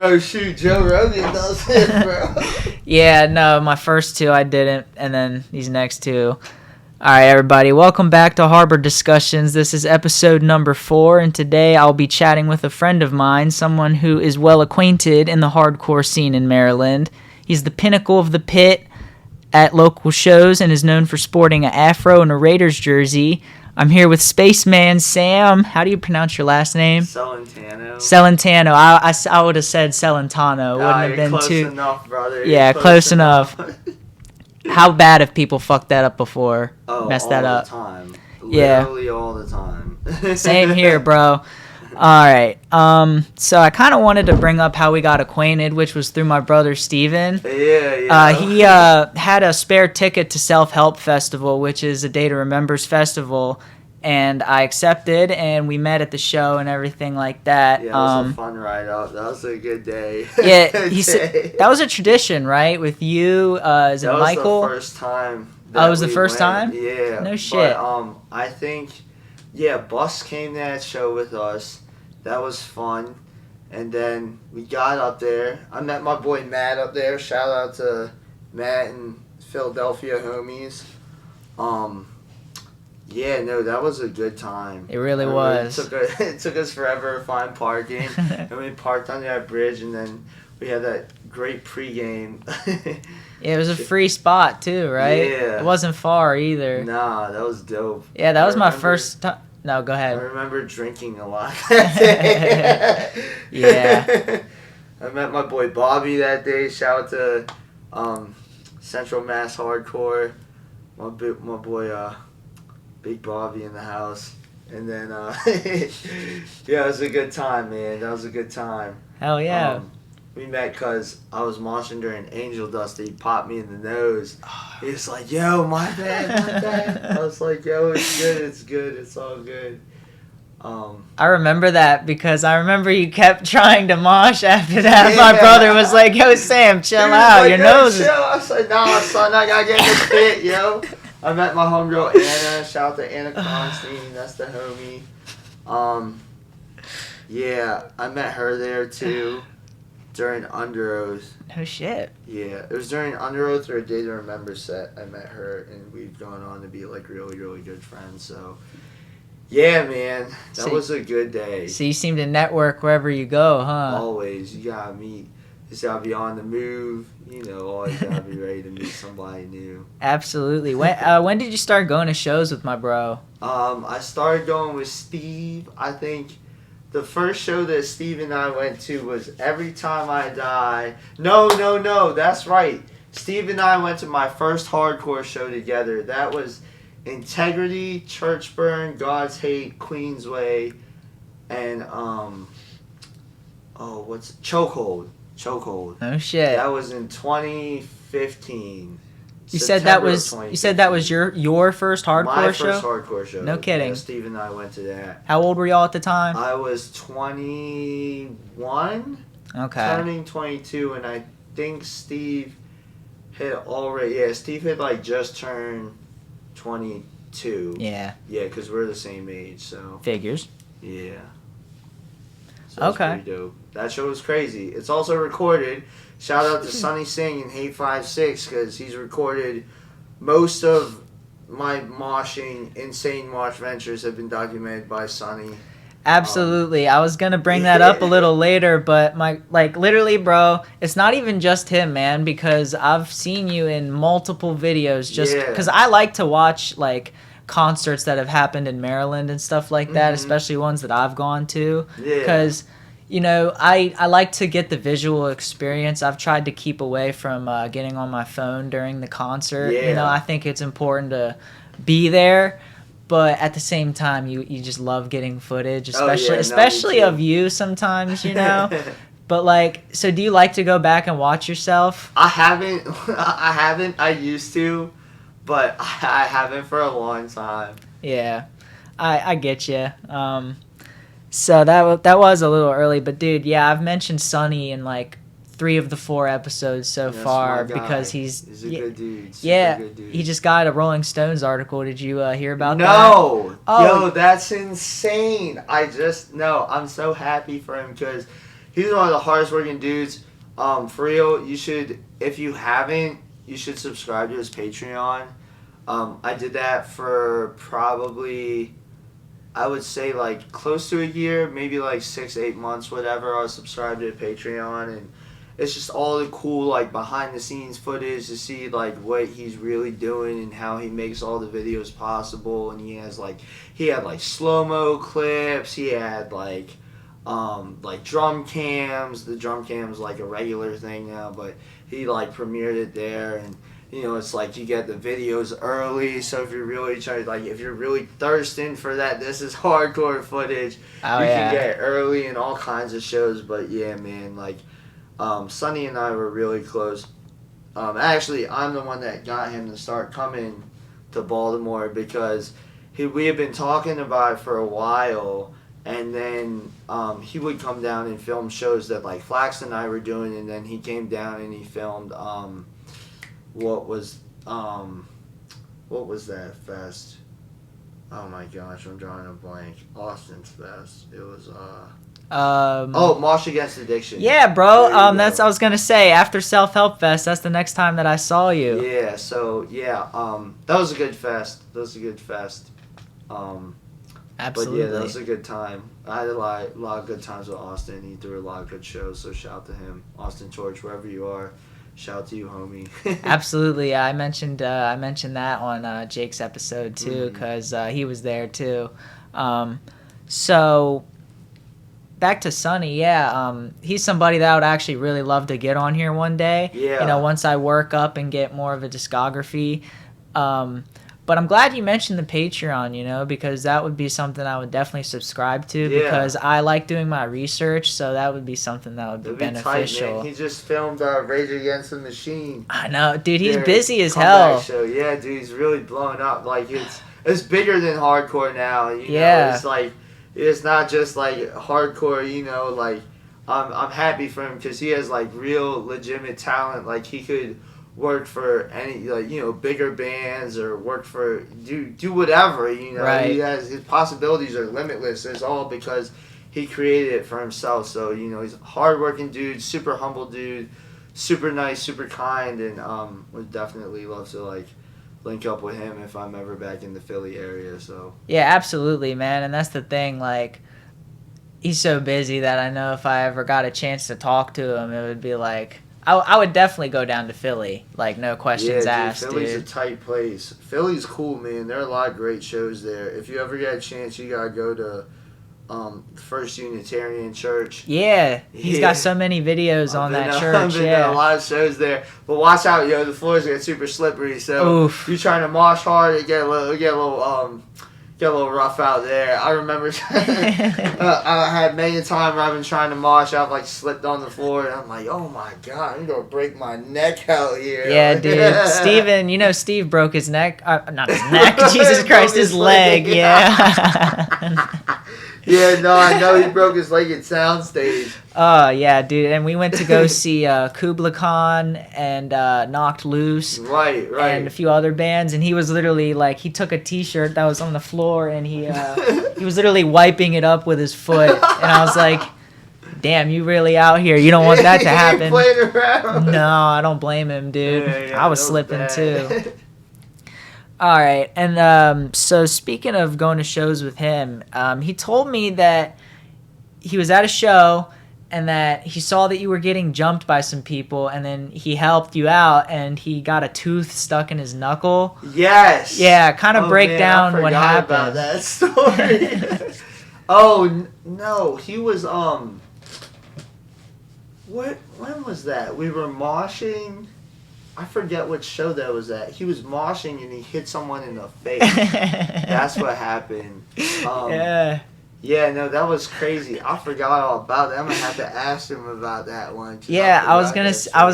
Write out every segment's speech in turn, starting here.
Oh shoot, Joe Rogan does it, bro. Yeah, no, my first two I didn't, and then these next two. All right, everybody, welcome back to Harbor Discussions. This is episode number 4, and today I'll be chatting with a friend of mine, someone who is well acquainted in the hardcore scene in Maryland. He's the pinnacle of the pit at local shows and is known for sporting an afro and a Raiders jersey. I'm here with Spaceman Sam. How do you pronounce your last name? Celentano. Celentano. I would have said Celentano. Wouldn't have been close too. enough, brother. Yeah, close enough. How bad have people fucked that up before? Messed that up. All the time. Yeah. Literally all the time. Same here, bro. All right. So I kind of wanted to bring up how we got acquainted, which was through my brother Steven. Yeah. He had a spare ticket to Self Help Festival, which is a Day to Remember's festival, and I accepted, and we met at the show and everything like that. Yeah, it was a fun ride up. That was a good day. Yeah, he said that was a tradition, right? With you, is it Michael? That was the first time. Oh, it was the first time? Yeah. No shit. But, I think, Bus came to that show with us. That was fun. And then we got up there. I met my boy Matt up there. Shout out to Matt and Philadelphia homies. That was a good time. It really was. It took us forever to find parking. And we parked on that bridge, and then we had that great pregame. Yeah, it was a free spot too, right? Yeah. It wasn't far either. Nah, that was dope. Yeah, that was my first time. No, go ahead. I remember drinking a lot that day. Yeah. I met my boy Bobby that day. Shout out to Central Mass Hardcore. My boy Big Bobby in the house. And then, it was a good time, man. That was a good time. Hell yeah. We met because I was moshing during Angel Dust. He popped me in the nose. He was like, yo, my bad. I was like, yo, it's good, it's all good. I remember that because I remember you kept trying to mosh after that. Yeah. My brother was like, yo, Sam, chill out. Your nose is... Chill. I said, nah, son, I gotta get in the pit, yo. I met my homegirl Anna. Shout out to Anna Constantine. That's the homie. I met her there too. During Under Oath. No shit. Yeah, it was during Under Oath or a Day to Remember set. I met her, and we've gone on to be like really, really good friends. So, yeah, man, that was a good day. So you seem to network wherever you go, huh? Always, you gotta meet. You just gotta be on the move. Always gotta be ready to meet somebody new. Absolutely. When did you start going to shows with my bro? I started going with Steve. I think. The first show that Steve and I went to was Every Time I Die. No, that's right. Steve and I went to my first hardcore show together. That was Integrity, Church Burn, God's Hate, Queensway, and what's Chokehold. No shit. That was in 2015. You said that was your first hardcore show? My first hardcore show. No kidding. Yeah, Steve and I went to that. How old were y'all at the time? I was 21. Okay. Turning 22, and I think Steve Steve had just turned 22. Yeah. Yeah, because we're the same age, so. Figures. Yeah. So okay. Pretty dope. That show was crazy. It's also recorded. Shout out to Sonny Singh and Hate 56 because he's recorded most of my moshing. Insane Mosh Ventures have been documented by Sonny. Absolutely. I was going to bring that up a little later, but literally, bro, it's not even just him, man, because I've seen you in multiple videos just because I like to watch, concerts that have happened in Maryland and stuff like that, especially ones that I've gone to. Because... I like to get the visual experience. I've tried to keep away from getting on my phone during the concert. Yeah. I think it's important to be there, but at the same time, you just love getting footage, especially of you sometimes, But so do you like to go back and watch yourself? I haven't. I used to, but I haven't for a long time. Yeah, I get you. So that was a little early, but dude, yeah, I've mentioned Sonny in 3 of the 4 episodes so far because he's a good dude. Good dude. He just got a Rolling Stones article. Did you hear about that? No. Oh. Yo, that's insane. I'm so happy for him because he's one of the hardest working dudes. For real, you should, if you haven't, you should subscribe to his Patreon. I did that for probably, I would say like close to a year, maybe like 6-8 months, whatever. I was subscribed to Patreon, and it's just all the cool like behind the scenes footage to see like what he's really doing and how he makes all the videos possible. And he had like slow-mo clips. He had like drum cams. The drum cam's like a regular thing now, but he like premiered it there. And you know, it's like you get the videos early, so if you're really trying, like, if you're really thirsting for that, this is hardcore footage, you can get it early in all kinds of shows. But yeah, man, like, Sonny and I were really close. Actually, I'm the one that got him to start coming to Baltimore because we had been talking about it for a while, and then he would come down and film shows that, like, Flax and I were doing, and then he came down and he filmed, what was that fest? Oh my gosh, I'm drawing a blank. Austin's fest. It was Mosh Against Addiction. Yeah, bro. I was gonna say, after Self Help Fest, that's the next time that I saw you. Yeah. So yeah, that was a good fest. Absolutely. But yeah, that was a good time. I had a lot of good times with Austin. He threw a lot of good shows. So shout out to him, Austin George, wherever you are. Shout out to you, homie. Absolutely. I mentioned that on Jake's episode too, because he was there too. So back to Sonny, he's somebody that I would actually really love to get on here one day. Yeah. You know, once I work up and get more of a discography. But I'm glad you mentioned the Patreon, you know, because that would be something I would definitely subscribe to because I like doing my research, so that would be something that would be beneficial. Tight, man. He just filmed Rage Against the Machine. I know, dude. He's busy as hell. Show. Yeah, dude, he's really blowing up. Like it's bigger than hardcore now. You know? It's like it's not just like hardcore. You know, like I'm happy for him because he has like real legitimate talent. Like he could work for any, like, you know, bigger bands or work for do whatever, you know. Right. His possibilities are limitless. It's all because he created it for himself. So, you know, he's a hardworking dude, super humble dude, super nice, super kind, and would definitely love to like link up with him if I'm ever back in the Philly area. So yeah, absolutely, man. And that's the thing, like, he's so busy that I know if I ever got a chance to talk to him, it would be like I would definitely go down to Philly, like, no questions asked, Philly's a tight place. Philly's cool, man. There are a lot of great shows there. If you ever get a chance, you gotta go to First Unitarian Church. Yeah, he's got so many videos on that church. I've been to a lot of shows there, but watch out, yo. The floors get super slippery, so you're trying to mosh hard, it get a little rough out there. I remember I had many times where I've been trying to mosh. I've like slipped on the floor, and I'm like, oh my god, I'm gonna break my neck out here. Yeah, dude. Steven, you know, Steve broke his neck. Not his neck. Jesus Christ, his leg. Yeah. Yeah, no, I know he broke his leg at Soundstage. Oh, yeah, dude. And we went to go see Kubla Khan and Knocked Loose. Right. And a few other bands. And he was literally, like, he took a T-shirt that was on the floor and he was literally wiping it up with his foot. And I was like, damn, you really out here. You don't want that to happen. Playing around. No, I don't blame him, dude. I was slipping, too. All right, and so speaking of going to shows with him, he told me that he was at a show and that he saw that you were getting jumped by some people, and then he helped you out, and he got a tooth stuck in his knuckle. Yes. Yeah, kind of break down what happened. About that story. Oh no, he was What? When was that? We were moshing. I forget which show that was at. He was moshing and he hit someone in the face. That's what happened. Yeah. Yeah, no, that was crazy. I forgot all about that. I'm gonna have to ask him about that one. Yeah, I was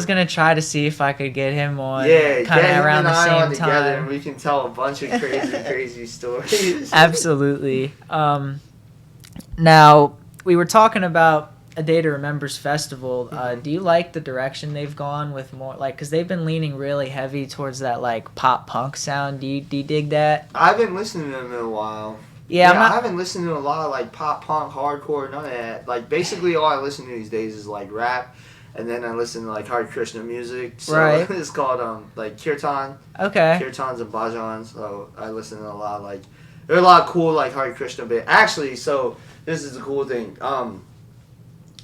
gonna try to see if I could get him on. Yeah, kind of around the same time. Together, and we can tell a bunch of crazy stories. Absolutely. Now we were talking about A Day to Remember's festival. Do you like the direction they've gone with more, like, because they've been leaning really heavy towards that like pop punk sound? Do you dig that? I've been listening to them in a while. Yeah, I haven't listened to a lot of like pop punk, hardcore, none of that. Like basically all I listen to these days is like rap, and then I listen to like Hare Krishna music. So Right. it's called like kirtan, Okay. kirtans and bhajans. So I listen to a lot like there are a lot of cool like Hare Krishna band. Actually, so this is the cool thing.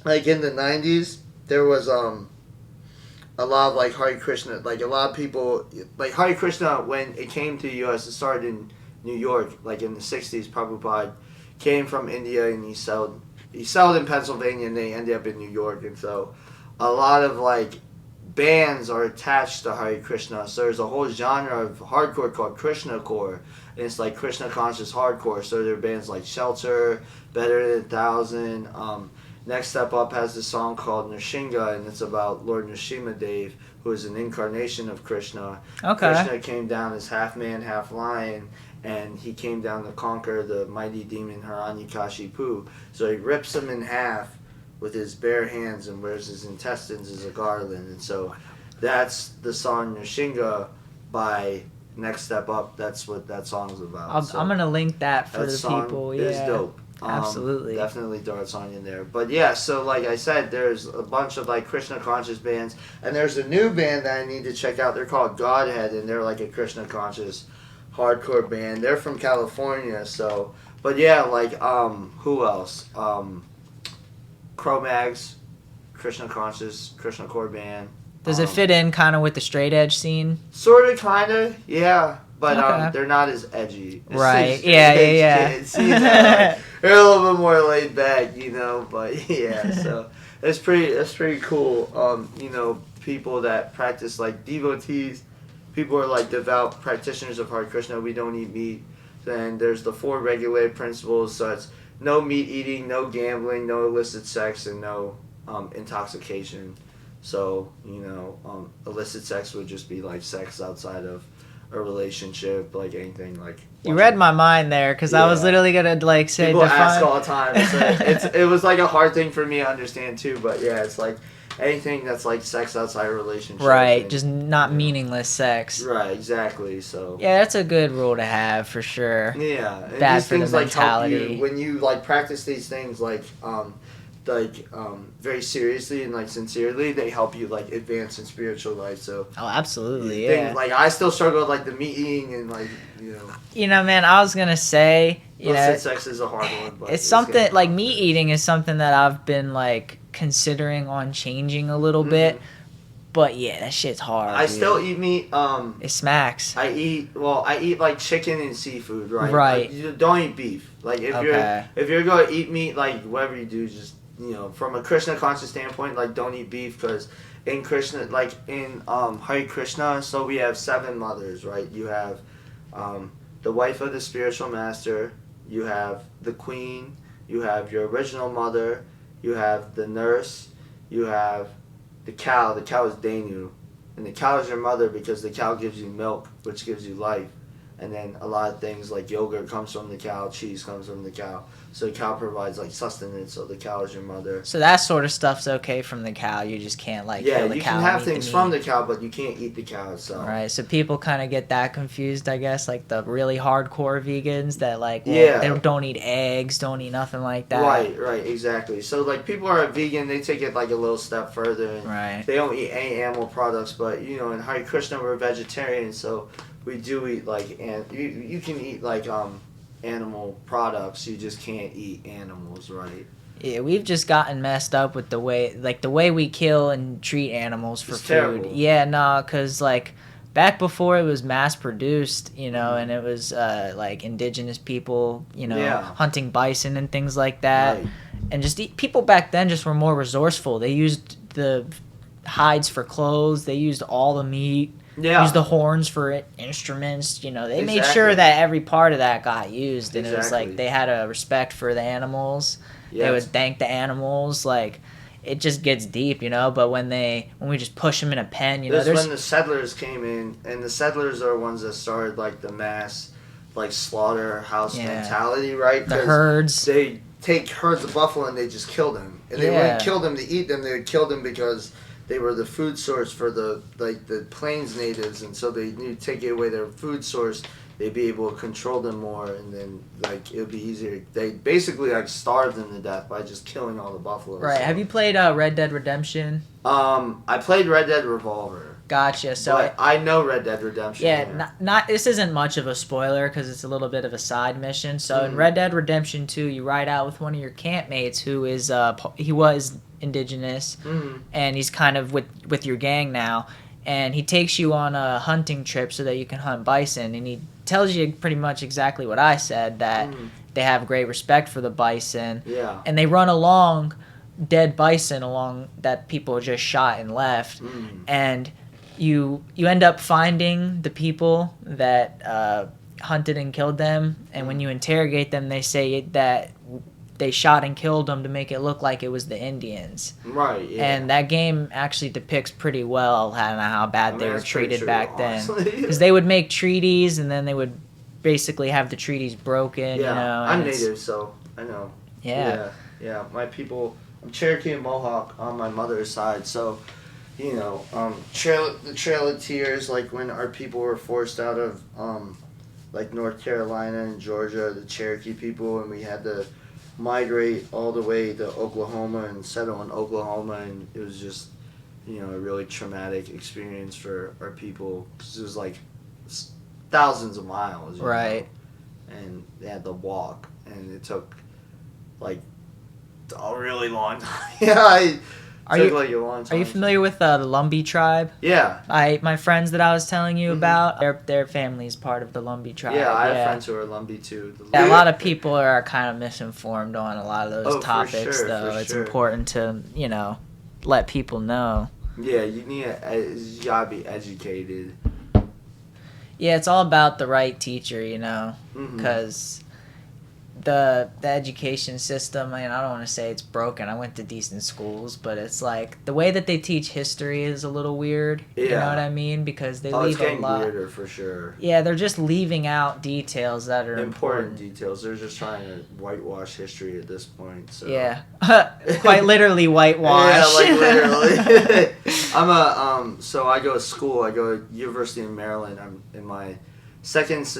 Like in the '90s, there was a lot of like Hare Krishna, like a lot of people like Hare Krishna when it came to the U.S. It started in New York, like in the '60s. Prabhupada came from India and he settled in Pennsylvania and they ended up in New York, and so a lot of like bands are attached to Hare Krishna. So there's a whole genre of hardcore called Krishna core, and it's like Krishna conscious hardcore. So there are bands like Shelter, Better Than 1,000. Next Step Up has this song called Nrsinga, and it's about Lord Nrsimhadev, who is an incarnation of Krishna. Okay. Krishna came down as half man, half lion, and he came down to conquer the mighty demon Hiranyakashipu. So he rips him in half with his bare hands and wears his intestines as a garland. And so that's the song Nrsinga by Next Step Up. That's what that song's about. I'm gonna link that for that the song people. is Yeah. dope. Absolutely. Definitely throw a song in there. But yeah, so like I said, there's a bunch of like Krishna conscious bands, and there's a new band that I need to check out. They're called Godhead, and they're like a Krishna conscious hardcore band. They're from California, so but yeah, like who else? Cro-Mags, Krishna conscious, Krishna core band. Does it fit in kind of with the straight edge scene? Sort of, kind of, yeah. But Okay. they're not as edgy. Right. As Yeah. kids, you know, like, they're a little bit more laid back, you know. But yeah, so it's pretty cool. You know, people that practice like devotees, people are like devout practitioners of Hare Krishna. We don't eat meat. Then there's the 4 regulated principles. So it's no meat eating, no gambling, no illicit sex, and no intoxication. So you know, illicit sex would just be like sex outside of a relationship, like anything like. You read my mind there, because I was Yeah. literally gonna like say. People ask define- all the time. It was like a hard thing for me to understand too, but yeah, it's like anything that's like sex outside a relationship. Right, and, just not you know. meaningless sex. Right, exactly. So. Yeah, that's a good rule to have for sure. Yeah, and Bad these for the things like help mentality. you when you like practice these things like very seriously and like sincerely. They help you like advance in spiritual life. So Oh, absolutely, things, yeah. like I still struggle with like the meat eating and like You know, man, I was gonna say, you know, illicit sex is a hard one. But it's something getting like tough. meat eating is something that I've been like considering on changing a little bit. But yeah, that shit's hard. I dude. still eat meat. It smacks. I eat like chicken and seafood, right? Right. Like, you don't eat beef. Like if you're gonna eat meat, like whatever you do, just from a Krishna conscious standpoint, like don't eat beef because in Krishna, like in Hare Krishna, so we have 7 mothers, right? You have the wife of the spiritual master, you have the queen, you have your original mother, you have the nurse, you have the cow. The cow is Danu. And the cow is your mother because the cow gives you milk, which gives you life. And then a lot of things like yogurt comes from the cow, cheese comes from the cow. So the cow provides like sustenance, so the cow is your mother. So that sort of stuff's okay from the cow. You just can't like kill the you cow. can and have eat the things meat. from the cow, but you can't eat the cow itself. Right, so people kind of get that confused, I guess, like the really hardcore vegans that like, Yeah. they don't eat eggs, don't eat nothing like that. Right, exactly. So like people are vegan, they take it like a little step further. And Right. They don't eat any animal products, but in Hare Krishna we're vegetarians, so we do eat like you can eat like animal products. You just can't eat animals, right? Yeah, we've just gotten messed up with the way we kill and treat animals for It's food. terrible. Yeah, no, because like back before it was mass produced, and it was like indigenous people, Yeah. hunting bison and things like that. Right. And just people back then just were more resourceful. They used the hides for clothes. They used all the meat. Yeah. Used the horns for instruments. They made Exactly. sure that every part of that got used, and it was Exactly. like they had a respect for the animals. Yeah, They would thank the animals. Like it just gets deep, But when we just push them in a pen, This there's when the settlers came in, and the settlers are ones that started like the mass, like slaughterhouse Yeah. mentality, right? the 'Cause herds. They take herds of buffalo and they just kill them, and they Yeah. wouldn't kill them to eat them. They would kill them because they were the food source for the plains natives, and so they knew to take away their food source. they'd be able to control them more, and then like it would be easier. They basically like starved them to death by just killing all the buffaloes. Right. So. Have you played Red Dead Redemption? I played Red Dead Revolver. Gotcha. So but I know Red Dead Redemption. Yeah, not this isn't much of a spoiler because it's a little bit of a side mission. So in Mm. Red Dead Redemption 2, you ride out with one of your campmates who is he was indigenous, and he's kind of with your gang now, and he takes you on a hunting trip so that you can hunt bison, and he tells you pretty much exactly what I said, that they have great respect for the bison, and they run along dead bison along that people just shot and left, and you end up finding the people that hunted and killed them, and when you interrogate them, they say that they shot and killed them to make it look like it was the Indians. Right, yeah. And that game actually depicts pretty well how bad they were treated back then. Because they would make treaties, and then they would basically have the treaties broken, Yeah, you know. I'm native, so I know. Yeah. Yeah, my people, I'm Cherokee and Mohawk on my mother's side, so, you know, the Trail of Tears, like when our people were forced out of, like North Carolina and Georgia, the Cherokee people, and we had to migrate all the way to Oklahoma and settle in Oklahoma, and it was just, you know, a really traumatic experience for our people, because it was like thousands of miles, you Right. know? And they had to walk, and it took like a really long time. Are you familiar with the Lumbee tribe? Yeah. My friends that I was telling you about, their family is part of the Lumbee tribe. Yeah, I have friends who are Lumbee too. Yeah, a lot of people are kind of misinformed on a lot of those topics, for though. It's sure. important to, you know, let people know. Yeah, you gotta be educated. Yeah, it's all about the right teacher, you know, because the education system, I mean, I don't want to say it's broken. I went to decent schools, but it's like the way that they teach history is a little weird. Yeah. You know what I mean? Because they it's leave a getting lot. weirder for sure. Yeah, they're just leaving out details that are important. Details. They're just trying to whitewash history at this point. So. Yeah, quite literally whitewash. Yeah, like literally. So I go to school. I go to University of Maryland. I'm in my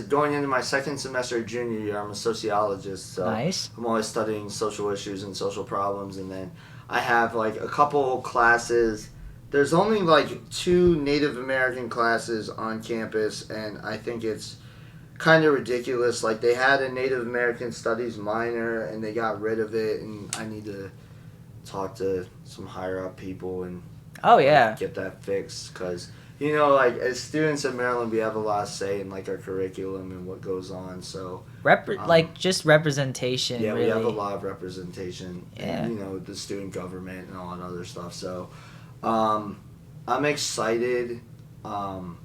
going into my second semester of junior year. I'm a sociologist, so Nice. I'm always studying social issues and social problems. And then I have like a couple classes. There's only like 2 Native American classes on campus, and I think it's kind of ridiculous. Like they had a Native American Studies minor, and they got rid of it, and I need to talk to some higher up people and get that fixed, because you know, like as students in Maryland, we have a lot of say in like our curriculum and what goes on. So like just representation. Yeah, really. we have a lot of representation. Yeah. And, you know, the student government and all that other stuff. So I'm excited. We have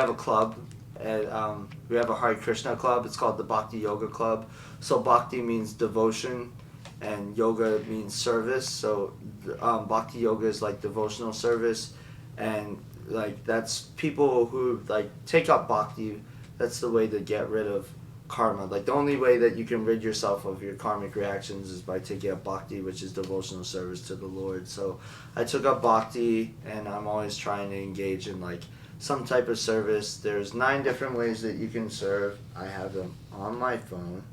a club. We have a Hare Krishna club. It's called the Bhakti Yoga Club. So Bhakti means devotion, and yoga means service. So Bhakti Yoga is like devotional service, and like that's people who like take up Bhakti. That's the way to get rid of karma. Like the only way that you can rid yourself of your karmic reactions is by taking up Bhakti, which is devotional service to the Lord. So I took up Bhakti, and I'm always trying to engage in like some type of service. There's 9 different ways that you can serve. I have them on my phone,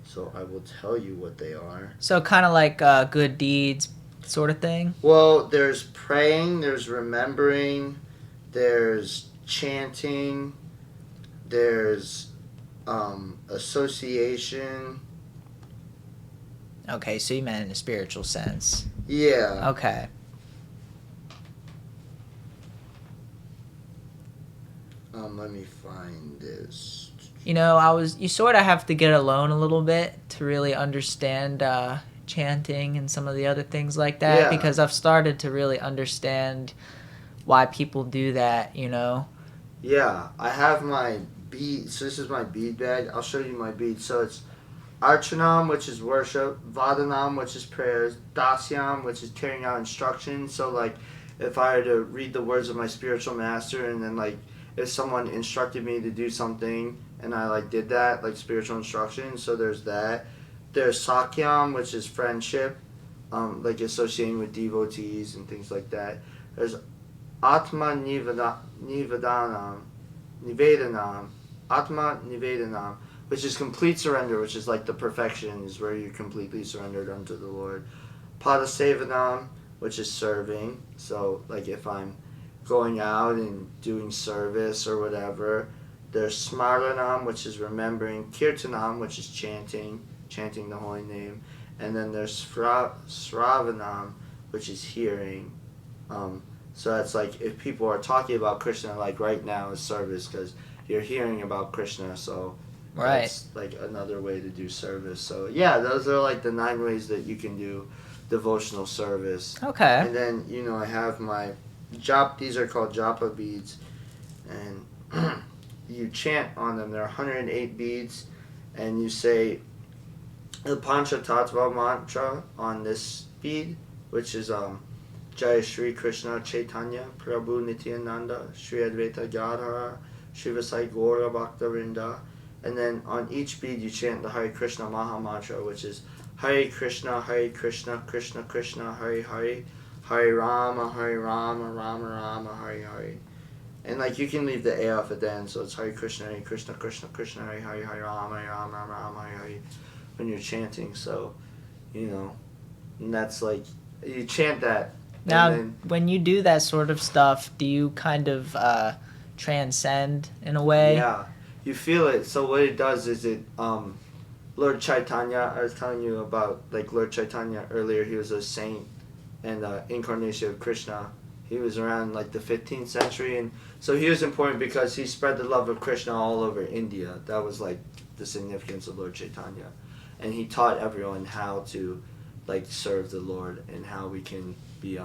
so I will tell you what they are. So kind of like good deeds sort of thing? Well, there's praying, there's remembering, there's chanting, there's association. Okay, so you meant in a spiritual sense. Yeah. Okay. Let me find this. You know, you sort of have to get alone a little bit to really understand chanting and some of the other things like that, Yeah. because I've started to really understand why people do that, you know? Yeah, I have my bead. So this is my bead bag. I'll show you my bead. So it's Archanam, which is worship, Vadanam, which is prayers, Dasyam, which is carrying out instructions. So like if I were to read the words of my spiritual master, and then like if someone instructed me to do something and I like did that, like spiritual instruction, so there's that. There's Sakyam, which is friendship, like associating with devotees and things like that. There's Atma Nivadanam, Nivedanam, Atma Nivedanam, which is complete surrender, which is like the perfection, is where you're completely surrendered unto the Lord. Padasevanam, which is serving. So, like if I'm going out and doing service or whatever. There's Smaranam, which is remembering. Kirtanam, which is chanting the holy name. And then there's Sravanam, which is hearing. So that's like if people are talking about Krishna, like right now is service because you're hearing about Krishna. So Right. that's like another way to do service. So yeah, those are like the 9 ways that you can do devotional service. Okay. And then I have my these are called japa beads, and you chant on them. There are 108 beads, and you say the Panchatattva mantra on this bead, which is Jai Shri Krishna Chaitanya Prabhu Nityananda Shri Advaita Gadhara Shivasai Gaura Bhaktavinda. And then on each bead you chant the Hare Krishna Maha Mantra, which is Hare Krishna, Krishna Krishna, Hare Hare, Hare Rama, Rama Rama, Hare Hare. And like you can leave the A off at the end, so it's Hare Krishna, Krishna Hare Hare, Hare Rama, Rama, Hare Hare when you're chanting. So, and that's like you chant that. Now, then, when you do that sort of stuff, do you kind of transcend in a way? Yeah, you feel it. So what it does is Lord Chaitanya, I was telling you about like Lord Chaitanya earlier. He was a saint and incarnation of Krishna. He was around like the 15th century, and so he was important because he spread the love of Krishna all over India. That was like the significance of Lord Chaitanya, and he taught everyone how to like serve the Lord and how we can be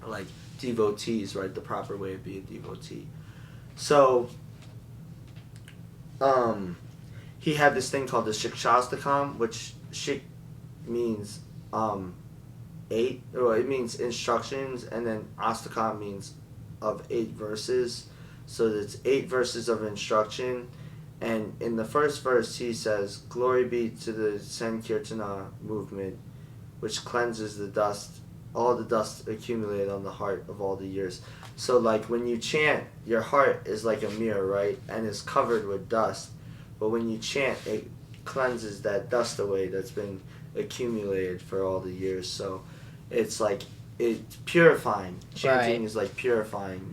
like devotees, right? The proper way to be a devotee. So he had this thing called the Shikshastakam, which Shik means 8, or it means instructions, and then Astakam means of 8 verses. So it's 8 verses of instruction, and in the first verse he says, "Glory be to the Sankirtana movement, which cleanses the dust, all the dust accumulated on the heart of all the years." So like when you chant, your heart is like a mirror, right? And it's covered with dust. But when you chant, it cleanses that dust away that's been accumulated for all the years. So it's like, it's purifying. Chanting is like purifying,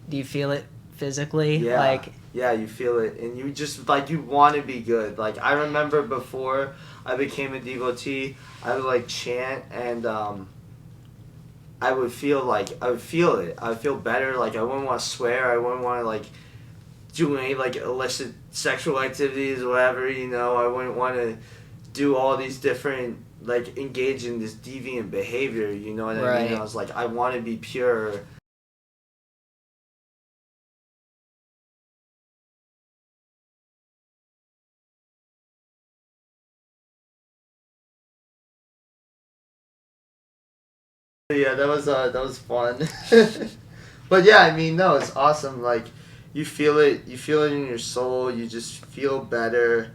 Do you feel it physically? Yeah. Yeah, you feel it. And you just, like, you want to be good. Like, I remember before I became a devotee, I would, like, chant and, I would feel it. I would feel better. Like, I wouldn't want to swear. I wouldn't want to, like, do any, like, illicit sexual activities or whatever, I wouldn't want to do all these different, like, engage in this deviant behavior, you know what I mean? I was like, I want to be pure. Yeah, that was fun. But yeah, I mean, no, it's awesome. Like, you feel it in your soul. You just feel better.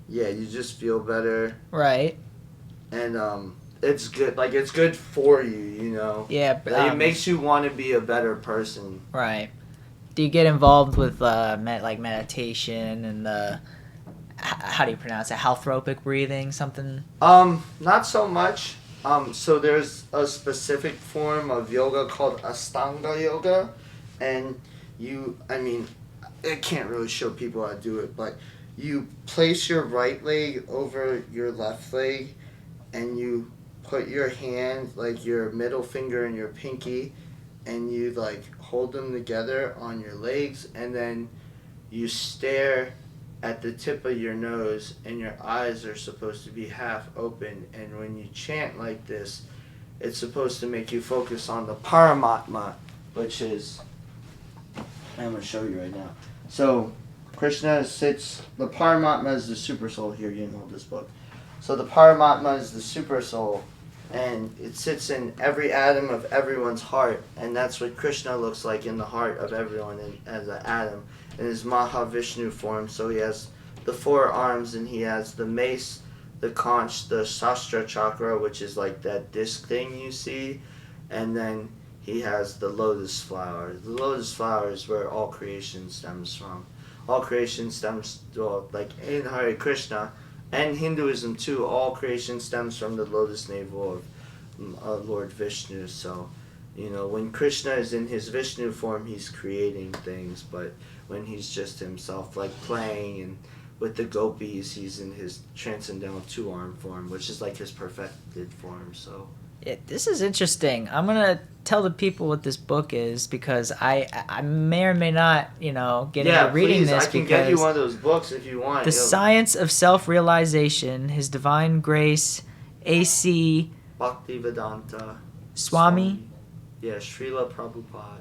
Yeah, you just feel better. Right. And it's good. Like, it's good for you, Yeah. Like, it makes you want to be a better person. Right. Do you get involved with like meditation and the how do you pronounce it? Halthropic breathing, something? Not so much. So there's a specific form of yoga called Astanga yoga, and I can't really show people how to do it, but you place your right leg over your left leg, and you put your hand, like your middle finger and your pinky, and you like hold them together on your legs, and then you stare at the tip of your nose, and your eyes are supposed to be half open. And when you chant like this, it's supposed to make you focus on the Paramatma, which is, I'm going to show you right now. So Krishna sits, the Paramatma is the super soul. Here, you can hold this book. So the Paramatma is the super soul, and it sits in every atom of everyone's heart, and that's what Krishna looks like in the heart of everyone as an atom in his Mahavishnu form. So he has the 4 arms, and he has the mace, the conch, the Sastra chakra, which is like that disc thing you see, and then he has the lotus flower. The lotus flower is where all creation stems from. All creation stems, well, like in Hare Krishna, and Hinduism too. All creation stems from the lotus navel of Lord Vishnu. So, when Krishna is in his Vishnu form, he's creating things, but when he's just himself, like playing and with the gopis, he's in his transcendental two-arm form, which is like his perfected form. So this is interesting. I'm gonna tell the people what this book is because I may or may not get into reading please, this. I can get you one of those books if you want. The Science of Self-Realization, His Divine Grace, A.C. Bhaktivedanta Swami. Yeah, Srila Prabhupada.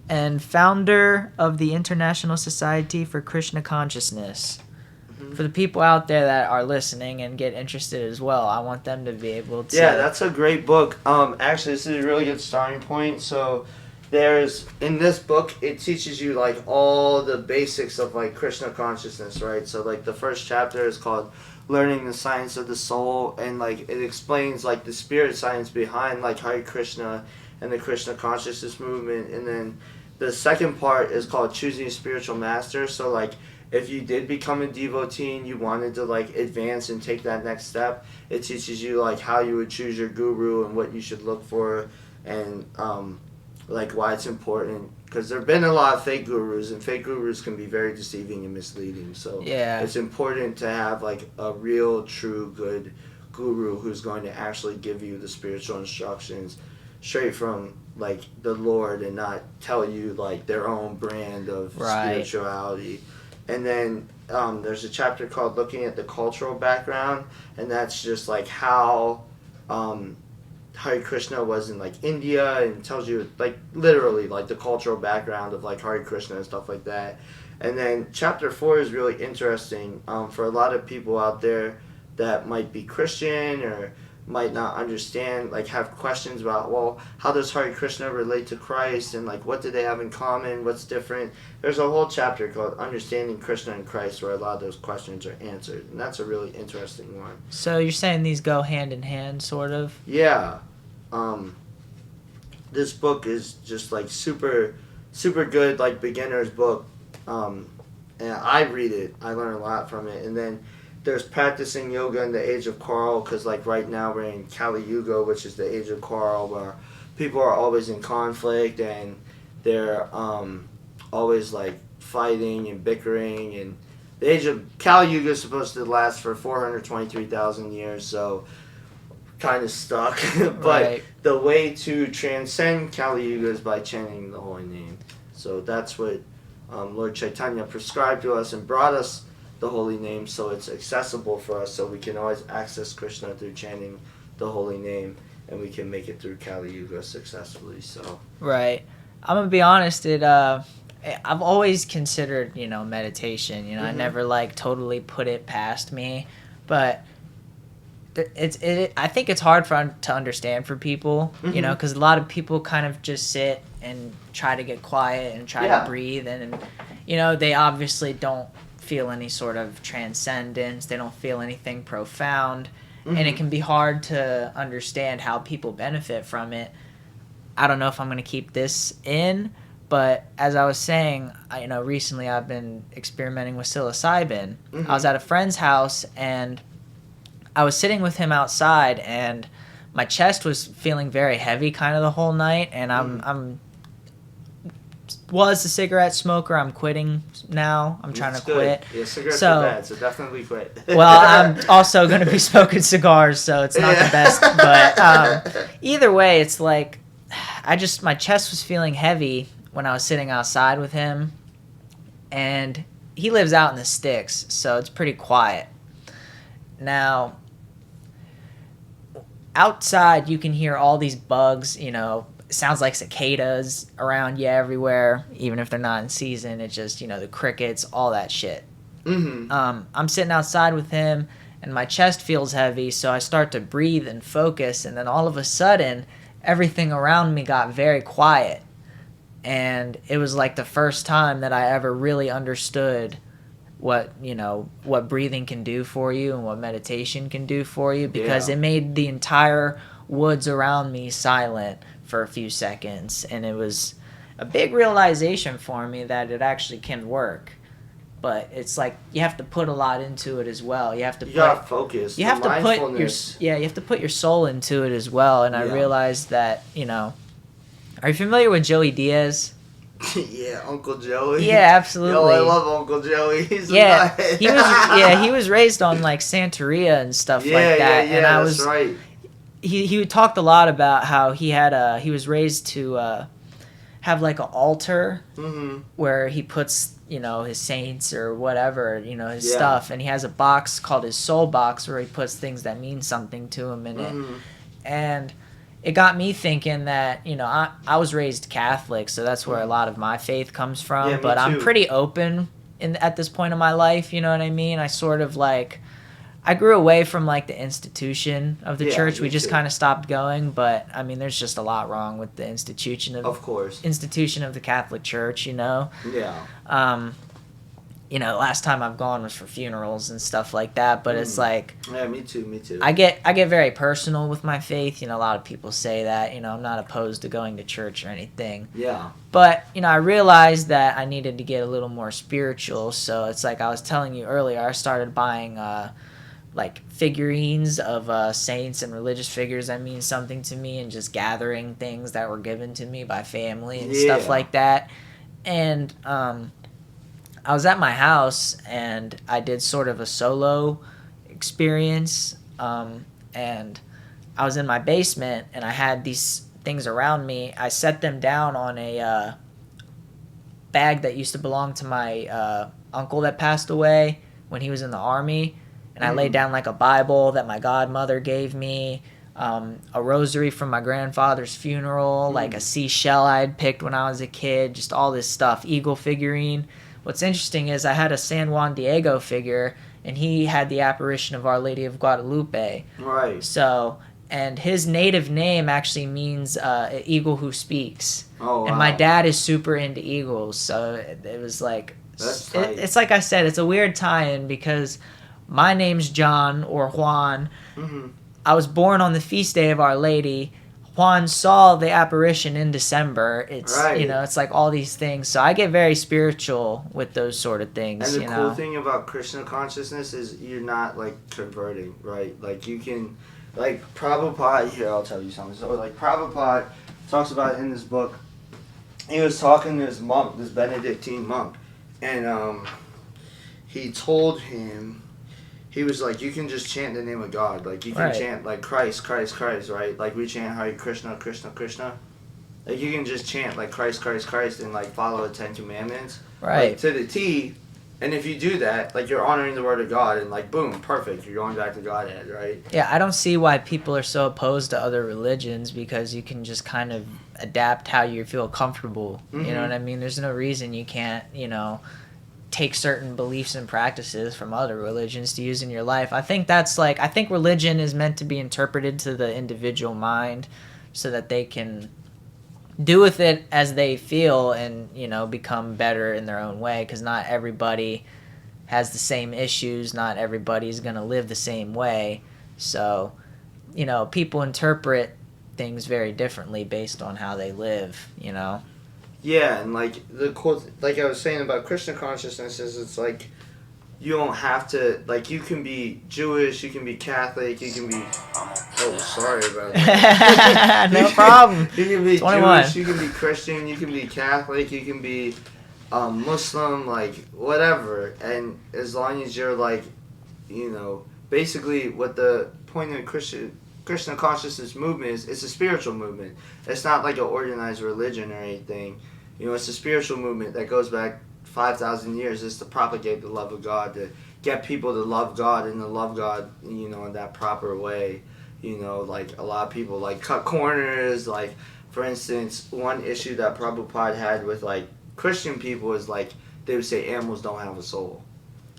And founder of the International Society for Krishna Consciousness. For the people out there that are listening and get interested as well, I want them to be able to... Yeah, that's a great book. Actually, this is a really good starting point. So in this book, it teaches you like all the basics of like Krishna consciousness, right? So like the first chapter is called Learning the Science of the Soul, and like it explains like the spirit science behind like Hare Krishna and the Krishna consciousness movement. And then the second part is called Choosing a Spiritual Master. So like if you did become a devotee and you wanted to like advance and take that next step, it teaches you like how you would choose your guru and what you should look for, and like why it's important, because there have been a lot of fake gurus, and fake gurus can be very deceiving and misleading. So it's important to have like a real, true, good guru who's going to actually give you the spiritual instructions straight from like the Lord, and not tell you like their own brand of spirituality. And then there's a chapter called Looking at the Cultural Background, and that's just like how Hare Krishna was in like India, and tells you like literally like the cultural background of like Hare Krishna and stuff like that. And then chapter 4 is really interesting for a lot of people out there that might be Christian or might not understand, like have questions about, well, how does Hare Krishna relate to Christ, and like what do they have in common, what's different. There's a whole chapter called Understanding Krishna and Christ where a lot of those questions are answered, and that's a really interesting one. So you're saying these go hand in hand, sort of? Yeah. This book is just like super good, like beginner's book, and I read it, I learn a lot from it. And then there's Practicing Yoga in the Age of Coral, because like right now we're in Kali Yuga, which is the age of coral, where people are always in conflict, and they're always like fighting and bickering. And the age of Kali Yuga is supposed to last for 423,000 years, so kind of stuck. But the way to transcend Kali Yuga is by chanting the holy name. So that's what Lord Chaitanya prescribed to us and brought us the holy name, so it's accessible for us, so we can always access Krishna through chanting the holy name, and we can make it through Kali Yuga successfully. So I'm gonna be honest, I've always considered meditation. I never like totally put it past me, but I think it's hard to understand for people, because a lot of people kind of just sit and try to get quiet and try to breathe, and they obviously don't feel any sort of transcendence. They don't feel anything profound, and it can be hard to understand how people benefit from it. I don't know if I'm going to keep this in, but as I was saying, recently I've been experimenting with psilocybin. I was at a friend's house, and I was sitting with him outside, and my chest was feeling very heavy kind of the whole night, and I was a cigarette smoker. I'm quitting now. I'm trying to quit. Yeah, cigarettes are bad, so definitely quit. Well, I'm also going to be smoking cigars, so it's not the best. But either way, it's like my chest was feeling heavy when I was sitting outside with him, and he lives out in the sticks, so it's pretty quiet. Now, outside you can hear all these bugs, sounds like cicadas around you everywhere, even if they're not in season. It's just, the crickets, all that shit. I'm sitting outside with him, and my chest feels heavy, so I start to breathe and focus, and then all of a sudden, everything around me got very quiet. And it was like the first time that I ever really understood what breathing can do for you and what meditation can do for you, because it made the entire woods around me silent for a few seconds, and it was a big realization for me that it actually can work. But it's like you have to put a lot into it as well. You have to gotta focus. You have to put you have to put your soul into it as well. And I realized that, are you familiar with Joey Diaz? Yeah, Uncle Joey. Yeah, absolutely. Yo, I love Uncle Joey. He's he was raised on like Santeria and stuff like that. Yeah, and that's right. He talked a lot about how he was raised to have like an altar where he puts his saints or whatever, his stuff, and he has a box called his soul box where he puts things that mean something to him in it. And it got me thinking that I was raised Catholic, so that's where a lot of my faith comes from. Yeah, but I'm pretty open at this point in my life. You know what I mean? I sort of I grew away from like the institution of the church. We just kind of stopped going, but I mean, there's just a lot wrong with the institution of the Catholic Church. Last time I've gone was for funerals and stuff like that, but it's like, yeah, me too. I get very personal with my faith. A lot of people say that, I'm not opposed to going to church or anything. Yeah. But, I realized that I needed to get a little more spiritual. So it's like I was telling you earlier, I started buying, figurines of saints and religious figures that mean something to me, and just gathering things that were given to me by family and stuff like that. And I was at my house and I did sort of a solo experience, and I was in my basement and I had these things around me. I set them down on a bag that used to belong to my uncle that passed away when he was in the army. And I laid down like a Bible that my godmother gave me, a rosary from my grandfather's funeral, like a seashell I had picked when I was a kid, just all this stuff, eagle figurine. What's interesting is I had a San Juan Diego figure, and he had the apparition of Our Lady of Guadalupe. Right. So, and his native name actually means eagle who speaks. Oh, wow. And my dad is super into eagles, so it was like, it's like I said, it's a weird tie-in because my name's John or Juan. I was born on the feast day of Our Lady. Juan saw the apparition in December. It's it's like all these things. So I get very spiritual with those sort of things. And the cool thing about Krishna consciousness is you're not like converting, right? Like you can, like Prabhupada. Here, I'll tell you something. So like Prabhupada talks about it in this book. He was talking to this monk, this Benedictine monk, and he told him. He was like, you can just chant the name of God. Like, you can chant, like, Christ, Christ, Christ, right? Like, we chant Hare Krishna, Krishna, Krishna. Like, you can just chant, like, Christ, Christ, Christ, and, like, follow the 10 Commandments. Right. Like, to the T. And if you do that, like, you're honoring the word of God, and, like, boom, perfect. You're going back to Godhead, right? Yeah, I don't see why people are so opposed to other religions, because you can just kind of adapt how you feel comfortable. You know what I mean? There's no reason you can't, take certain beliefs and practices from other religions to use in your life. I think religion is meant to be interpreted to the individual mind so that they can do with it as they feel and, become better in their own way, because not everybody has the same issues. Not everybody's going to live the same way. So, people interpret things very differently based on how they live, Yeah, and like the cool, like I was saying about Krishna consciousness is it's like you don't have to, like, you can be Jewish, you can be Catholic, you can be, oh, sorry about that. No problem. You can be 21. Jewish, you can be Christian, you can be Catholic, you can be Muslim, like, whatever. And as long as you're, like, basically what the point of Krishna consciousness movement is, it's a spiritual movement. It's not like an organized religion or anything. It's a spiritual movement that goes back 5,000 years. It's to propagate the love of God, to get people to love God and to love God, in that proper way. Like a lot of people like cut corners. Like, for instance, one issue that Prabhupada had with like Christian people is like they would say animals don't have a soul.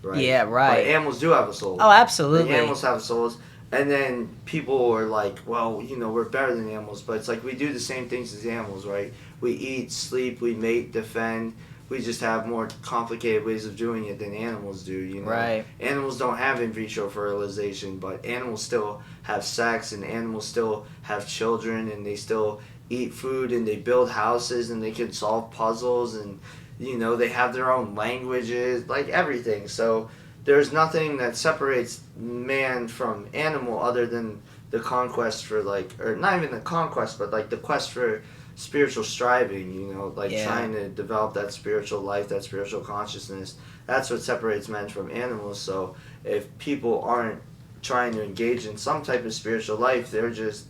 Right? Yeah, right. But animals do have a soul. Oh, absolutely. Like, animals have souls. And then people are like, well, we're better than animals. But it's like we do the same things as animals, right? We eat, sleep, we mate, defend. we just have more complicated ways of doing it than animals do, you know. Right. Animals don't have in vitro fertilization, but animals still have sex, and animals still have children, and they still eat food, and they build houses, and they can solve puzzles, and you know, they have their own languages, like everything. So there's nothing that separates man from animal other than the conquest for, like, or not even the conquest, but like the quest for spiritual striving, you know, like trying to develop that spiritual life, that spiritual consciousness. That's what separates men from animals. So if people aren't trying to engage in some type of spiritual life, they're just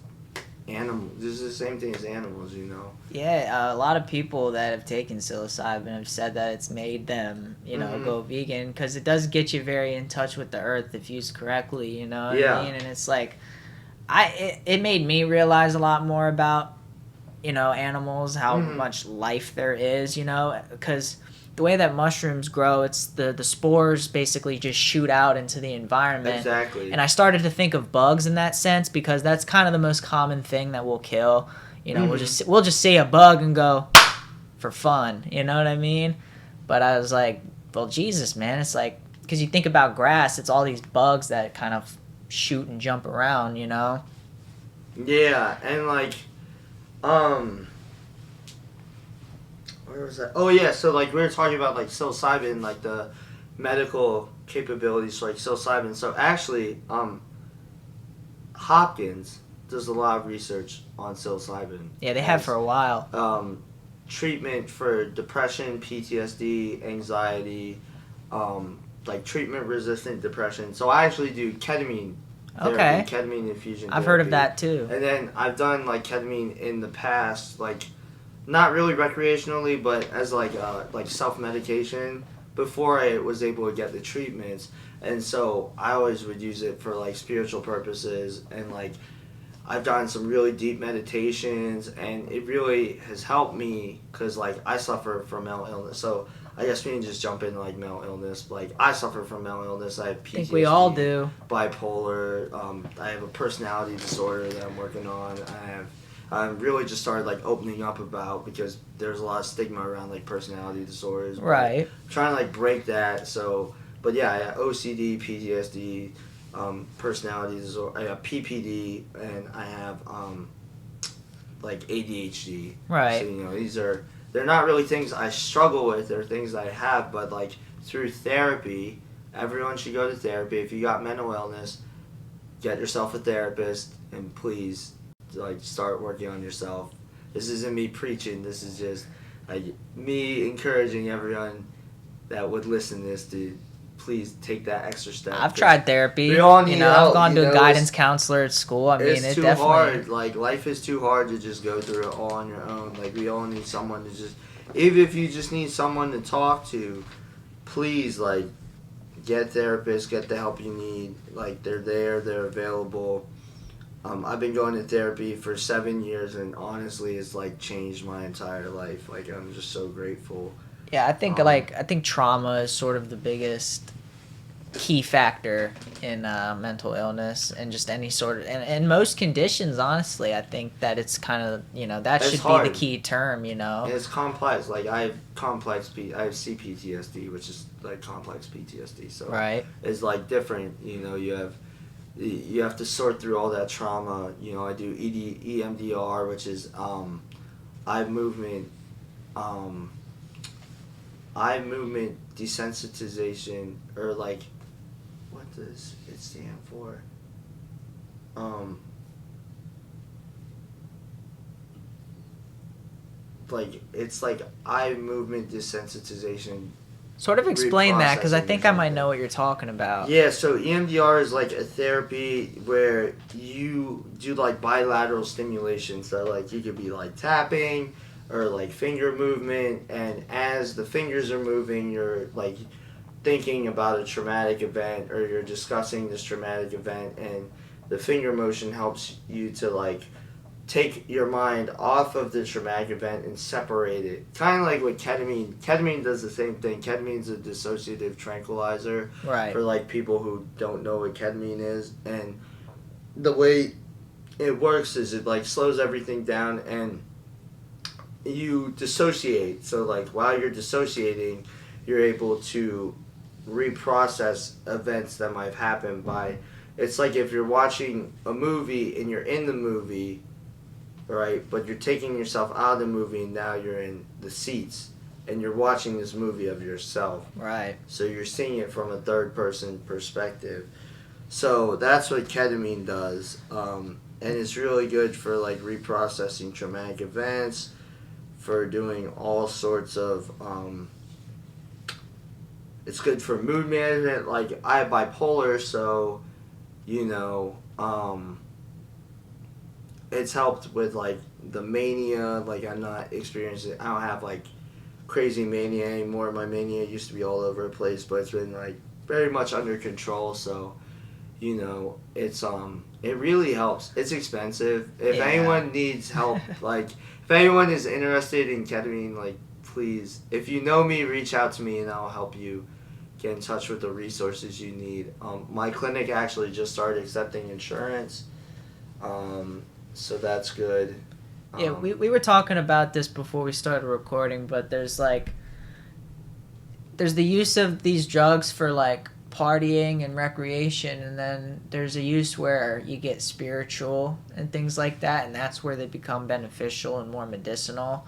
animals. This is the same thing as animals, you know. Yeah, a lot of people that have taken psilocybin have said that it's made them, you know, go vegan, because it does get you very in touch with the earth if used correctly, you know what I mean? And it's like, it made me realize a lot more about, you know, animals, how much life there is, you know, because the way that mushrooms grow, it's the spores basically just shoot out into the environment. Exactly. And I started to think of bugs in that sense, because that's kind of the most common thing that we'll kill. You know, we'll just see a bug and go for fun, you know what I mean? But I was like, well, Jesus, man, it's like, because you think about grass, it's all these bugs that kind of shoot and jump around, you know? Yeah, and like, where was that? Oh yeah, so like we were talking about like psilocybin, like the medical capabilities for like psilocybin. So actually, Hopkins does a lot of research on psilocybin. Yeah, they have for a while. Treatment for depression, PTSD, anxiety, like treatment-resistant depression. So I actually do ketamine therapy, ketamine infusion I've therapy. heard of that too. And then I've done like ketamine in the past, like not really recreationally, but as like self-medication before I was able to get the treatments. And so I always would use it for like spiritual purposes, and like I've done some really deep meditations, and it really has helped me because like I suffer from mental illness. So I guess we can just jump into like mental illness. Like I suffer from mental illness. I have PTSD. I think we all do. Bipolar. I have a personality disorder that I'm working on. I'm really just started like opening up about, because there's a lot of stigma around like personality disorders. Right. I'm trying to like break that. So, but yeah, I have OCD, PTSD. Personality disorder. I have PPD, and I have like ADHD. Right. So they're not really things I struggle with. They're things I have, but like through therapy, everyone should go to therapy. If you got mental illness, get yourself a therapist, and please like start working on yourself. This isn't me preaching. This is just like me encouraging everyone that would listen to this to please take that extra step. I've tried therapy. We all need help, I've gone to a guidance counselor at school. I mean, it's it too definitely hard. Like life is too hard to just go through it all on your own. Like we all need someone to just, even if you just need someone to talk to, please like get therapists, get the help you need. Like they're there, they're available. I've been going to therapy for 7 years, and honestly, it's like changed my entire life. Like I'm just so grateful. Yeah, I think trauma is sort of the biggest key factor in mental illness, and just any sort of, and most conditions, honestly. I think that it's kind of, that It's should hard. be the key term, And it's complex. Like I have CPTSD, which is like complex PTSD. So Right. it's like different. You have to sort through all that trauma. I do EMDR, which is eye movement desensitization, or like, what does it stand for? Like it's like eye movement desensitization. Sort of explain that, because I Reprocessing think or I might something. know what you're talking about. Yeah, so EMDR is like a therapy where you do like bilateral stimulation. So like you could be like tapping or like finger movement, and as the fingers are moving, you're like thinking about a traumatic event, or you're discussing this traumatic event, and the finger motion helps you to like take your mind off of the traumatic event and separate it. Kind of like with ketamine. Ketamine does the same thing. Ketamine's a dissociative tranquilizer Right. for like people who don't know what ketamine is. And the way it works is it like slows everything down, and you dissociate. So like while you're dissociating, you're able to reprocess events that might have happened by. It's like if you're watching a movie and you're in the movie, right? But you're taking yourself out of the movie and now you're in the seats and you're watching this movie of yourself. Right. So you're seeing it from a third person perspective. So that's what ketamine does. And it's really good for like reprocessing traumatic events, for doing all sorts of it's good for mood management. Like I have bipolar, so it's helped with like the mania. Like I'm not experiencing, I don't have like crazy mania anymore. My mania used to be all over the place, but it's been like very much under control. So it's it really helps. It's expensive. If anyone needs help, like if anyone is interested in ketamine, like please, if you know me, reach out to me and I'll help you get in touch with the resources you need. My clinic actually just started accepting insurance, so that's good. Yeah, we were talking about this before we started recording, but there's the use of these drugs for like partying and recreation, and then there's a use where you get spiritual and things like that, and that's where they become beneficial and more medicinal.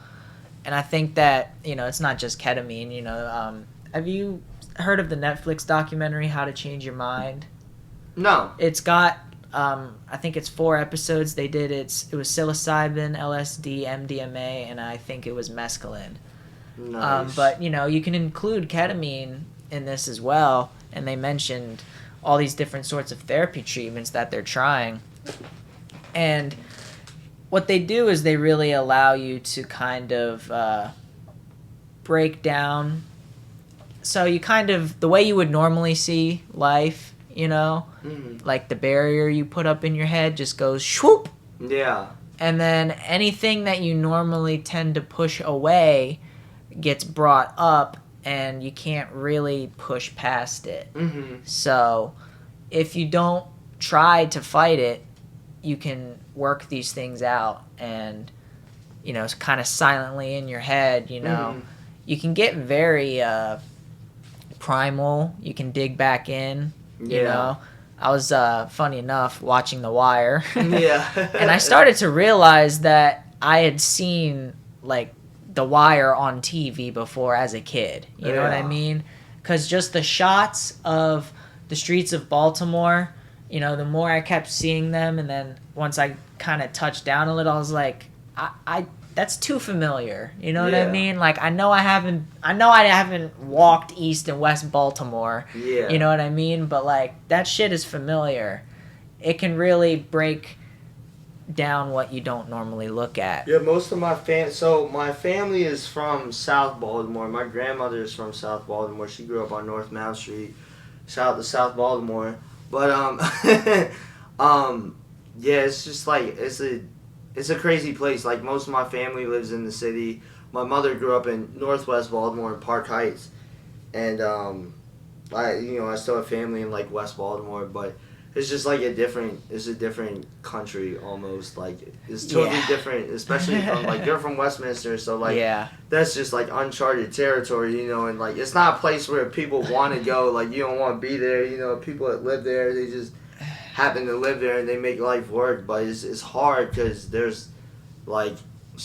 And I think that it's not just ketamine. Have you heard of the Netflix documentary How to Change Your Mind? No. It's got I think it's 4 episodes. It was psilocybin, LSD, MDMA, and I think it was mescaline. Nice. But you can include ketamine in this as well, and they mentioned all these different sorts of therapy treatments that they're trying. And what they do is they really allow you to kind of break down. So you kind of, the way you would normally see life, like the barrier you put up in your head just goes swoop. Yeah. And then anything that you normally tend to push away gets brought up, and you can't really push past it. Mm-hmm. So if you don't try to fight it, you can work these things out, and it's kind of silently in your head. You can get very primal. You can dig back in. I was funny enough watching The Wire. Yeah. And I started to realize that I had seen like The Wire on TV before as a kid. You know what I mean? Because just the shots of the streets of Baltimore, the more I kept seeing them, and then once I kind of touched down a little, I was like, I that's too familiar. You know what I mean? Like I know I haven't walked east and west Baltimore. Yeah. You know what I mean? But like that shit is familiar. It can really break down what you don't normally look at. Yeah, most of my my family is from South Baltimore. My grandmother is from South Baltimore. She grew up on North Mount Street. Shout out to South Baltimore. But yeah, it's just like it's a crazy place. Like most of my family lives in the city. My mother grew up in Northwest Baltimore in Park Heights, and I still have family in like West Baltimore, but it's just like it's a different country almost. Like it's totally different, especially from like you're from Westminster, so like that's just like uncharted territory, and like it's not a place where people want to go. Like you don't want to be there. People that live there, they just happen to live there and they make life work, but it's hard because there's like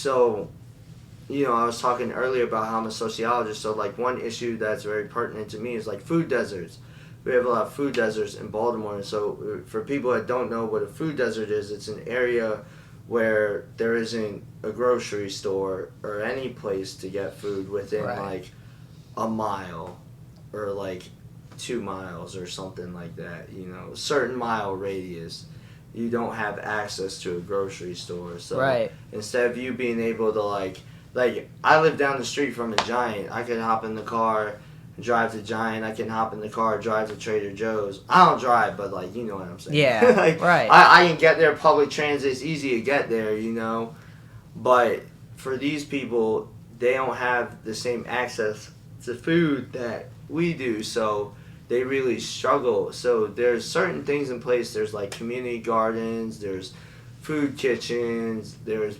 I was talking earlier about how I'm a sociologist, so like one issue that's very pertinent to me is like food deserts. We have a lot of food deserts in Baltimore, and so for people that don't know what a food desert is, it's an area where there isn't a grocery store or any place to get food within like a mile or like 2 miles or something like that, a certain mile radius. You don't have access to a grocery store, so instead of you being able to like I live down the street from a Giant, I could hop in the car, drive to Giant, I can hop in the car, drive to Trader Joe's. I don't drive, but like you know what I'm saying. Yeah, like, right. I can get there, public transit, it's easy to get there, but for these people, they don't have the same access to food that we do, so they really struggle. So there's certain things in place. There's like community gardens, there's food kitchens, there's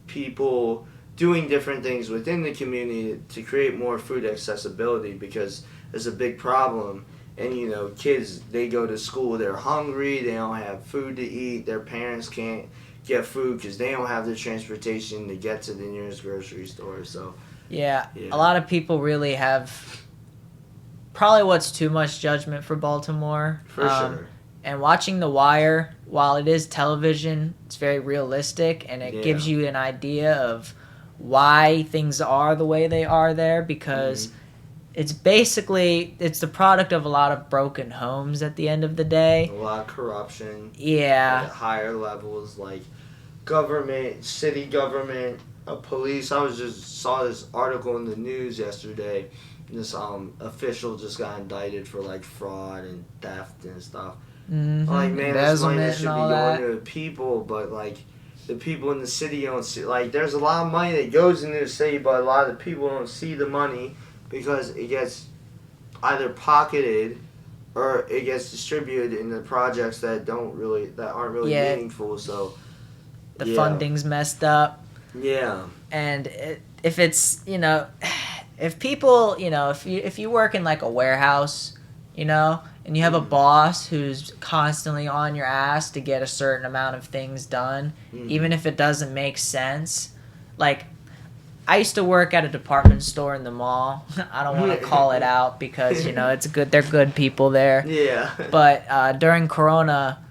people doing different things within the community to create more food accessibility, because there's a big problem. And kids, they go to school, they're hungry, they don't have food to eat, their parents can't get food because they don't have the transportation to get to the nearest grocery store. So yeah, a lot of people really have probably what's too much judgment for Baltimore. For sure. And watching The Wire, while it is television, it's very realistic, and it gives you an idea of why things are the way they are there, because it's the product of a lot of broken homes at the end of the day. A lot of corruption. Yeah. At higher levels, like government, city government, police. I saw this article in the news yesterday. This official just got indicted for like fraud and theft and stuff. Mm-hmm. Like, man, this money Embezzlement should be and all going that. to the people, but like the people in the city don't see. Like, there's a lot of money that goes into the city, but a lot of the people don't see the money because it gets either pocketed or it gets distributed into projects that aren't really meaningful. So the funding's messed up. Yeah. And if it's if people if you work in like a warehouse, and you have a boss who's constantly on your ass to get a certain amount of things done, even if it doesn't make sense. Like, I used to work at a department store in the mall. I don't want to call it out because it's good. They're good people there. Yeah. But during Corona,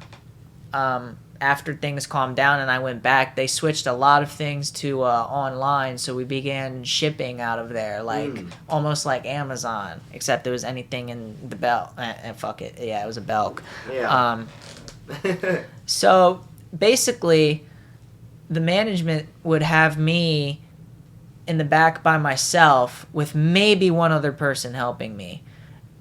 after things calmed down and I went back, they switched a lot of things to online, so we began shipping out of there, like almost like Amazon, except it was anything in the Belk. Fuck it, yeah, it was a Belk. Yeah. So basically, the management would have me in the back by myself with maybe one other person helping me,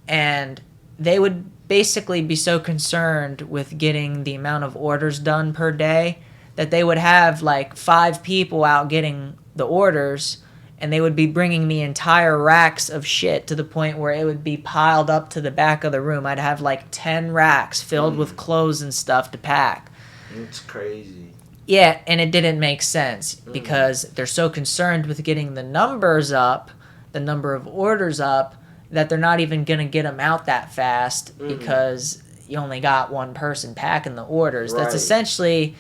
and they would basically be so concerned with getting the amount of orders done per day that they would have like 5 people out getting the orders, and they would be bringing me entire racks of shit to the point where it would be piled up to the back of the room. I'd have like 10 racks filled with clothes and stuff to pack. It's crazy. Yeah, and it didn't make sense because they're so concerned with getting the numbers up, the number of orders up, that they're not even going to get them out that fast because you only got one person packing the orders. Right. That's essentially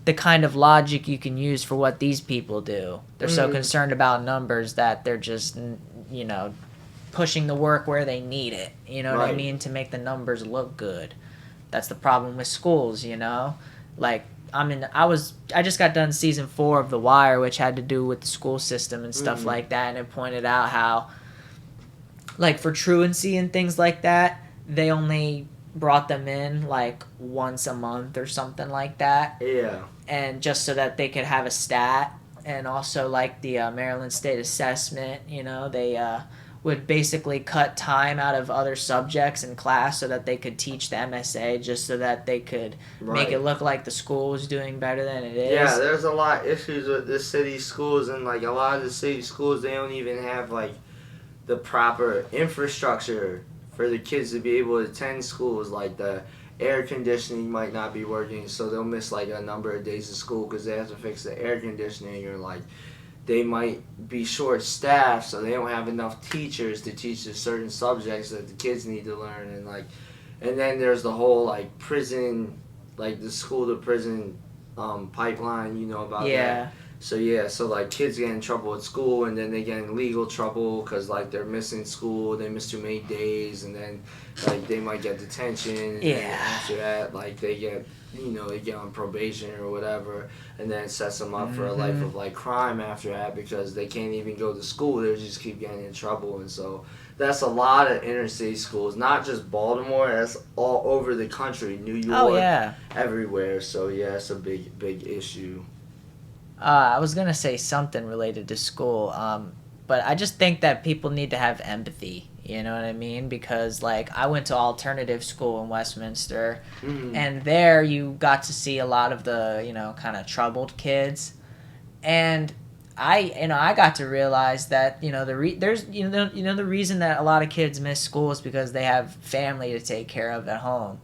the kind of logic you can use for what these people do. They're so concerned about numbers that they're just, pushing the work where they need it. You know what I mean? To make the numbers look good. That's the problem with schools, Like, I just got done season 4 of The Wire, which had to do with the school system and stuff like that, and it pointed out how, like, for truancy and things like that, they only brought them in like once a month or something like that. Yeah. And just so that they could have a stat, and also like the Maryland State Assessment, they would basically cut time out of other subjects in class so that they could teach the MSA, just so that they could make it look like the school was doing better than it is. Yeah, there's a lot of issues with the city schools, and like a lot of the city schools, they don't even have like the proper infrastructure for the kids to be able to attend schools. Like, the air conditioning might not be working, so they'll miss like a number of days of school because they have to fix the air conditioning, or like they might be short staffed, so they don't have enough teachers to teach the certain subjects that the kids need to learn. And then there's the whole like prison, like the school to prison pipeline, about that. So like kids get in trouble at school, and then they get in legal trouble because like they're missing school, they miss too many days, and then like they might get detention. And then after that, like they get on probation or whatever, and then it sets them up for a life of like crime after that because they can't even go to school. They just keep getting in trouble, and so that's a lot of inner city schools, not just Baltimore. That's all over the country, New York, everywhere. So yeah, it's a big issue. I was going to say something related to school, but I just think that people need to have empathy, you know what I mean? Because, like, I went to alternative school in Westminster, and there you got to see a lot of the, kind of troubled kids, and I got to realize that, the reason that a lot of kids miss school is because they have family to take care of at home,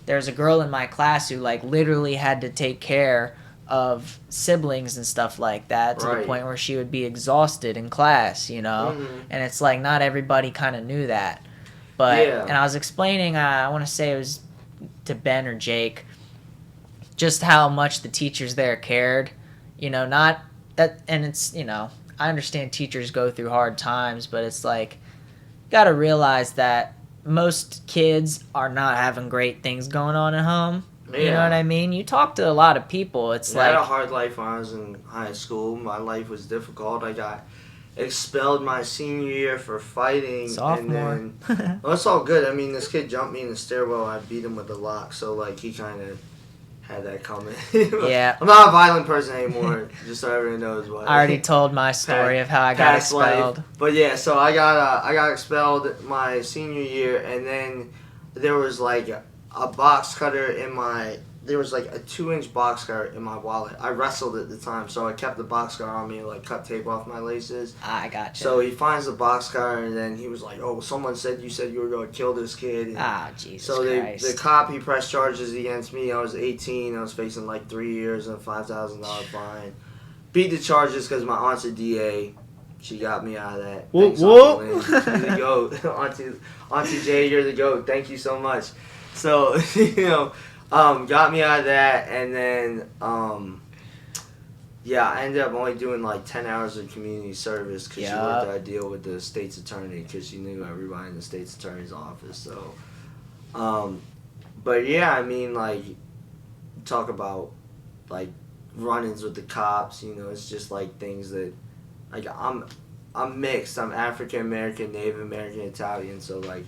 There's a girl in my class who, like, literally had to take care of siblings and stuff like that, to the Right. point where she would be exhausted in class, you know? Mhm. And it's like not everybody kind of knew that. But, Yeah. and I was explaining, I want to say it was to Ben or Jake, just how much the teachers there cared, you know, not that, and it's, you know, I understand teachers go through hard times, but it's like, got to realize that most kids are not having great things going on at home. You know what I mean? You talk to a lot of people. It's I had a like, hard life when I was in high school. My life was difficult. I got expelled my senior year for fighting. sophomore. And then, well, it's all good. I mean, this kid jumped me in the stairwell. I beat him with a lock. So, like, he kind of had that coming. Yeah. I'm not a violent person anymore, just so everyone knows. But I already told my story of how I got past life. expelled. But yeah, so I got expelled my senior year, and then there was like a box cutter in my. There was like a 2-inch box cutter in my wallet. I wrestled at the time, so I kept the box cutter on me and like cut tape off my laces. I got you. So he finds the box cutter, and then he was like, "Oh, someone said you were going to kill this kid." And Jesus so Christ. the cop, he pressed charges against me. I was 18. I was facing like 3 years and a $5,000 fine. Beat the charges because my aunt's a DA. She got me out of that. Whoop, Thanks, whoop. Uncle Lynn. You're the GOAT. Auntie Jay, you're the GOAT. Thank you so much. So, got me out of that, and then, I ended up only doing like 10 hours of community service because she worked out a deal with the state's attorney because she knew everybody in the state's attorney's office. So, but yeah, I mean, like, talk about like run-ins with the cops. It's just like things that, like, I'm mixed. I'm African American, Native American, Italian. So like,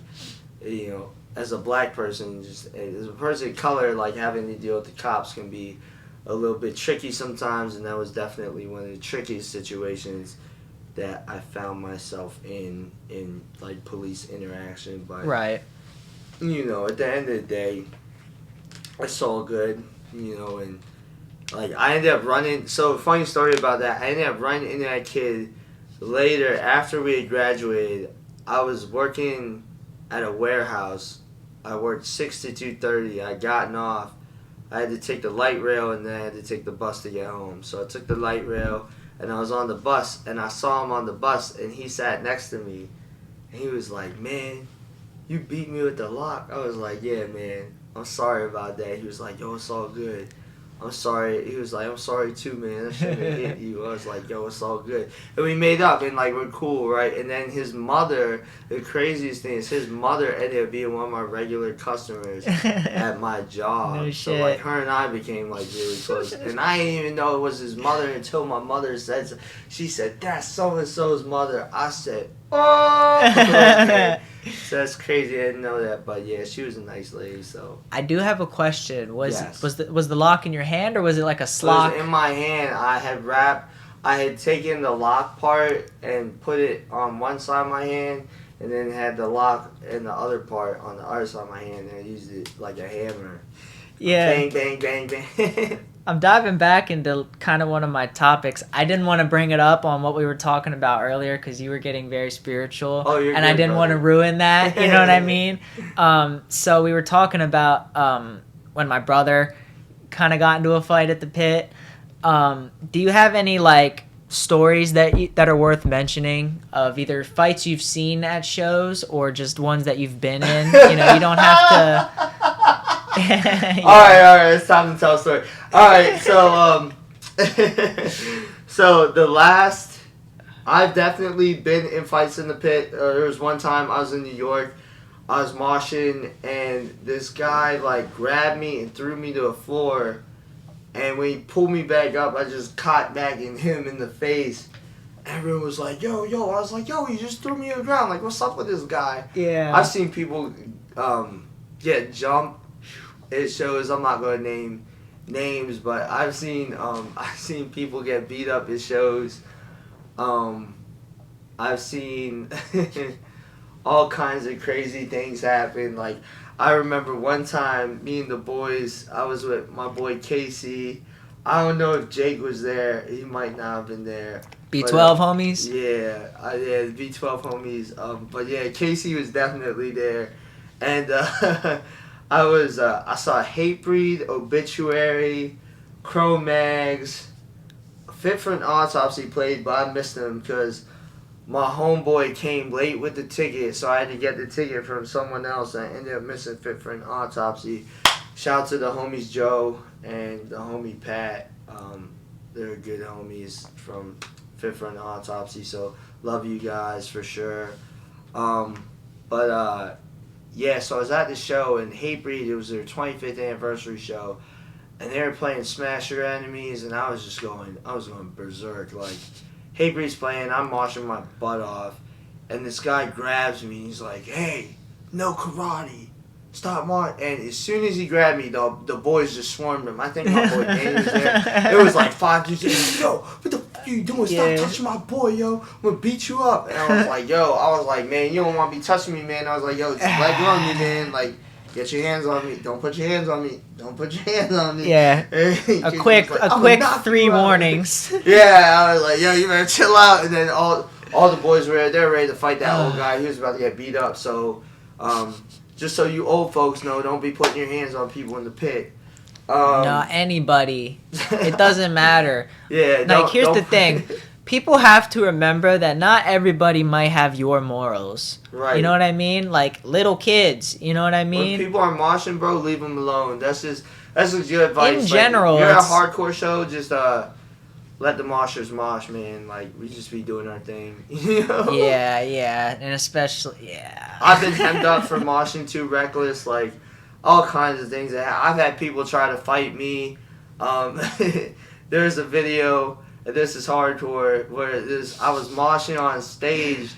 as a black person, just as a person of color, like having to deal with the cops can be a little bit tricky sometimes, and that was definitely one of the trickiest situations that I found myself in like police interaction. But right. at the end of the day, it's all good, and like I ended up running. So funny story about that. I ended up running into that kid later after we had graduated. I was working at a warehouse. I worked 6 to 2:30. I gotten off. I had to take the light rail, and then I had to take the bus to get home. So I took the light rail, and I was on the bus, and I saw him on the bus, and he sat next to me. And he was like, "Man, you beat me with the lock." I was like, "Yeah, man. I'm sorry about that." He was like, "Yo, it's all good. I'm sorry." He was like, "I'm sorry too, man. I shouldn't have hit you." I was like, "Yo, it's all good." And we made up, and like we're cool, right? And then his mother, the craziest thing is his mother ended up being one of my regular customers at my job. No so shit. like her and I became like really close. And I didn't even know it was his mother until my mother said so. She said, "That's so and so's mother." I said, "Oh." Okay. So that's crazy. I didn't know that, but yeah, she was a nice lady. So I do have a question. Yes. Was the lock in your hand, or was it like a it slock? was in my hand. I had taken the lock part and put it on one side of my hand, and then had the lock in the other part on the other side of my hand, and I used it like a hammer. Yeah. Bang, bang, bang, bang. I'm diving back into kind of one of my topics. I didn't want to bring it up on what we were talking about earlier because you were getting very spiritual. Oh, you're and I good, didn't want to brother. ruin that. You know what I mean? So we were talking about when my brother kind of got into a fight at the pit. Do you have any like stories that are worth mentioning of either fights you've seen at shows or just ones that you've been in? You don't have to. Yeah. All right, it's time to tell a story. All right, so so I've definitely been in fights in the pit. There was one time I was in New York, I was moshing, and this guy like grabbed me and threw me to the floor, and when he pulled me back up, I just caught back in him in the face. Everyone was like, yo. I was like, yo, he just threw me on the ground. Like, what's up with this guy? Yeah. I've seen people get jumped. It shows. I'm not gonna name names, but I've seen people get beat up. It shows. I've seen all kinds of crazy things happen. Like I remember one time, me and the boys. I was with my boy Casey. I don't know if Jake was there. He might not have been there. B12 But, homies? Yeah, the B12 homies. But yeah, Casey was definitely there, and I saw Hatebreed, Obituary, Crow Mags. Fit for an Autopsy played, but I missed him because my homeboy came late with the ticket, so I had to get the ticket from someone else. And I ended up missing Fit for an Autopsy. Shout out to the homies Joe and the homie Pat. They're good homies from Fit for an Autopsy, so love you guys for sure. Yeah, so I was at the show, and Hatebreed, it was their 25th anniversary show, and they were playing Smash Your Enemies, and I was going berserk. Like, Hatebreed's playing, I'm moshing my butt off, and this guy grabs me, and he's like, hey, no karate. Stop marching. And as soon as he grabbed me, the boys just swarmed him. I think my boy Danny was there. It was like 5 dudes. Like, yo, what the fuck are you doing? Stop touching my boy, yo. I'm going to beat you up. And I was like, man, you don't want to be touching me, man. I was like, yo, just let go of me, man. Like, get your hands on me. Don't put your hands on me. Don't put your hands on me. Yeah. A quick 3 warnings. Yeah, I was like, yo, you better chill out. And then all the boys were there ready to fight that old guy. He was about to get beat up. So, just so you old folks know, don't be putting your hands on people in the pit. No, anybody. It doesn't matter. Yeah. Like, here's the thing. People have to remember that not everybody might have your morals. Right. You know what I mean? Like, little kids. You know what I mean? When people are moshing, bro, leave them alone. That's good advice. In general, like, you're at a hardcore show, just let the moshers mosh, man. Like, we just be doing our thing. You know? Yeah. And especially, I've been hemmed up for moshing too reckless, like, all kinds of things. I've had people try to fight me. There's a video, and this is hardcore, where I was moshing on stage,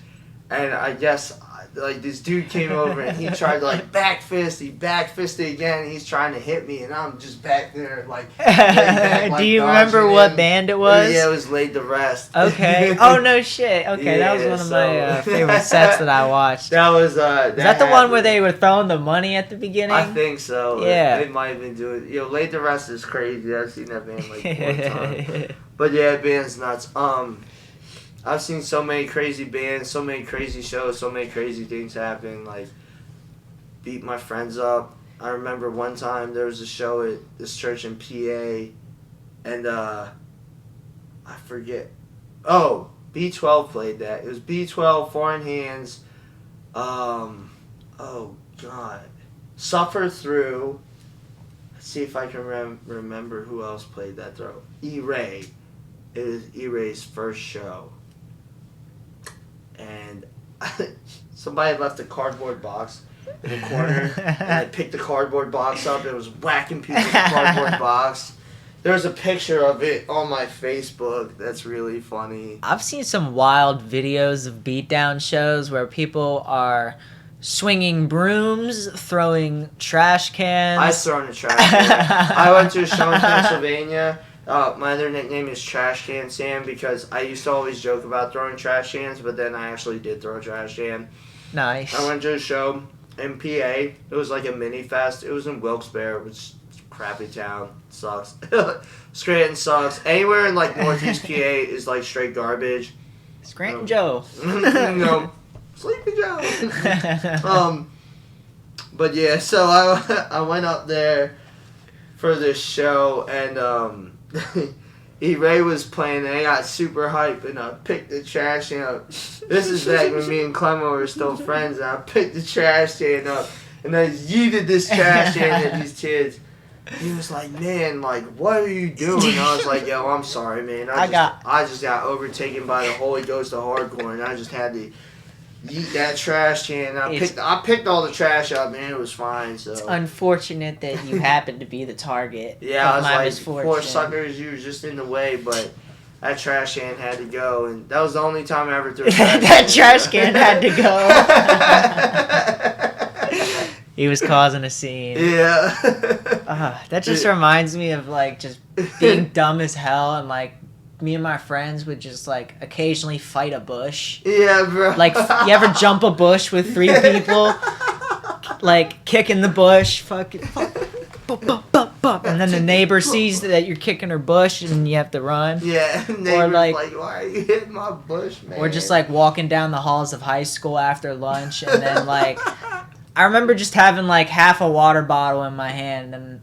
and I guess, like, this dude came over, and he tried to, like, back fist. He back fisted again, and he's trying to hit me, and I'm just back there, like, back, Do you remember what band it was? Yeah, it was Laid to Rest. Okay. Oh, no shit. Okay, that was one of my favorite sets that I watched. That was, Is that the one where they were throwing the money at the beginning? I think so. Yeah. They might have been doing it. Laid to Rest is crazy. I've seen that band, like, 4 times. But, yeah, band's nuts. I've seen so many crazy bands, so many crazy shows, so many crazy things happen, like, beat my friends up. I remember one time there was a show at this church in PA, and, I forget. Oh, B12 played that. It was B12, Foreign Hands, oh, God. Suffer Through. Let's see if I can remember who else played that throw. E-Ray. It was E-Ray's first show. And somebody left a cardboard box in the corner, and I picked the cardboard box up. It was whacking people with the cardboard box. There's a picture of it on my Facebook. That's really funny. I've seen some wild videos of beatdown shows where people are swinging brooms, throwing trash cans. I've thrown a trash can. I went to a show in Pennsylvania. My other nickname is Trash Can Sam because I used to always joke about throwing trash cans, but then I actually did throw a trash can. Nice. I went to a show in PA. It was like a mini fest. It was in Wilkes-Barre, which is a crappy town. Sucks. Scranton sucks. Anywhere in like Northeast PA is like straight garbage. Scranton Joe. Sleepy Joe. But yeah, so I went up there for this show, and E-Ray was playing, and I got super hype, and I picked the trash can up. This is back when me and Clemmo were still friends, and I picked the trash can up, and I yeeted this trash can at these kids. He was like, man, like, what are you doing? And I was like, yo, I'm sorry, man. I just got overtaken by the Holy Ghost of hardcore, and I just had to yeet that trash can. I picked all the trash up, man. It was fine. So it's unfortunate that you happened to be the target. Yeah, of I was my like, misfortune. Poor suckers, you were just in the way, but that trash can had to go, and that was the only time I ever threw a trash can. That trash can had to go. He was causing a scene. Yeah. That just reminds me of like just being dumb as hell, and like me and my friends would just like occasionally fight a bush. Yeah, bro. Like, you ever jump a bush with 3 people? Like, kicking the bush, fucking, and then the neighbor sees that you're kicking her bush and you have to run. Yeah, or like, why are you hitting my bush, man? Or just like walking down the halls of high school after lunch, and then like, I remember just having like half a water bottle in my hand, and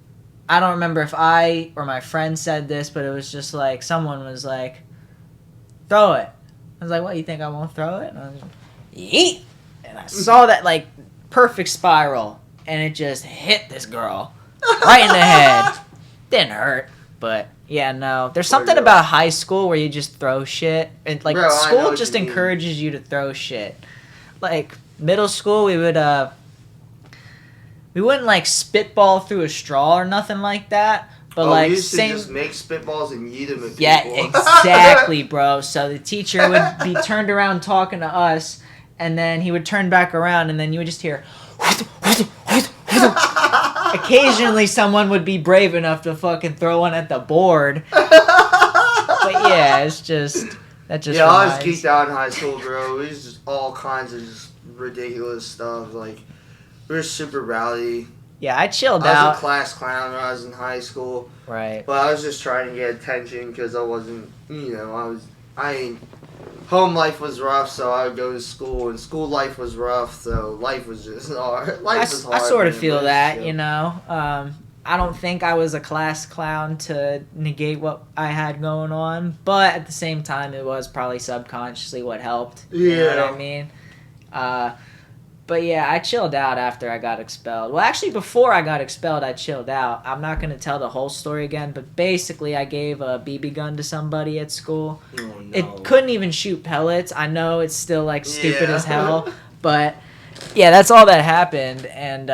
I don't remember if I or my friend said this, but it was just like someone was like, "Throw it." I was like, "What? You think I won't throw it?" And I was like, "Yeet!" And I saw that like perfect spiral, and it just hit this girl right in the head. Didn't hurt, but yeah, no. There's something about high school where you just throw shit, and like Bro, school just encourages you to throw shit. Like middle school, we wouldn't like spitball through a straw or nothing like that. But like we used same, to just make spitballs and yeet them at people. yeah, exactly, bro. So the teacher would be turned around talking to us, and then he would turn back around, and then you would just hear. Occasionally, someone would be brave enough to fucking throw one at the board. But yeah, it's just that just. Yeah, I was geeked out in high school, bro. It was just all kinds of just ridiculous stuff. Like we were super rowdy. Yeah, I chilled out. I was a class clown when I was in high school. Right. But I was just trying to get attention because I wasn't, home life was rough, so I would go to school, and school life was rough, so life was just hard. Life was hard. I sort of feel that, you know. I don't think I was a class clown to negate what I had going on, but at the same time, it was probably subconsciously what helped. You know what I mean? But yeah, I chilled out after I got expelled. Well, actually, before I got expelled, I chilled out. I'm not going to tell the whole story again, but basically, I gave a BB gun to somebody at school. Oh, no. It couldn't even shoot pellets. I know it's still, like, stupid as hell, but yeah, that's all that happened, and,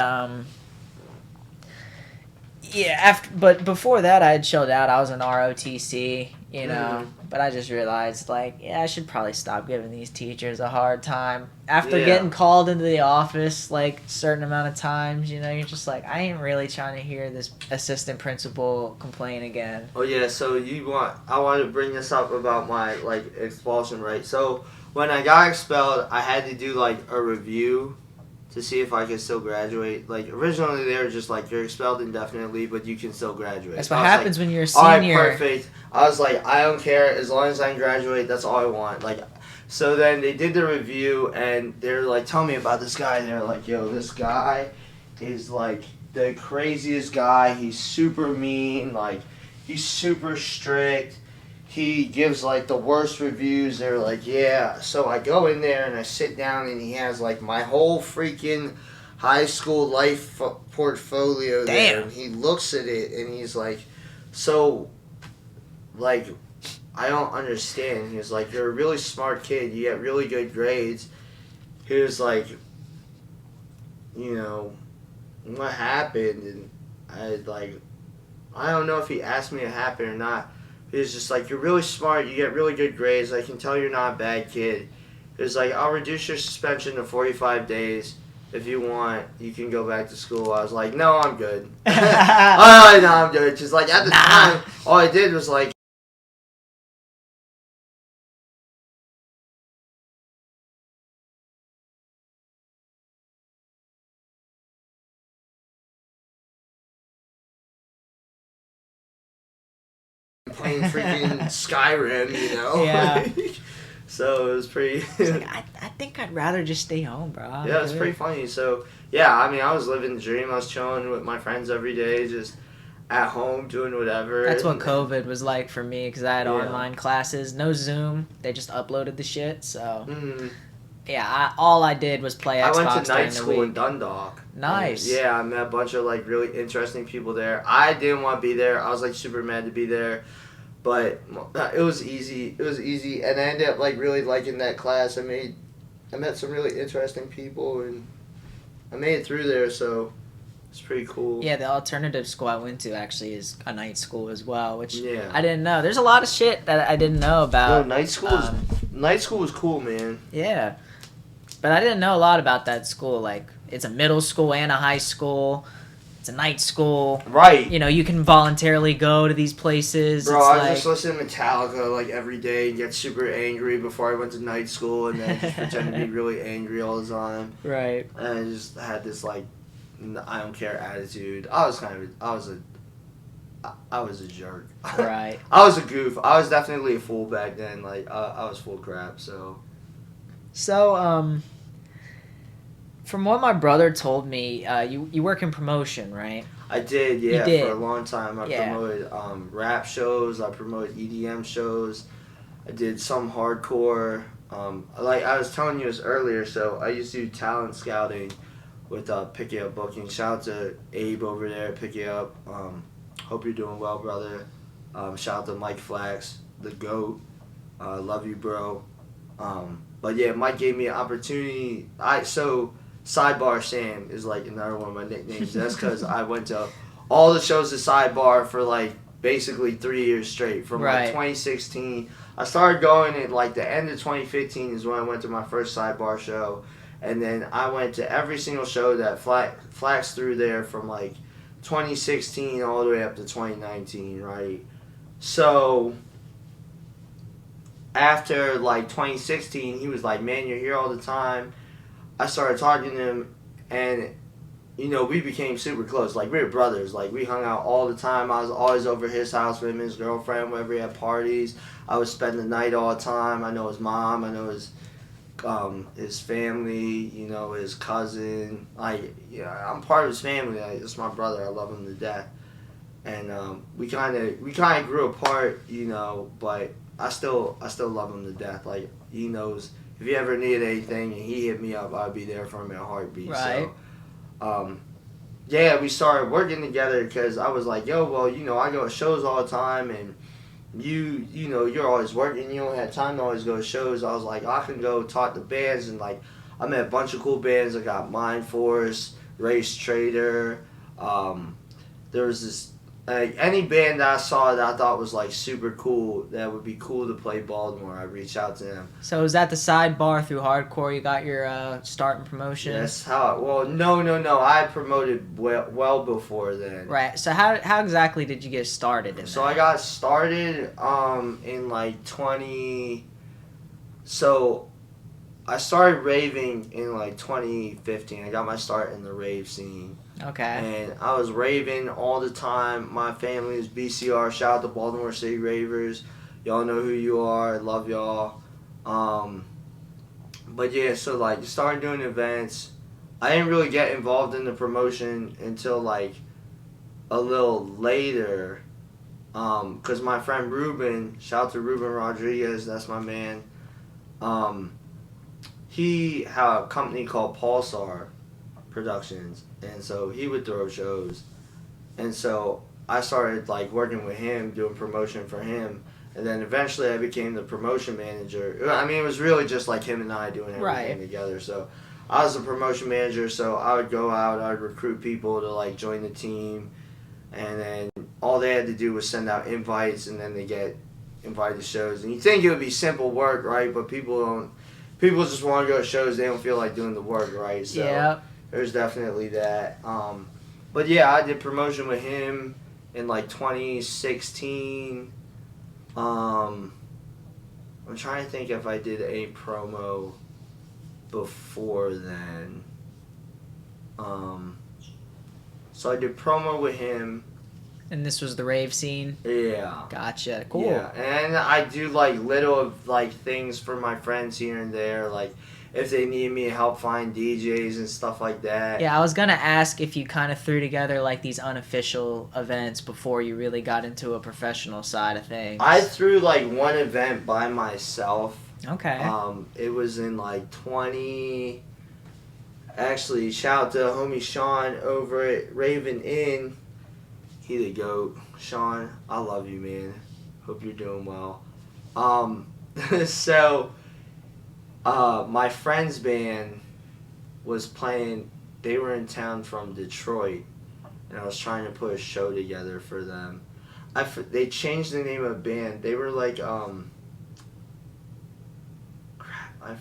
yeah, but before that, I had chilled out. I was in ROTC, you know, but I just realized, like, yeah, I should probably stop giving these teachers a hard time. After getting called into the office, like, a certain amount of times, you know, you're just like, I ain't really trying to hear this assistant principal complain again. Oh, yeah, so I want to bring this up about my, like, expulsion, right? So, when I got expelled, I had to do, like, a review to see if I could still graduate. Like, originally they were just like, you're expelled indefinitely, but you can still graduate. That's what happens when you're a senior. Alright, perfect. I was like, I don't care, as long as I can graduate, that's all I want. Like, so then they did the review, and they were like, tell me about this guy, and they were like, yo, this guy is like the craziest guy, he's super mean, like, he's super strict. He gives, like, the worst reviews. They're like, yeah. So I go in there and I sit down and he has, like, my whole freaking high school life portfolio there. And he looks at it and he's like, so, like, I don't understand. He was like, you're a really smart kid. You get really good grades. He was like, you know, what happened? And I don't know if he asked me what happened or not. He was just like, you're really smart, you get really good grades, I can tell you're not a bad kid. He was like, I'll reduce your suspension to 45 days. If you want, you can go back to school. I was like, no, I'm good. No, I'm good. Just like, at the time, all I did was like, playing freaking Skyrim, you know? Yeah. So it was pretty... Like, I think I'd rather just stay home, bro. Yeah, it's pretty funny. So, yeah, I mean, I was living the dream. I was chilling with my friends every day, just at home doing whatever. That's what COVID was like for me, because I had online classes. No Zoom. They just uploaded the shit, so... Mm-hmm. Yeah, all I did was play Xbox. I went to night school in Dundalk. Nice. And, yeah, I met a bunch of, like, really interesting people there. I didn't want to be there. I was, like, super mad to be there. But it was easy. It was easy. And I ended up, like, really liking that class. I met some really interesting people, and I made it through there, so it's pretty cool. Yeah, the alternative school I went to actually is a night school as well, which yeah. I didn't know. There's a lot of shit that I didn't know about. No, night school was cool, man. Yeah. But I didn't know a lot about that school. Like, it's a middle school and a high school. It's a night school. Right. You know, you can voluntarily go to these places. Bro, it's I like... just listened to Metallica, like, every day and get super angry before I went to night school, and then just pretend to be really angry all the time. Right. And I just had this, like, I don't care attitude. I was a jerk. Right. I was a goof. I was definitely a fool back then. Like, I was full crap, so... From what my brother told me, you work in promotion, right? I did, yeah, You did? for a long time. I Yeah. promoted rap shows. I promoted EDM shows. I did some hardcore. Like I was telling you this earlier, so I used to do talent scouting with Pick It Up Booking. Shout out to Abe over there at Pick It Up. Hope you're doing well, brother. Shout out to Mike Flax, the GOAT. Love you, bro. But yeah, Mike gave me an opportunity. Sidebar Sam is like another one of my nicknames. That's because I went to all the shows at Sidebar for like basically 3 years straight. From like 2016, I started going at like the end of 2015 is when I went to my first Sidebar show, and then I went to every single show that Flax threw there from like 2016 all the way up to 2019, right? So after like 2016, he was like, "Man, you're here all the time." I started talking to him, and we became super close. Like, we were brothers. Like, we hung out all the time. I was always over his house with him and his girlfriend whenever he had parties. I would spend the night all the time. I know his mom. I know his family. His cousin. I'm part of his family. It's my brother. I love him to death. And we kind of grew apart. But I still love him to death. Like, he knows. If he ever needed anything and he hit me up, I'd be there for him in a heartbeat. Right. So, yeah, we started working together because I was like, yo, well, I go to shows all the time, and you're always working. You don't have time to always go to shows. I was like, I can go talk to bands, and like, I met a bunch of cool bands. I got Mind Force, Race Trader. There was this. Any band that I saw that I thought was like super cool, that would be cool to play Baltimore, I'd reach out to them. So was that the Sidebar through hardcore you got your start and promotion? That's how. Well, no. I promoted well before then. Right. So how exactly did you get started in that? I got started in like 20. So I started raving in like 2015. I got my start in the rave scene. Okay. And I was raving all the time. My family is BCR. Shout out to Baltimore City Ravers. Y'all know who you are. I love y'all. But yeah, so like started doing events. I didn't really get involved in the promotion until like a little later. Because my friend Ruben, shout out to Ruben Rodriguez, that's my man. He had a company called Pulsar Productions, and so he would throw shows, and so I started like working with him, doing promotion for him, and then eventually I became the promotion manager. I mean, it was really just like him and I doing everything together. So I was the promotion manager, so I would go out, I'd recruit people to like join the team, and then all they had to do was send out invites, and then they get invited to shows. And you think it would be simple work, right? But people just want to go to shows. They don't feel like doing the work, right? So yeah. There's definitely that. But yeah, I did promotion with him in like 2016. I'm trying to think if I did a promo before then. So I did promo with him. And this was the rave scene? Yeah. Gotcha. Cool. Yeah, and I do like little of like things for my friends here and there, like if they need me to help find DJs and stuff like that. Yeah, I was going to ask if you kind of threw together like these unofficial events before you really got into a professional side of things. I threw like one event by myself. Okay. It was in like 20... Actually, shout out to homie Sean over at Raven Inn. He the GOAT. Sean, I love you, man. Hope you're doing well. My friend's band was playing. They were in town from Detroit, and I was trying to put a show together for them. They changed the name of the band. They were like, I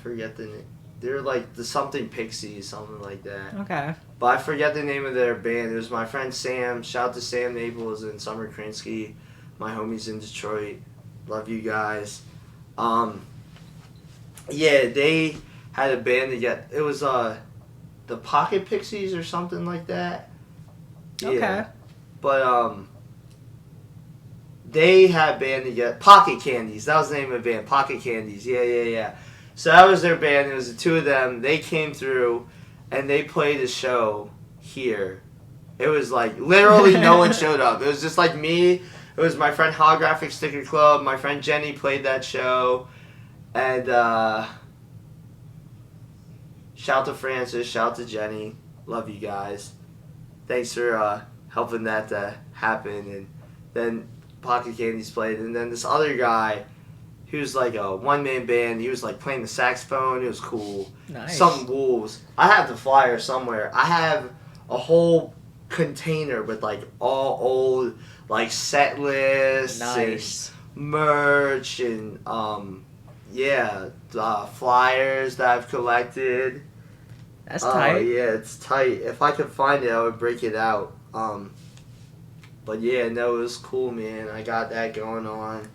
forget the name. They were like the something Pixies, something like that. Okay. But I forget the name of their band. It was my friend Sam. Shout out to Sam Naples and Summer Krinsky. My homies in Detroit. Love you guys. Yeah, they had a band together. It was the Pocket Pixies or something like that. Okay. Yeah. But they had a band together. Pocket Candies. That was the name of the band. Pocket Candies. Yeah. So that was their band. It was the two of them. They came through, and they played a show here It was like literally no one showed up. It was just like me. It was my friend Holographic Sticker Club. My friend Jenny played that show, and shout to Francis, shout to Jenny. Love you guys. Thanks for helping that to happen. And then Pocket Candies played, and then this other guy, he was like a one-man band. He was like playing the saxophone. It was cool. Nice. Some Wolves. I have the flyer somewhere. I have a whole container with like all old like set lists Nice. and merch and flyers that I've collected. That's tight. Yeah, it's tight. If I could find it, I would break it out. But yeah, no, it was cool, man. I got that going on.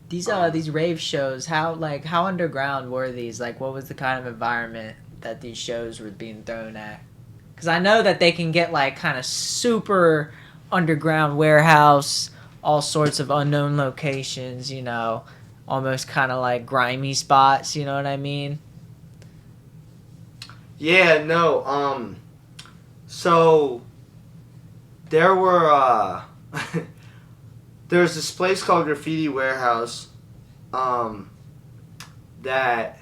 These rave shows, how underground were these? Like, what was the kind of environment that these shows were being thrown at? Because I know that they can get like kind of super underground warehouse, all sorts of unknown locations, you know, almost kind of like grimy spots, you know what I mean? Yeah, no, so there were, there's this place called Graffiti Warehouse, that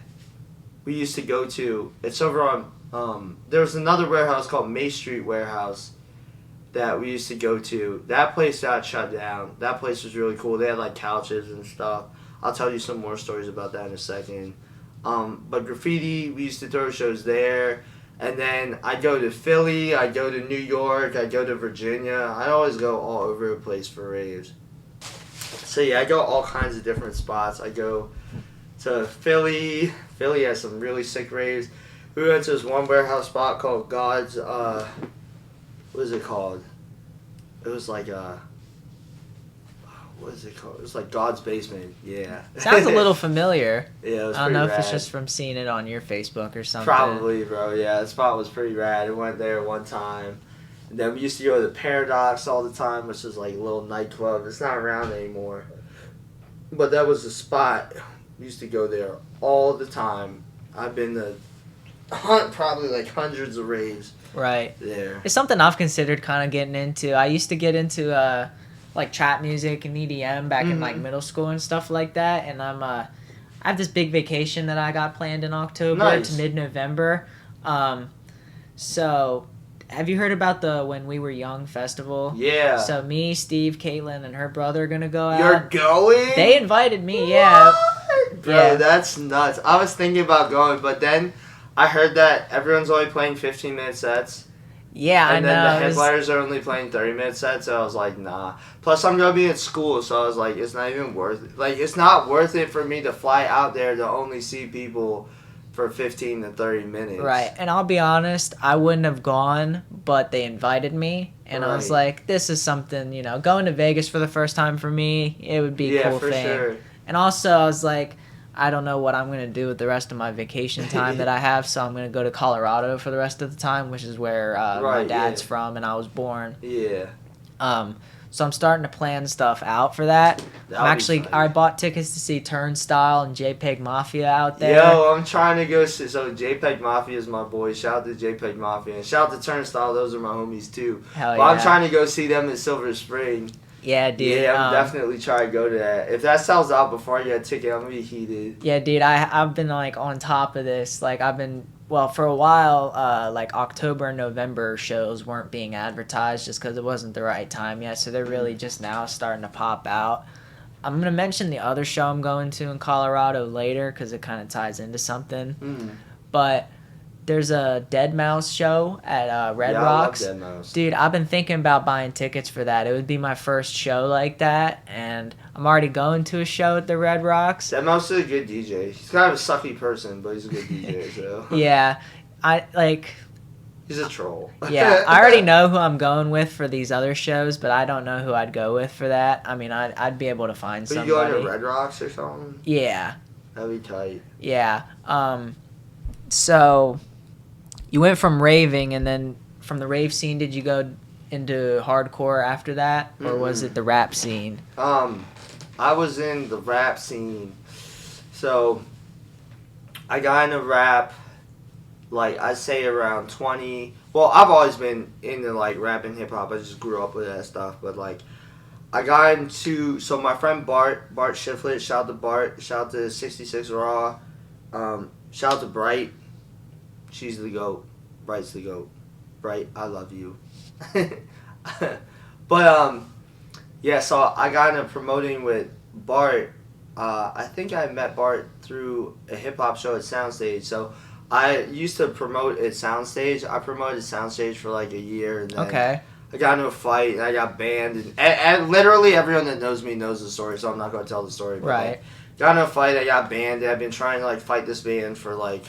we used to go to. It's over on, there was another warehouse called May Street Warehouse that we used to go to. That place got shut down. That place was really cool. They had like couches and stuff. I'll tell you some more stories about that in a second. But graffiti, we used to throw shows there. And then I'd go to Philly, I'd go to New York, I'd go to Virginia. I'd always go all over the place for raves. So yeah, I go all kinds of different spots. I go to Philly. Philly has some really sick raves. We went to this one warehouse spot called God's, what is it called? It was like what is it called? It was like God's Basement. Yeah. Sounds a little familiar. Yeah, it was I don't know pretty if it's rad. just from seeing it on your Facebook or something. Probably, bro. Yeah, the spot was pretty rad. I went there one time. And then we used to go to the Paradox all the time, which is like a little nightclub. It's not around anymore. But that was the spot. We used to go there all the time. I've been to probably like hundreds of raves Right. there. It's something I've considered kind of getting into. I used to get into like trap music and EDM back in like middle school and stuff like that. And I have this big vacation that I got planned in October Nice. to mid-November. So have you heard about the When We Were Young festival? Yeah. So me, Steve, Caitlin, and her brother are gonna go out. You're going? They invited me, yeah. What? Bro, Yeah. that's nuts. I was thinking about going, but then I heard that everyone's only playing 15-minute sets. Yeah, And I then know. the headliners are only playing 30-minute sets, so I was like, nah. Plus, I'm going to be in school, so I was like, it's not even worth it. Like, it's not worth it for me to fly out there to only see people for 15 to 30 minutes. Right, and I'll be honest, I wouldn't have gone, but they invited me, and I was Right. like, this is something, you know, going to Vegas for the first time for me, it would be a Yeah, cool for thing. sure. And also, I was like, I don't know what I'm going to do with the rest of my vacation time that I have, so I'm going to go to Colorado for the rest of the time, which is where my Right, dad's yeah. from and I was born. Yeah. So I'm starting to plan stuff out for that. That'll be fun. I bought tickets to see Turnstile and JPEG Mafia out there. Yo, I'm trying to go see. So, JPEG Mafia is my boy. Shout out to JPEG Mafia. And shout out to Turnstile. Those are my homies, too. Hell But yeah. I'm trying to go see them in Silver Spring. Yeah, dude. Yeah, I'm definitely trying to go to that. If that sells out before I get a ticket, I'm going to be heated. Yeah, dude, I've been like on top of this. Like for a while, like October and November shows weren't being advertised just because it wasn't the right time yet. So they're really just now starting to pop out. I'm gonna mention the other show I'm going to in Colorado later because it kind of ties into something. But there's a Dead Mouse show at Red Rocks. I love Dead Mouse. Dude, I've been thinking about buying tickets for that. It would be my first show like that, and I'm already going to a show at the Red Rocks. Dead Mouse is a good DJ. He's kind of a sucky person, but he's a good DJ, so. Yeah, He's a troll. yeah, I already know who I'm going with for these other shows, but I don't know who I'd go with for that. I mean, I'd be able to find But somebody. you going to Red Rocks or something? Yeah, That'd be tight. yeah. So you went from raving, and then from the rave scene, did you go into hardcore after that, or was it the rap scene? I was in the rap scene. So, I got into rap like I'd say around 20. Well, I've always been into like rap and hip hop. I just grew up with that stuff. But like I got into, so my friend Bart Shiflett, shout out to Bart, shout out to 66 Raw, shout out to Bright. She's the GOAT. Bright's the GOAT. Bright, I love you. But yeah, so I got into promoting with Bart. I think I met Bart through a hip hop show at Soundstage. So I used to promote at Soundstage. I promoted Soundstage for like a year, and then Okay. I got into a fight and I got banned. And literally everyone that knows me knows the story, so I'm not going to tell the story. But Right. like, got into a fight. I got banned. I've been trying to like fight this band for like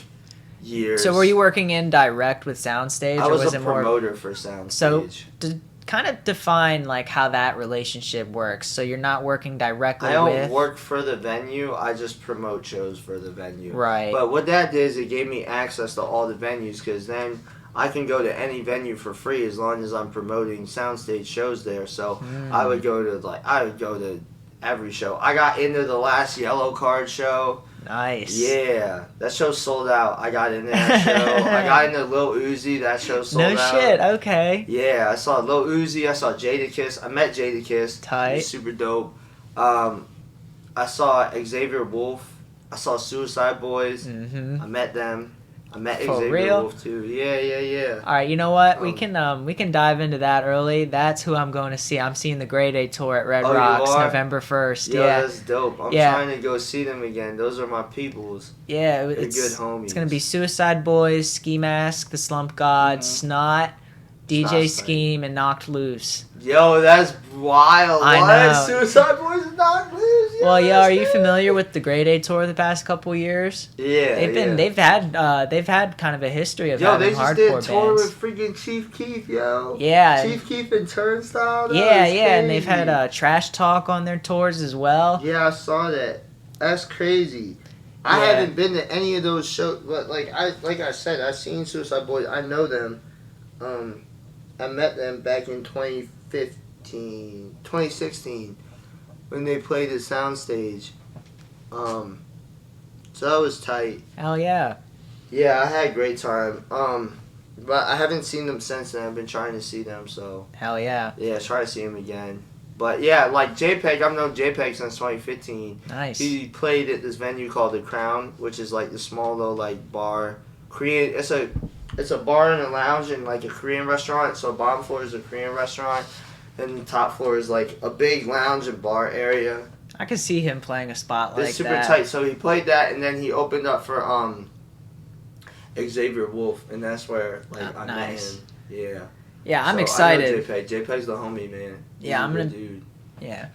years. So were you working in direct with Soundstage, I or was was a it more? promoter for Soundstage. So kind of define like how that relationship works. So you're not working directly I don't with. work for the venue. I just promote shows for the venue. Right. But what that did is it gave me access to all the venues, because then I can go to any venue for free as long as I'm promoting Soundstage shows there. So I would go to every show. I got into the last Yellow Card show. Nice. Yeah, that show sold out. I got into that show. I got into Lil Uzi. That show sold out. No shit. Okay. Yeah, I saw Lil Uzi. I saw Jadakiss. I met Jadakiss. Tight. He's super dope. I saw Xavier Wolf. I saw Suicide Boys. Mm-hmm. I met them. I met For Xavier real? Wolf too. Yeah. All right, you know what? We can dive into that early. That's who I'm going to see. I'm seeing the Grade A tour at Red Oh, you Rocks are? November 1st. Yo, Yeah, that's dope. I'm Yeah. trying to go see them again. Those are my peoples. yeah. They're It's good homies. It's gonna be Suicide Boys, Ski Mask, The Slump God, Snot, DJ Snot's Scheme, and Knocked Loose. Yo, that's wild. I What? know. Suicide Boys and Knocked Loose? Well, yeah. that's Are you it. familiar with the Grade A tour the past couple years? Yeah, They've had kind of a history of Yo, having they just did a hardcore tour bands. with freaking Chief Keef, yo. Yeah. Chief Keef and Turnstile. That Yeah, was and they've had crazy. Trash Talk on their tours as well. Yeah, I saw that. That's crazy. I Yeah. haven't been to any of those shows, but like I said, I've seen Suicide Boys. I know them. I met them back in 2016, when they played at Soundstage. So that was tight. Hell yeah. Yeah, I had a great time. But I haven't seen them since then. I've been trying to see them, so Hell yeah. yeah, try to see them again. But yeah, like JPEG, I've known JPEG since 2015. Nice. He played at this venue called The Crown, which is like the small little like bar. Korean. It's a bar and a lounge and like a Korean restaurant. So bottom floor is a Korean restaurant, and the top floor is like a big lounge and bar area. I could see him playing a spot like It's super that. tight. So he played that, and then he opened up for Xavier Wolf, and that's where like I met Nice. him. Yeah. Yeah, I'm So excited. I know JPEG. JPEG's the homie, man. He's Yeah, a I'm good gonna- dude. Yeah.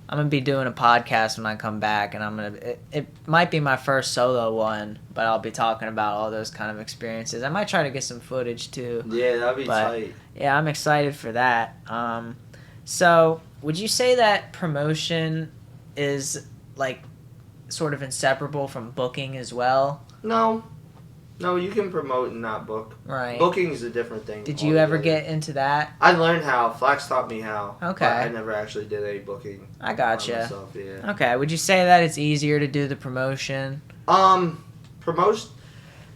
I'm going to be doing a podcast when I come back, and it might be my first solo one, but I'll be talking about all those kind of experiences. I might try to get some footage too. Yeah, that'd be But- tight. Yeah, I'm excited for that. So, would you say that promotion is like sort of inseparable from booking as well? No, you can promote and not book. Right. Booking is a different thing. Did you ever altogether. get into that? I learned how. Flax taught me how. Okay. But I never actually did any booking. I by gotcha. myself, yeah. Okay, would you say that it's easier to do the promotion? Promotion.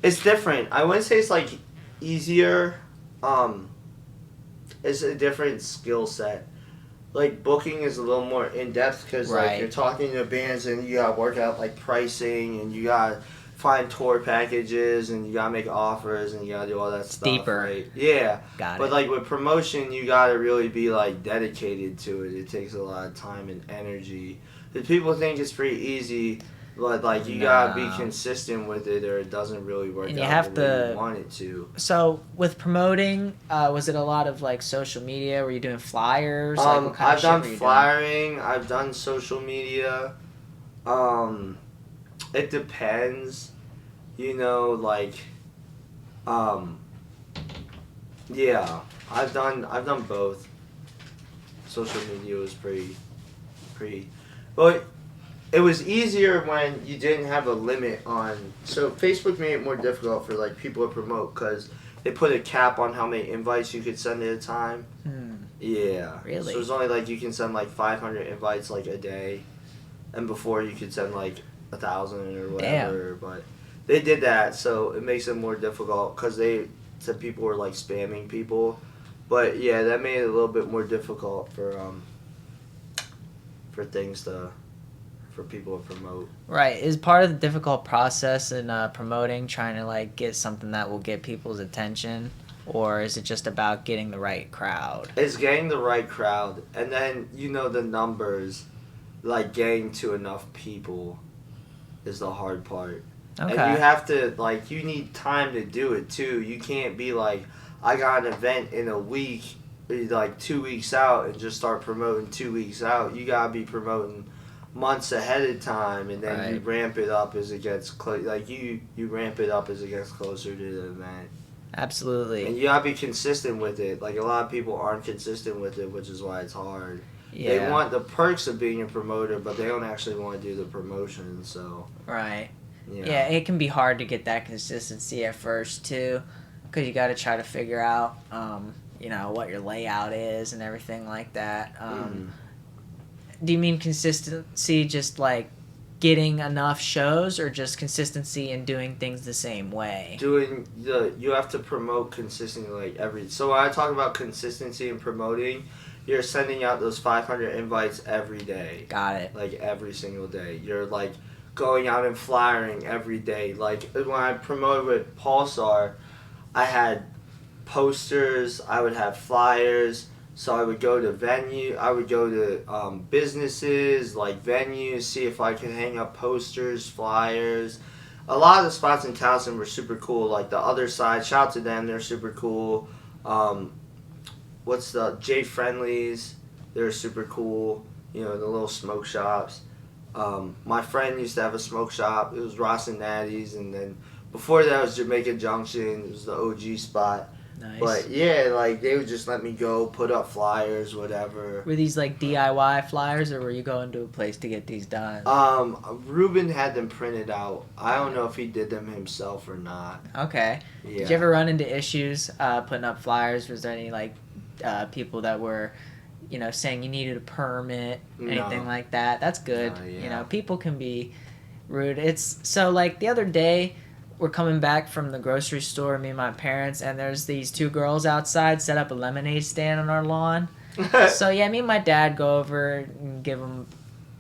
It's different. I wouldn't say it's like easier. It's a different skill set. Like booking is a little more in depth because Right. like you're talking to bands and you gotta work out like pricing and you gotta find tour packages and you gotta make offers and you gotta do all that stuff. deeper. Right? Yeah. Got But it. like with promotion, you gotta really be like dedicated to it. It takes a lot of time and energy. The people think it's pretty easy, but like you gotta be No. consistent with it, or it doesn't really work And you out have the way to- you want it to. So, with promoting, was it a lot of like social media? Were you doing flyers? Like, what kind I've of done shit were you flyering. I've done social media. It depends. You know, like, yeah. I've done both. Social media was pretty. Well, it was easier when you didn't have a limit on. So Facebook made it more difficult for like people to promote because they put a cap on how many invites you could send at a time. doing? Yeah. Really? So it's only like you can send like 500 invites like a day, and before you could send like 1,000 or whatever. But They did that, so it makes it more difficult because they said people were like spamming people. But yeah, that made it a little bit more difficult for things for people to promote. Right. Is part of the difficult process in promoting trying to like get something that will get people's attention, or is it just about getting the right crowd? It's getting the right crowd, and then the numbers, like getting to enough people, is the hard part. Okay. And you have to you need time to do it too. You can't be like, I got an event in a week, like 2 weeks out, and just start promoting 2 weeks out. You gotta be promoting months ahead of time, and then you ramp it up as it gets close. Like you ramp it up as it gets closer to the event. Absolutely. And you gotta be consistent with it. Like a lot of people aren't consistent with it, which is why it's hard. Yeah. They want the perks of being a promoter, but they don't actually want to do the promotion. So. Right. Yeah. Yeah, it can be hard to get that consistency at first too, because you got to try to figure out, what your layout is and everything like that. Do you mean consistency just like getting enough shows, or just consistency in doing things the same way? You have to promote consistently so when I talk about consistency in promoting, you're sending out those 500 invites every day. Got it. Like every single day. You're like going out and flyering every day. Like when I promoted with Pulsar, I had posters, I would have flyers. So I would go to businesses, like venues, see if I could hang up posters, flyers. A lot of the spots in Towson were super cool. Like the other side, shout out to them, they're super cool. What's the J Friendlies? They're super cool. The little smoke shops. My friend used to have a smoke shop. It was Ross and Natty's, and then before that was Jamaica Junction. It was the OG spot. Nice. But yeah, like they would just let me go, put up flyers, whatever. Were these like DIY flyers, or were you going to a place to get these done? Ruben had them printed out. I don't know if he did them himself or not. Okay. Yeah. Did you ever run into issues putting up flyers? Was there any like people that were, saying you needed a permit, anything like that? That's good. Yeah. People can be rude. It's so like the other day, we're coming back from the grocery store, me and my parents, and there's these two girls outside set up a lemonade stand on our lawn. So yeah, me and my dad go over and give them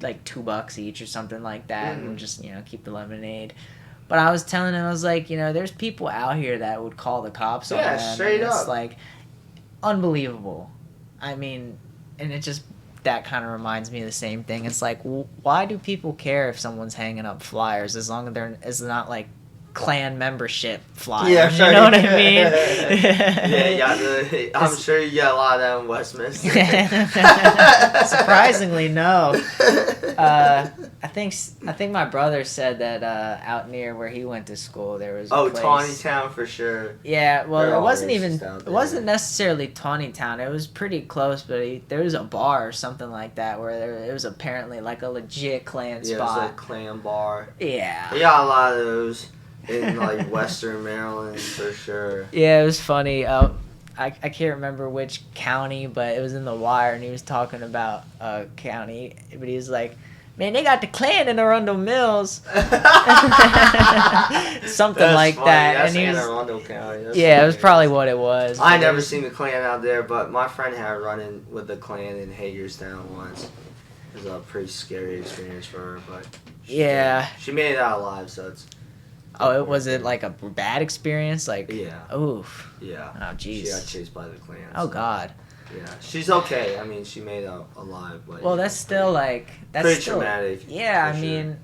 like $2 each or something like that, and just keep the lemonade. But I was telling him, I was like, there's people out here that would call the cops on them. Yeah, straight up. It's like unbelievable. I mean, and it just that kind of reminds me of the same thing. It's like, why do people care if someone's hanging up flyers as long as it's not like clan membership flyers? Yeah, sure. You know what I mean? Yeah, I'm sure you got a lot of that in Westminster. Surprisingly, no. I think my brother said that out near where he went to school there was a place. Tawnytown for sure. Yeah, well, They're it wasn't all even. racist out It there. wasn't necessarily Tawnytown. It was pretty close, but there was a bar or something like that where it was apparently like a legit clan Yeah, it was spot. a clan bar. Yeah. We got a lot of those in like Western Maryland for sure. Yeah, it was funny. I can't remember which county, but it was in the Wire, and he was talking about a county, but he was like, "Man, they got the Klan in Arundel Mills," something That's like funny. that. That's and he Anne was, Arundel County. That's yeah, it was funny. probably what it was. I but never it was- seen the Klan out there, but my friend had a run-in with the Klan in Hagerstown once. It was a pretty scary experience for her, but Yeah. she made it out alive, so it's Oh, was it like a bad experience? Like, yeah, oof. yeah. Oh, jeez. She got chased by the Klan. Oh, so, God. Yeah, she's okay. I mean, she made it alive, but Well, yeah, that's still like that's pretty still, traumatic. Yeah, for I sure. mean,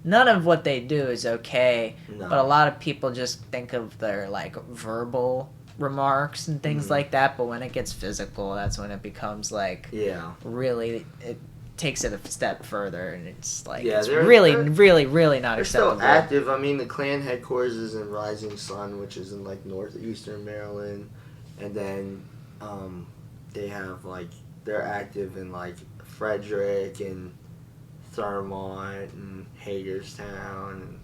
none of what they do is okay, No. but a lot of people just think of their like verbal remarks and things like that. But when it gets physical, that's when it becomes like Yeah. really it takes it a step further, and it's like Yeah, it's they're- really, they're- really, really not They're acceptable. still active. I mean, the Klan headquarters is in Rising Sun, which is in like northeastern Maryland, and then they have like they're active in like Frederick and Thurmont and Hagerstown and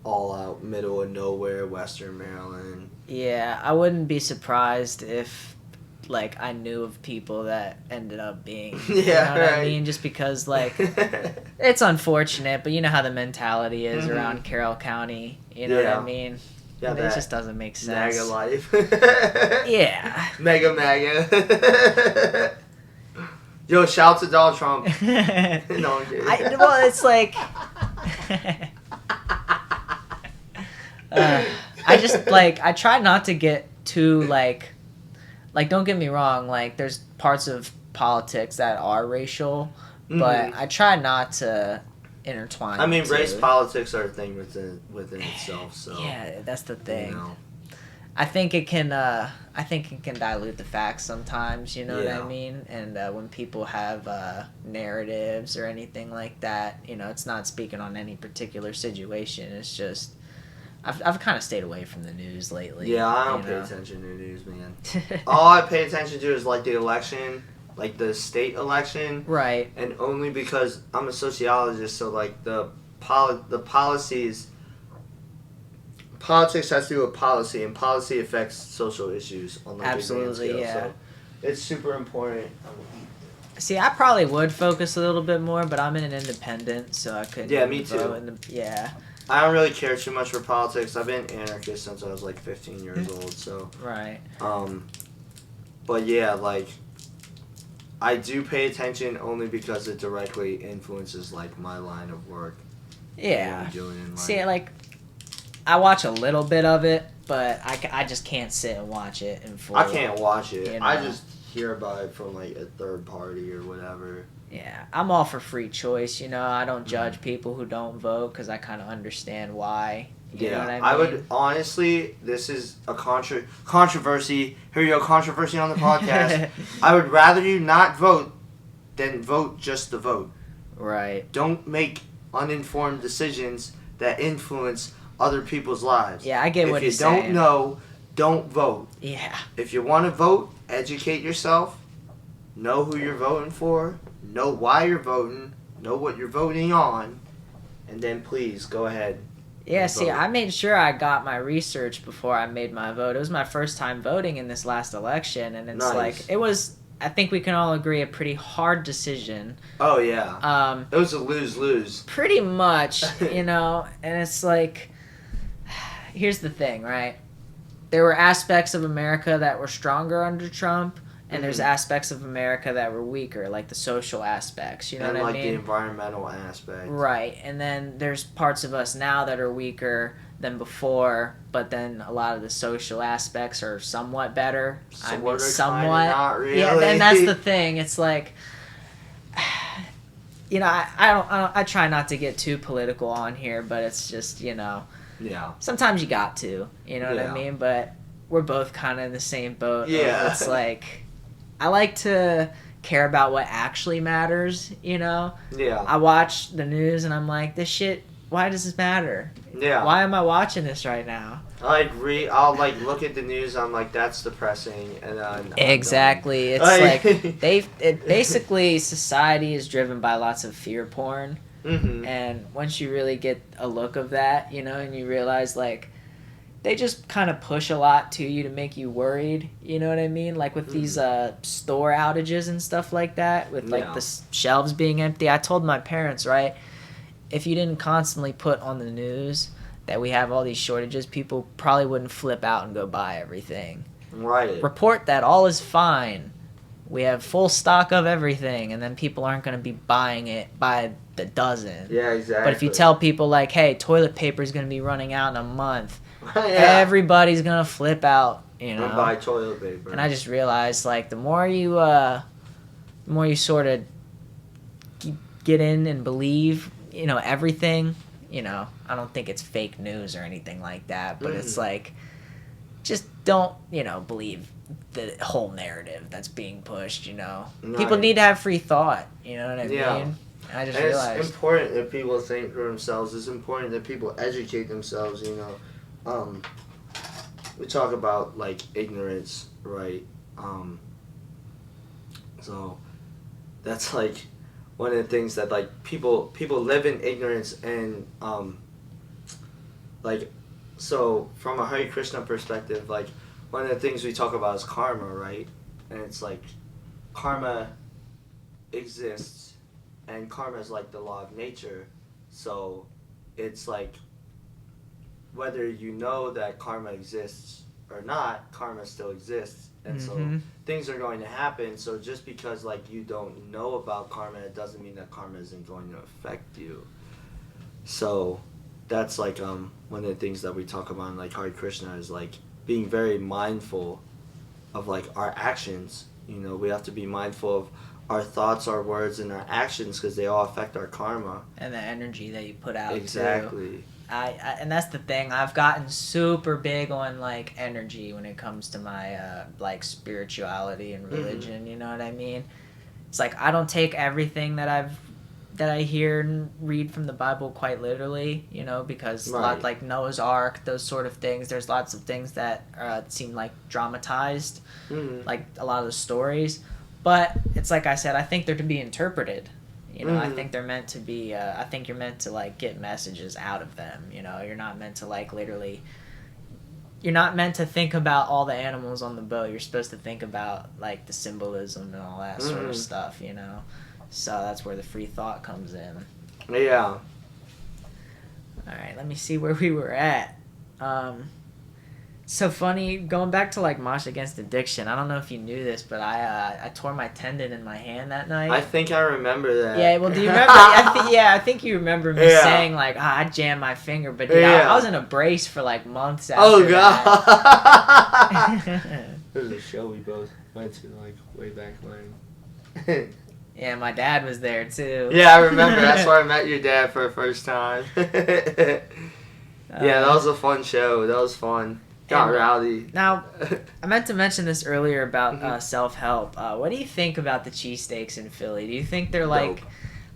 all out middle of nowhere, Western Maryland. Yeah, I wouldn't be surprised if like I knew of people that ended up being. Yeah, you know what I right. mean? Just because like it's unfortunate, but you know how the mentality is around Carroll County. You know what I mean? Yeah, It just doesn't make sense. MAGA life. Yeah. Mega MAGA. Yo, shout to Donald Trump. No, I'm kidding. Well, it's like I just like I try not to get too like don't get me wrong, like there's parts of politics that are racial, but I try not to intertwine. I mean, the race two. politics are a thing within itself. So Yeah, that's the thing. You know. I think it can dilute the facts sometimes, you know what Yeah. I mean? And when people have narratives or anything like that, you know, it's not speaking on any particular situation. It's just I've kind of stayed away from the news lately. Yeah, I don't you pay know? attention to the news, man. All I pay attention to is like the election, like the state election, Right. and only because I'm a sociologist, so like the policies. Politics has to do with policy, and policy affects social issues on like Absolutely, a grand scale. yeah. So it's super important. See, I probably would focus a little bit more, but I'm an independent, so I couldn't. Yeah, me too. vote yeah. I don't really care too much for politics. I've been anarchist since I was like 15 years old. So Right. but yeah, like I do pay attention only because it directly influences like my line of work. Yeah. What I'm doing in life. See, like I watch a little bit of it, but I just can't sit and watch it in full. I can't watch it. You know? I just hear about it from like a third party or whatever. Yeah, I'm all for free choice. You know, I don't judge people who don't vote because I kind of understand why. You know what I mean? I would honestly. This is a controversy. Here you go, controversy on the podcast. I would rather you not vote than vote just to vote. Right. Don't make uninformed decisions that influence other people's lives. Yeah, I get what he's saying. If you saying. don't know, don't vote. Yeah. If you want to vote, educate yourself. Know who you're voting for. Know why you're voting. Know what you're voting on. And then please go ahead. Yeah, and see, vote. I made sure I got my research before I made my vote. It was my first time voting in this last election, and it's Nice. like, it was, I think we can all agree, a pretty hard decision. Oh, yeah. It was a lose-lose. Pretty much, you know, and it's like, here's the thing, right? There were aspects of America that were stronger under Trump, and there's aspects of America that were weaker, like the social aspects, you know And what I like mean? the environmental aspect. Right, and then there's parts of us now that are weaker than before, but then a lot of the social aspects are somewhat better. Somewhat. Not really. Yeah, then that's the thing. It's like, you know, I try not to get too political on here, but it's just, you know, Yeah. sometimes you got to, you know what I mean? But we're both kind of in the same boat. Yeah. It's like, I like to care about what actually matters, you know? Yeah. I watch the news and I'm like, this shit, why does this matter? Yeah. Why am I watching this right now? I agree. I'll like look at the news. I'm like, that's depressing, and then I'm Exactly. It's like basically society is driven by lots of fear porn, and once you really get a look of that, you know, and you realize like they just kind of push a lot to you to make you worried. You know what I mean? Like with these store outages and stuff like that, with like the shelves being empty. I told my parents, right, if you didn't constantly put on the news that we have all these shortages, people probably wouldn't flip out and go buy everything. Right. Report that all is fine. We have full stock of everything, and then people aren't going to be buying it by the dozen. Yeah, exactly. But if you tell people like, hey, toilet paper is going to be running out in a month, yeah. everybody's going to flip out, you know. And buy toilet paper. And I just realized like the more you sort of get in and believe, you know, everything, you know, I don't think it's fake news or anything like that, but it's like, just don't, you know, believe the whole narrative that's being pushed, you know. Right. People need to have free thought, you know what I mean? And I just realized. It's important that people think for themselves. It's important that people educate themselves, you know. We talk about, like, ignorance, right? So that's, like, one of the things that, like, people live in ignorance and, like, so from a Hare Krishna perspective, like, one of the things we talk about is karma, right? and it's like karma exists, and karma is like the law of nature. So it's like whether you know that karma exists or not, karma still exists, and so things are going to happen. So just because like you don't know about karma, it doesn't mean that karma isn't going to affect you. So that's like one of the things that we talk about in like Hare Krishna is like being very mindful of like our actions. You know, we have to be mindful of our thoughts, our words, and our actions because they all affect our karma and the energy that you put out. Exactly. Too. I and that's the thing. I've gotten super big on like energy when it comes to my like spirituality and religion. You know what I mean? It's like I don't take everything that I hear and read from the Bible quite literally. You know, because a lot like Noah's Ark, those sort of things. There's lots of things that seem like dramatized, like a lot of the stories. But it's like I said, I think they're to be interpreted. You know, I think they're meant to be, I think you're meant to, like, get messages out of them, you know? You're not meant to, like, literally, you're not meant to think about all the animals on the boat. You're supposed to think about, like, the symbolism and all that sort of stuff, you know? So that's where the free thought comes in. Yeah. All right, let me see where we were at. So funny, going back to like Mosh Against Addiction. I don't know if you knew this, but I tore my tendon in my hand that night. I think I remember that. Yeah, well, do you remember? I think you remember me saying like, I jammed my finger, but dude, I was in a brace for like months after God. that. There was a show we both went to like way back when. Yeah, my dad was there too. Yeah, I remember. That's where I met your dad for the first time. Yeah, that was a fun show. That was fun. Got rowdy. Now, I meant to mention this earlier about self-help. What do you think about the cheesesteaks in Philly? Do you think they're like... Dope.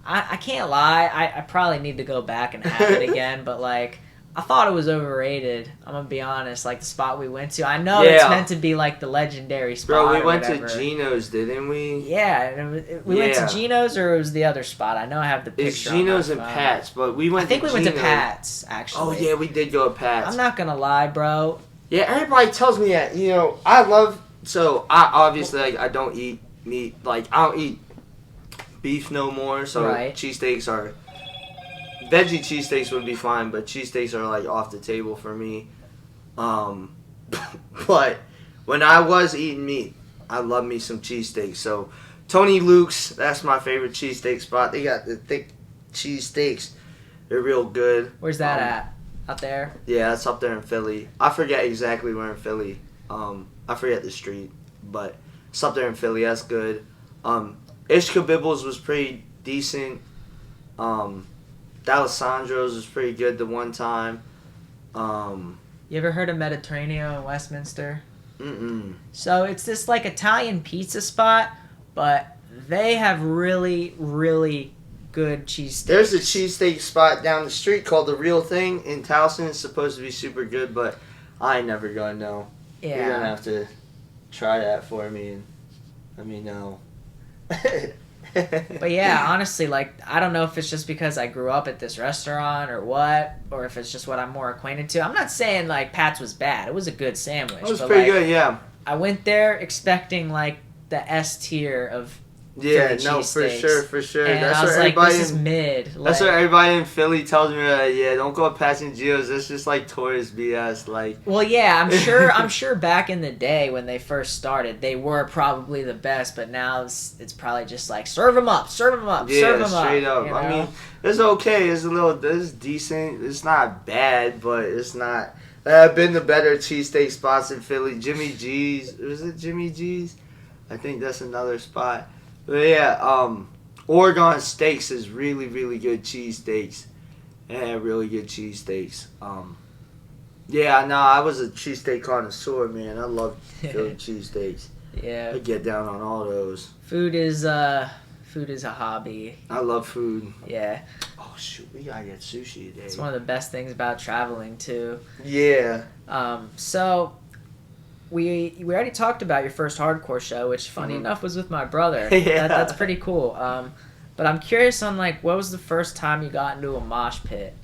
I can't lie. I probably need to go back and have it again, but like... I thought it was overrated. I'm gonna be honest. Like the spot we went to, I know it's meant to be like the legendary spot. Bro, we went to Gino's, didn't we? Yeah, we went to Gino's, or it was the other spot. I know I have the picture. It's Gino's and Pat's, but we went. I think to we went to Pat's actually. Oh yeah, we did go to Pat's. I'm not gonna lie, bro. Yeah, everybody tells me that. You know, I love. So I obviously like, I don't eat meat. Like I don't eat beef no more. So cheesesteaks are. Veggie cheesesteaks would be fine, but cheesesteaks are like off the table for me. But when I was eating meat, I love me some cheesesteaks. So Tony Luke's, that's my favorite cheesesteak spot. They got the thick cheesesteaks. They're real good. Where's that at? Out there? Yeah, it's up there in Philly. I forget exactly where in Philly. I forget the street, but it's up there in Philly. That's good. Ish Kabibbles was pretty decent. D'Alessandro's was pretty good the one time. You ever heard of Mediterraneo in Westminster? Mm-mm. So it's this like Italian pizza spot, but they have really, really good cheesesteaks. There's a cheesesteak spot down the street called The Real Thing in Towson. It's supposed to be super good, but I ain't never gonna know. Yeah. You're gonna have to try that for me and let me know. But yeah, honestly, like, I don't know if it's just because I grew up at this restaurant or what, or if it's just what I'm more acquainted to. I'm not saying, like, Pat's was bad. It was a good sandwich. It was pretty good, yeah. I went there expecting, like, the S tier of Yeah, Philly no, cheesesteaks. for sure. And That's I was what like, everybody this is mid. That's what everybody in Philly tells me. Yeah, don't go passing Gio's. That's just like tourist BS. Like, well, yeah, I'm sure back in the day when they first started, they were probably the best. But now it's probably just like serve them up, serve them up, serve them up. Straight up. You know? I mean, it's okay. It's decent. It's not bad, but it's not. I've been to better cheesesteak spots in Philly. Jimmy G's. Was it Jimmy G's? I think that's another spot. But yeah, Oregon Steaks is really, really good cheesesteaks. Yeah, really good cheesesteaks. Yeah, no, I was a cheesesteak connoisseur, man. I love Philly cheesesteaks. Yeah. I get down on all those. Food is a hobby. I love food. Yeah. Oh shoot, we gotta get sushi today. It's one of the best things about traveling too. Yeah. So we already talked about your first hardcore show, which funny enough was with my brother. Yeah. That's pretty cool. But I'm curious on like what was the first time you got into a mosh pit?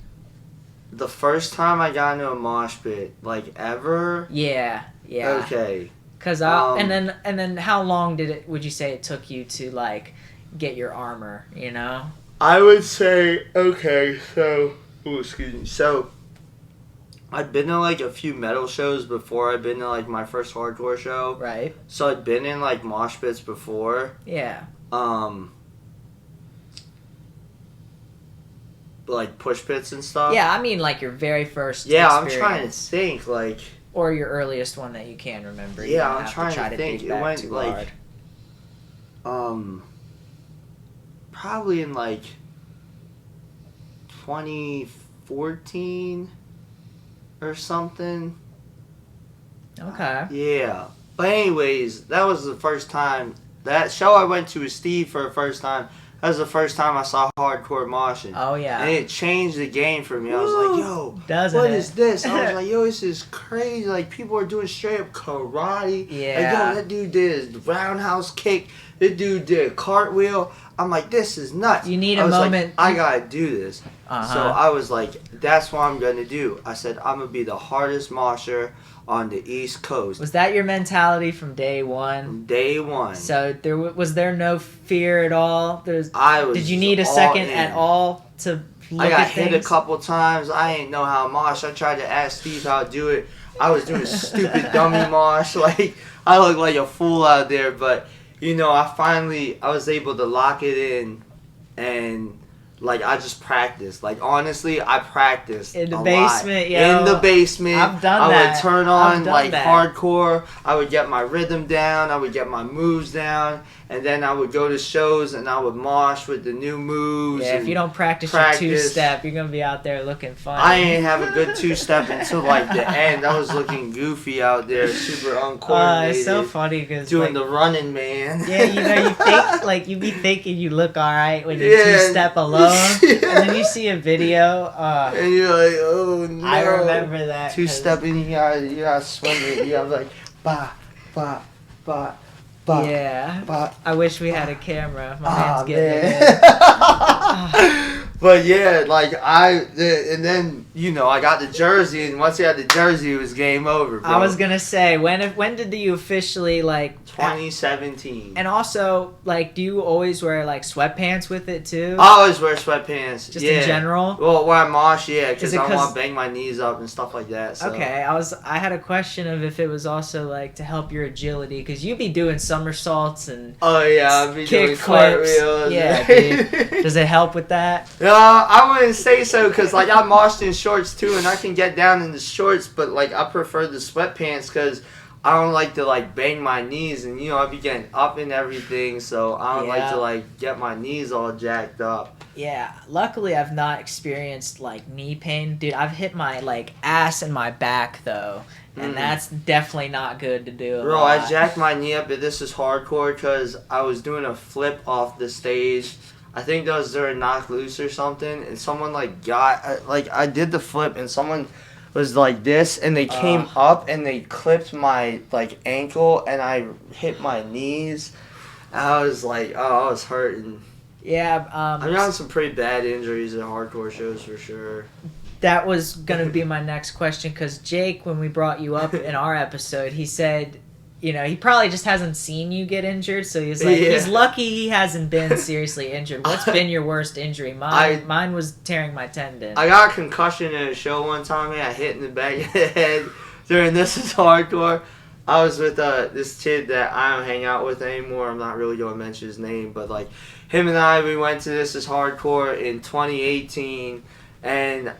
The first time I got into a mosh pit, like ever? Yeah. Okay. Cause and then how long would you say it took you to like get your armor? You know. I would say excuse me. So I'd been to like a few metal shows before. I'd been to like my first hardcore show. Right. So I'd been in like mosh pits before. Yeah. Like push pits and stuff. Yeah, I mean like your very first. Yeah, experience. I'm trying to think like. Or your earliest one that you can remember. Yeah, I'm trying to think. It went like. Hard. Probably in like 2014 or something. Okay. Yeah. But anyways, that was the first time. That show I went to with Steve for the first time. That was the first time I saw hardcore moshing. Oh, yeah. And it changed the game for me. I was like, yo, what is this? I was like, yo, this is crazy. Like, people are doing straight up karate. Yeah. Like, yo, that dude did his roundhouse kick. This dude did a cartwheel. I'm like, this is nuts. You need a moment. Like, I gotta do this. Uh-huh. So I was like, that's what I'm gonna do. I said, I'm gonna be the hardest mosher on the East Coast. Was that your mentality from day one? From day one. So was there no fear at all? I was. Did you need a second at all to look I got at hit a couple times. I ain't know how to mosh. I tried to ask Steve how to do it. I was doing stupid dummy mosh. Like, I looked like a fool out there. But, you know, I was able to lock it in. And, like, I just practiced. Like, honestly, I practiced in the a basement, lot. Yo. In the basement. I've done I that. would turn on, like, that. hardcore. I would get my rhythm down. I would get my moves down. And then I would go to shows and I would mosh with the new moves. Yeah, if you don't practice your two-step, you're going to be out there looking funny. I ain't have a good two-step until, like, the end. I was looking goofy out there, super uncoordinated. It's so funny because doing the running man. Yeah, you know, you think, like, you be thinking you look all right when you two-step alone. Yeah. And then you see a video. And you're like, oh, no. I remember that. Two-stepping, you gotta swing it. You gotta, like, ba, ba, ba. Yeah, I wish we had a camera. My man's getting it. But yeah, like and then you know I got the jersey, and once you had the jersey, it was game over. Bro. I was gonna say when did you officially like 2017? And also like, do you always wear like sweatpants with it too? I always wear sweatpants. Just in general. Well, when I mosh, yeah, because I want to bang my knees up and stuff like that. So. Okay, I had a question of if it was also like to help your agility because you be doing somersaults and I'd be doing cartwheels. Yeah, dude. Does it help with that? I wouldn't say so because like I moshed in shorts too, and I can get down in the shorts, but like I prefer the sweatpants because I don't like to like bang my knees, and you know I be getting up and everything, so I don't like to like get my knees all jacked up. Yeah, luckily I've not experienced like knee pain, dude. I've hit my like ass and my back though. And that's definitely not good to do. Bro, I jacked my knee up, but this is hardcore because I was doing a flip off the stage. I think that was during Knock Loose or something, and someone like I did the flip, and someone was like this, and they came up and they clipped my like ankle, and I hit my knees. And I was like, I was hurting. Yeah, I've gotten some pretty bad injuries at hardcore shows for sure. That was going to be my next question because Jake, when we brought you up in our episode, he said, you know, he probably just hasn't seen you get injured, so he's like, he's lucky he hasn't been seriously injured. What's been your worst injury? Mine was tearing my tendon. I got a concussion at a show one time, and I hit in the back of the head during This Is Hardcore. I was with this kid that I don't hang out with anymore. I'm not really going to mention his name, but like him and we went to This Is Hardcore in 2018. And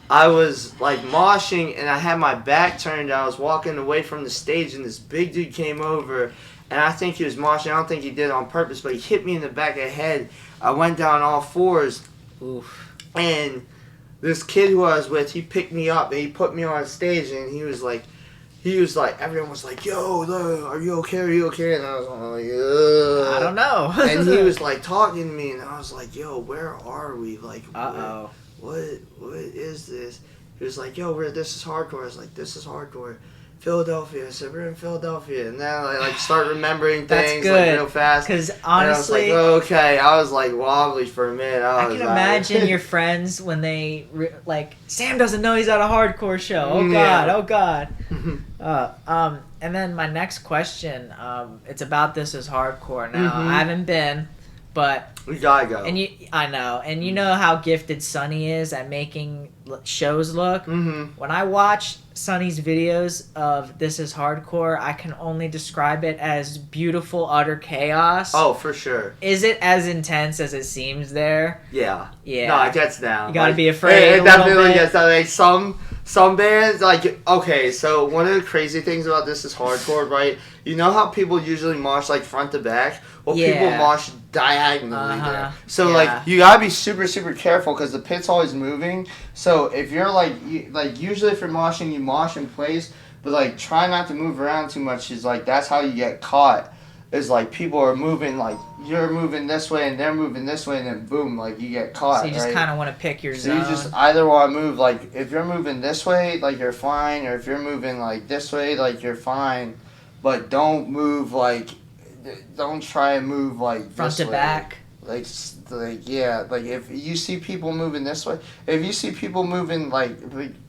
I was like moshing and I had my back turned. I was walking away from the stage and this big dude came over and I think he was moshing. I don't think he did it on purpose, but he hit me in the back of the head. I went down all fours. Oof. And this kid who I was with, he picked me up and he put me on stage and he was like, everyone was like, yo, are you okay? Are you okay? And I was like, ugh. I don't know. And he was like talking to me and I was like, yo, where are we? Like, what is this? He was like, yo, This Is Hardcore. I was like, This Is Hardcore. Philadelphia. So we're in Philadelphia, and then I like start remembering That's things good. like real fast. Because And I was honestly, like, okay. I was like wobbly for a minute. I can imagine your friends when they like Sam doesn't know he's at a hardcore show. Oh God, oh God. And then my next question, it's about This Is Hardcore. Now I haven't been, but we gotta go. and I know, and you know how gifted Sonny is at making shows look. When I watch Sonny's videos of This Is Hardcore, I can only describe it as beautiful, utter chaos. Oh, for sure. Is it as intense as it seems there? Yeah. Yeah. No, it gets down. You gotta be afraid. It definitely gets down. Like some bands, like, okay, so one of the crazy things about This Is Hardcore, right? You know how people usually mosh like front to back? Well, people mosh diagonally there. So like you gotta be super super careful because the pit's always moving. So if you're like usually if you're moshing, you mosh in place, but like try not to move around too much. Is like that's how you get caught. Is like people are moving, like you're moving this way and they're moving this way, and then boom, like you get caught. So you just kind of want to pick your zone. So you just either want to move, like if you're moving this way, like you're fine, or if you're moving like this way, like you're fine, but don't move like, don't try and move like front this to way. back. Like yeah, like if you see people moving this way, if you see people moving like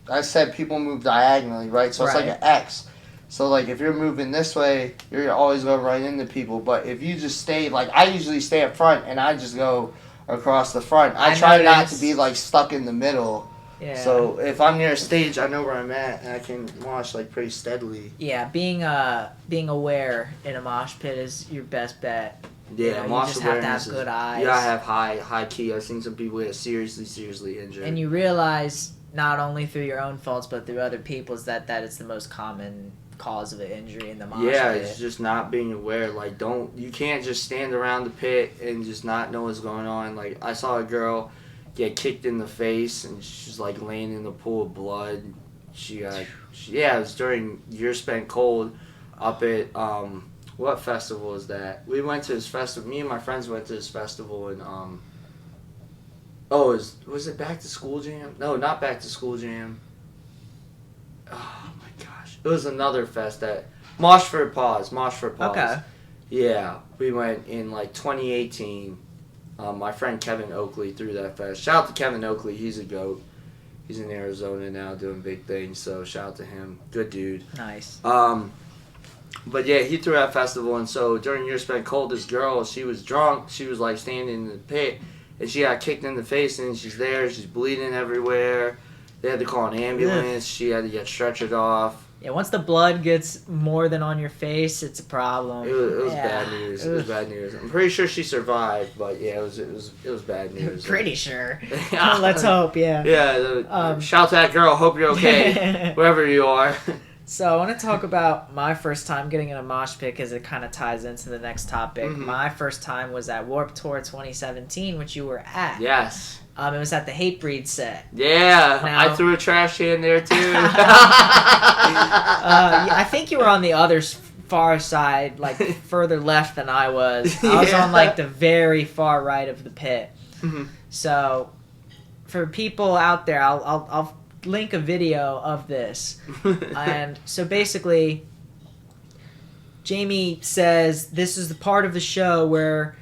I said, people move diagonally, right? So it's like an X. So, like, if you're moving this way, you're always going to run into people. But if you just stay, like, I usually stay up front, and I just go across the front. I try not to be, like, stuck in the middle. Yeah. So, if I'm near a stage, I know where I'm at, and I can mosh, like, pretty steadily. Yeah, being aware in a mosh pit is your best bet. Yeah, you mosh just have to awareness have good eyes. You gotta have high key. I've seen some people get seriously injured. And you realize, not only through your own faults, but through other people's, that it's the most common cause of an injury in the mosh pit. It's just not being aware. Like, you can't just stand around the pit and just not know what's going on. Like, I saw a girl get kicked in the face, and she's like laying in the pool of blood. It was during Year Spent Cold up at what festival is that? We went to this festival. Me and my friends went to this festival, and was it Back to School Jam? No, not Back to School Jam. Oh my gosh. It was another fest that Mosh for a Pause. Okay. Yeah, we went in like 2018. My friend Kevin Oakley threw that fest. Shout out to Kevin Oakley, he's a GOAT. He's in Arizona now doing big things, so shout out to him. Good dude. Nice. But yeah, he threw that festival, and so during Year Spent Cold, this girl, she was drunk. She was like standing in the pit, and she got kicked in the face, and she's there. She's bleeding everywhere. They had to call an ambulance. She had to get stretchered off. Yeah, once the blood gets more than on your face, it's a problem. It was bad news. It was bad news. I'm pretty sure she survived, but yeah, it was bad news. Pretty sure. Let's hope. Yeah. Yeah. Shout out to that girl. Hope you're okay, wherever you are. So I want to talk about my first time getting in a mosh pit because it kind of ties into the next topic. My first time was at Warped Tour 2017, which you were at. Yes. It was at the Hatebreed set. Yeah, I threw a trash can there too. I think you were on the other far side, like further left than I was. I was on like the very far right of the pit. So, for people out there, I'll link a video of this. And so basically, Jamie says this is the part of the show where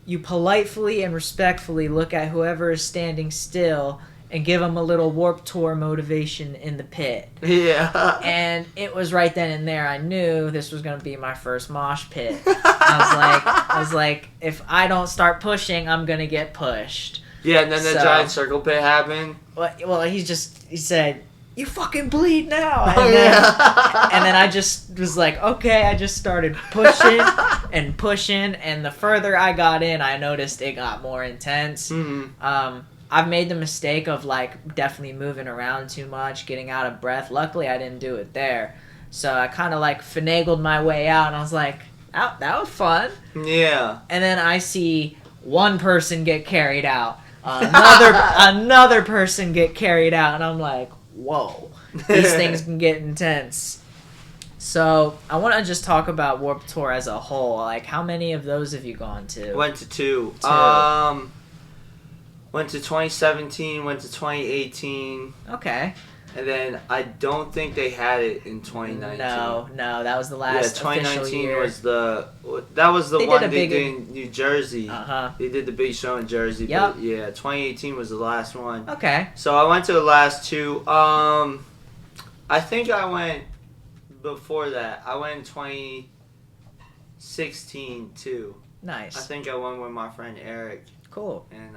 you politely and respectfully look at whoever is standing still and give them a little Warped Tour motivation in the pit. Yeah. And it was right then and there I knew this was going to be my first mosh pit. I was like, if I don't start pushing, I'm going to get pushed. Yeah, and then the giant circle pit happened. Well, he said, "You fucking bleed now." And, and then I just was like, okay, I just started pushing and pushing, and the further I got in, I noticed it got more intense. I've made the mistake of like definitely moving around too much, getting out of breath. Luckily, I didn't do it there. So I kind of like finagled my way out, and I was like, that was fun. Yeah. And then I see one person get carried out. Another person get carried out, and I'm like, whoa, these things can get intense. So I want to just talk about Warped Tour as a whole. Like, how many of those have you gone to? Went to two. Went to 2017, went to 2018. Okay. And then I don't think they had it in 2019. No, that was the last official 2019 year. was the one they did in New Jersey. They did the big show in Jersey. Yep. But yeah, 2018 was the last one. Okay. So I went to the last two. I think I went before that. I went in 2016 too. Nice. I think I went with my friend Eric. Cool. And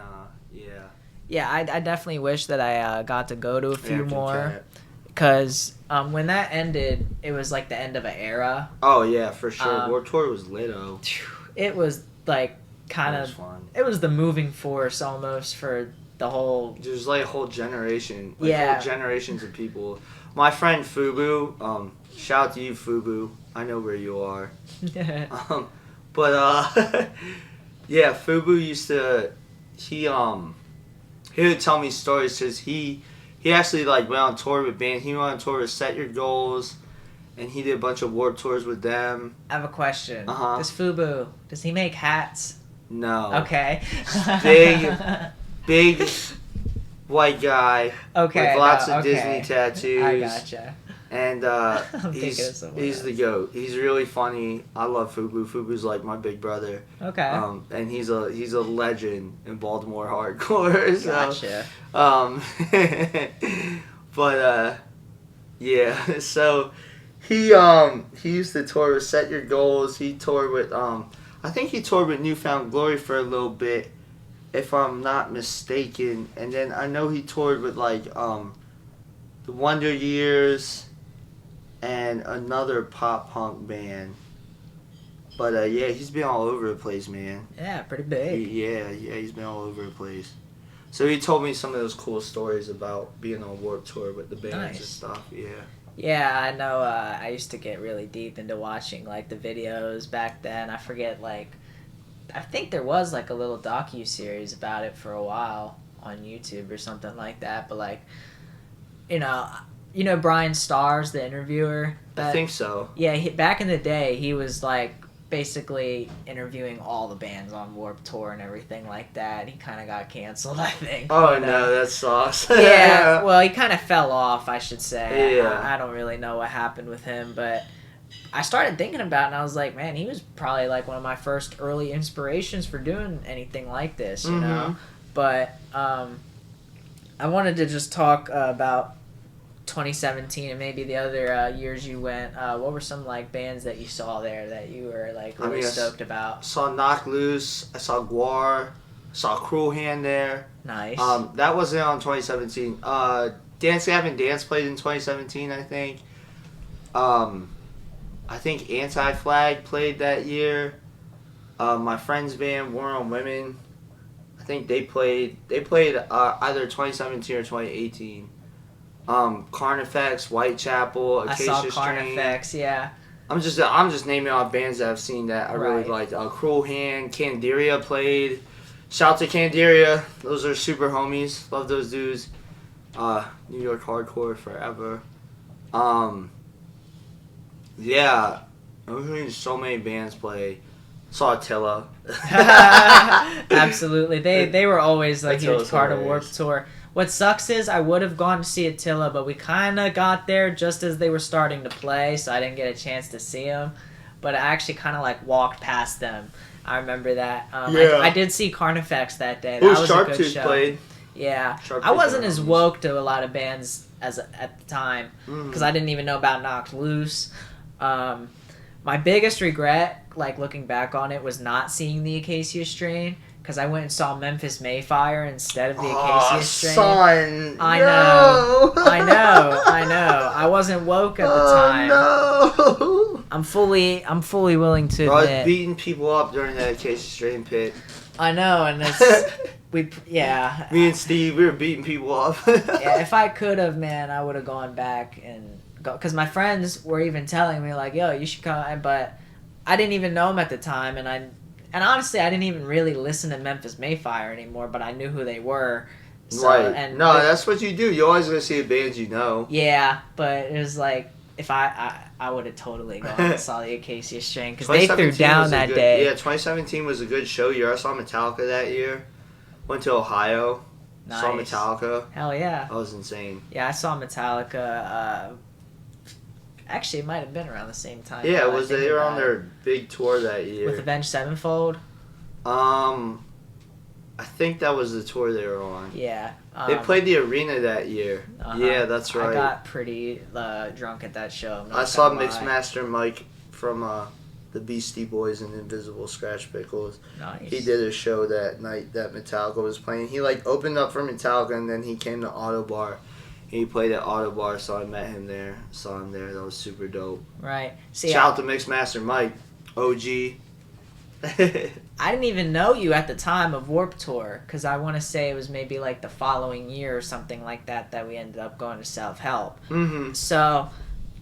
yeah. Yeah, I definitely wish that I got to go to a few more. Because when that ended, it was like the end of an era. Oh, yeah, for sure. Warped Tour was lit, though. It was like kind of fun. It was the moving force almost for the whole. There's like a whole generation. Whole generations of people. My friend Fubu, shout out to you, Fubu. I know where you are. But yeah, Fubu used to. He would tell me stories because he actually like went on tour with bands. He went on tour with Set Your Goals, and he did a bunch of Warped Tours with them. I have a question. This Fubu, does he make hats? No. Okay. Big white guy. Okay. With lots of Disney tattoos. I gotcha. And he's the GOAT. He's really funny. I love Fubu. Fubu's like my big brother. Okay. And he's a legend in Baltimore hardcore. So, gotcha. But yeah. So he used to tour with Set Your Goals. He toured with I think he toured with Newfound Glory for a little bit, if I'm not mistaken. And then I know he toured with like the Wonder Years and another pop punk band. But yeah, he's been all over the place, man. Yeah, pretty big. He's been all over the place. So he told me some of those cool stories about being on Warped Tour with the bands and stuff. Yeah. Yeah, I know. I used to get really deep into watching like the videos back then. I forget, like, I think there was like a little docu-series about it for a while on YouTube or something like that. But like, you know Brian Stars, the interviewer? I think so. Yeah, back in the day, he was like basically interviewing all the bands on Warped Tour and everything like that. He kind of got canceled, I think. Oh, but, no, that sucks. Yeah, well, he kind of fell off, I should say. Yeah. I don't really know what happened with him, but I started thinking about it, and I was like, man, he was probably like one of my first early inspirations for doing anything like this, you know? But I wanted to just talk about 2017 and maybe the other years you went. What were some like bands that you saw there that you were like really stoked about? I saw Knock Loose. I saw Guar. I saw Cruel Hand there. Nice. That wasn't on 2017. Dance Gavin Dance played in 2017, I think. I think Anti-Flag played that year. My friend's band, War on Women, I think they played either 2017 or 2018. Carnifex, Whitechapel, Acacia I saw Strain. Carnifex, yeah. I'm just naming off bands that I've seen that I really liked. Cruel Hand, Candiria played. Shout out to Candiria. Those are super homies. Love those dudes. New York hardcore forever. Yeah, I've seen so many bands play. Saw Attila. Absolutely, they were always like a huge part of Warped Tour. What sucks is I would have gone to see Attila, but we kind of got there just as they were starting to play, so I didn't get a chance to see them. But I actually kind of like walked past them. I remember that. I did see Carnifex that day. That was a good show. Played. Yeah, I wasn't as woke to a lot of bands as at the time because I didn't even know about Knocked Loose. My biggest regret, like looking back on it, was not seeing the Acacia Strain. Because I went and saw Memphis Mayfire instead of the Acacia Strain. Son, I know. I wasn't woke at the time. No. I'm fully willing to admit. I was beating people up during that Acacia Strain pit. I know, and it's Me and Steve, we were beating people up. Yeah, if I could have, man, I would have gone back and go. Because my friends were even telling me like, "Yo, you should come," but I didn't even know them at the time, and honestly, I didn't even really listen to Memphis Mayfire anymore, but I knew who they were. So, right. And that's what you do. You always gonna see the bands you know. Yeah, but it was like, if I would have totally gone and saw the Acacia Strain, because they threw down that day. Yeah, 2017 was a good show year. I saw Metallica that year. Went to Ohio. Saw Nice. Metallica. Hell yeah. That was insane. Yeah, I saw Metallica. Actually, it might have been around the same time. Yeah, now that I they think were about on it. their big tour that year. With Avenged Sevenfold? I think that was the tour they were on. Yeah. They played the arena that year. Uh-huh. Yeah, that's right. I got pretty drunk at that show. I saw Mixmaster Mike from the Beastie Boys and Invisible Scratch Pickles. Nice. He did a show that night that Metallica was playing. He opened up for Metallica and then he came to Auto Bar. He played at Auto Bar, so I met him there. Saw him there. That was super dope. Right. See, Shout out to Mixmaster Mike, OG. I didn't even know you at the time of Warped Tour, because I want to say it was maybe like the following year or something like that we ended up going to Self Help. Mm-hmm. So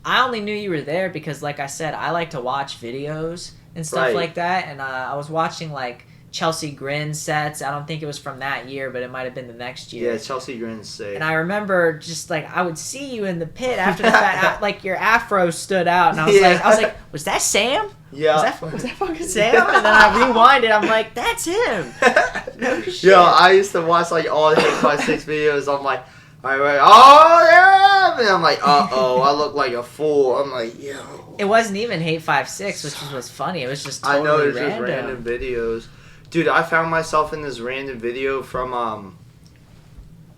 I only knew you were there because, like I said, I like to watch videos and stuff Right. like that, and I was watching like Chelsea Grin sets. I don't think it was from that year, but it might have been the next year. Yeah, Chelsea Grin's sick. And I remember just like I would see you in the pit after the fact, like your afro stood out, and I was like, was that Sam? Yeah. Was that fucking Sam? And then I rewinded. I'm like, that's him. No shit. Yo, I used to watch all the 8x6 videos. I'm like, oh, there I am. And I'm like, uh-oh, I look like a fool. I'm like, yo. It wasn't even Hate 5.6, which was funny. It was just totally I know, it's random. just random videos. Dude, I found myself in this random video from,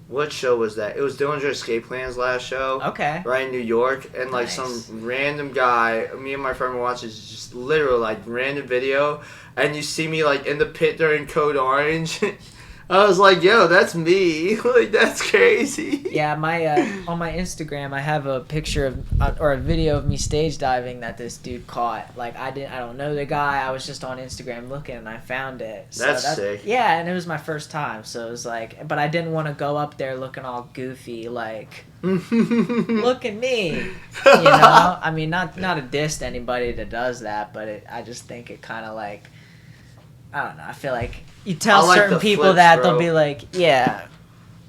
what show was that? It was Dillinger Escape Plan's last show. Okay. Right in New York. And, Nice. some random guy, me and my friend were watching just literally, random video. And you see me, in the pit during Code Orange. I was like, yo, that's me. That's crazy. Yeah, on my Instagram, I have a picture of or a video of me stage diving that this dude caught. I don't know the guy. I was just on Instagram looking and I found it. So That's sick. Yeah, and it was my first time, so it was but I didn't want to go up there looking all goofy, look at me. You know, I mean, not a diss to anybody that does that, but I just think it kind of I don't know. I feel like you tell certain people flips, that bro. they'll be like, yeah.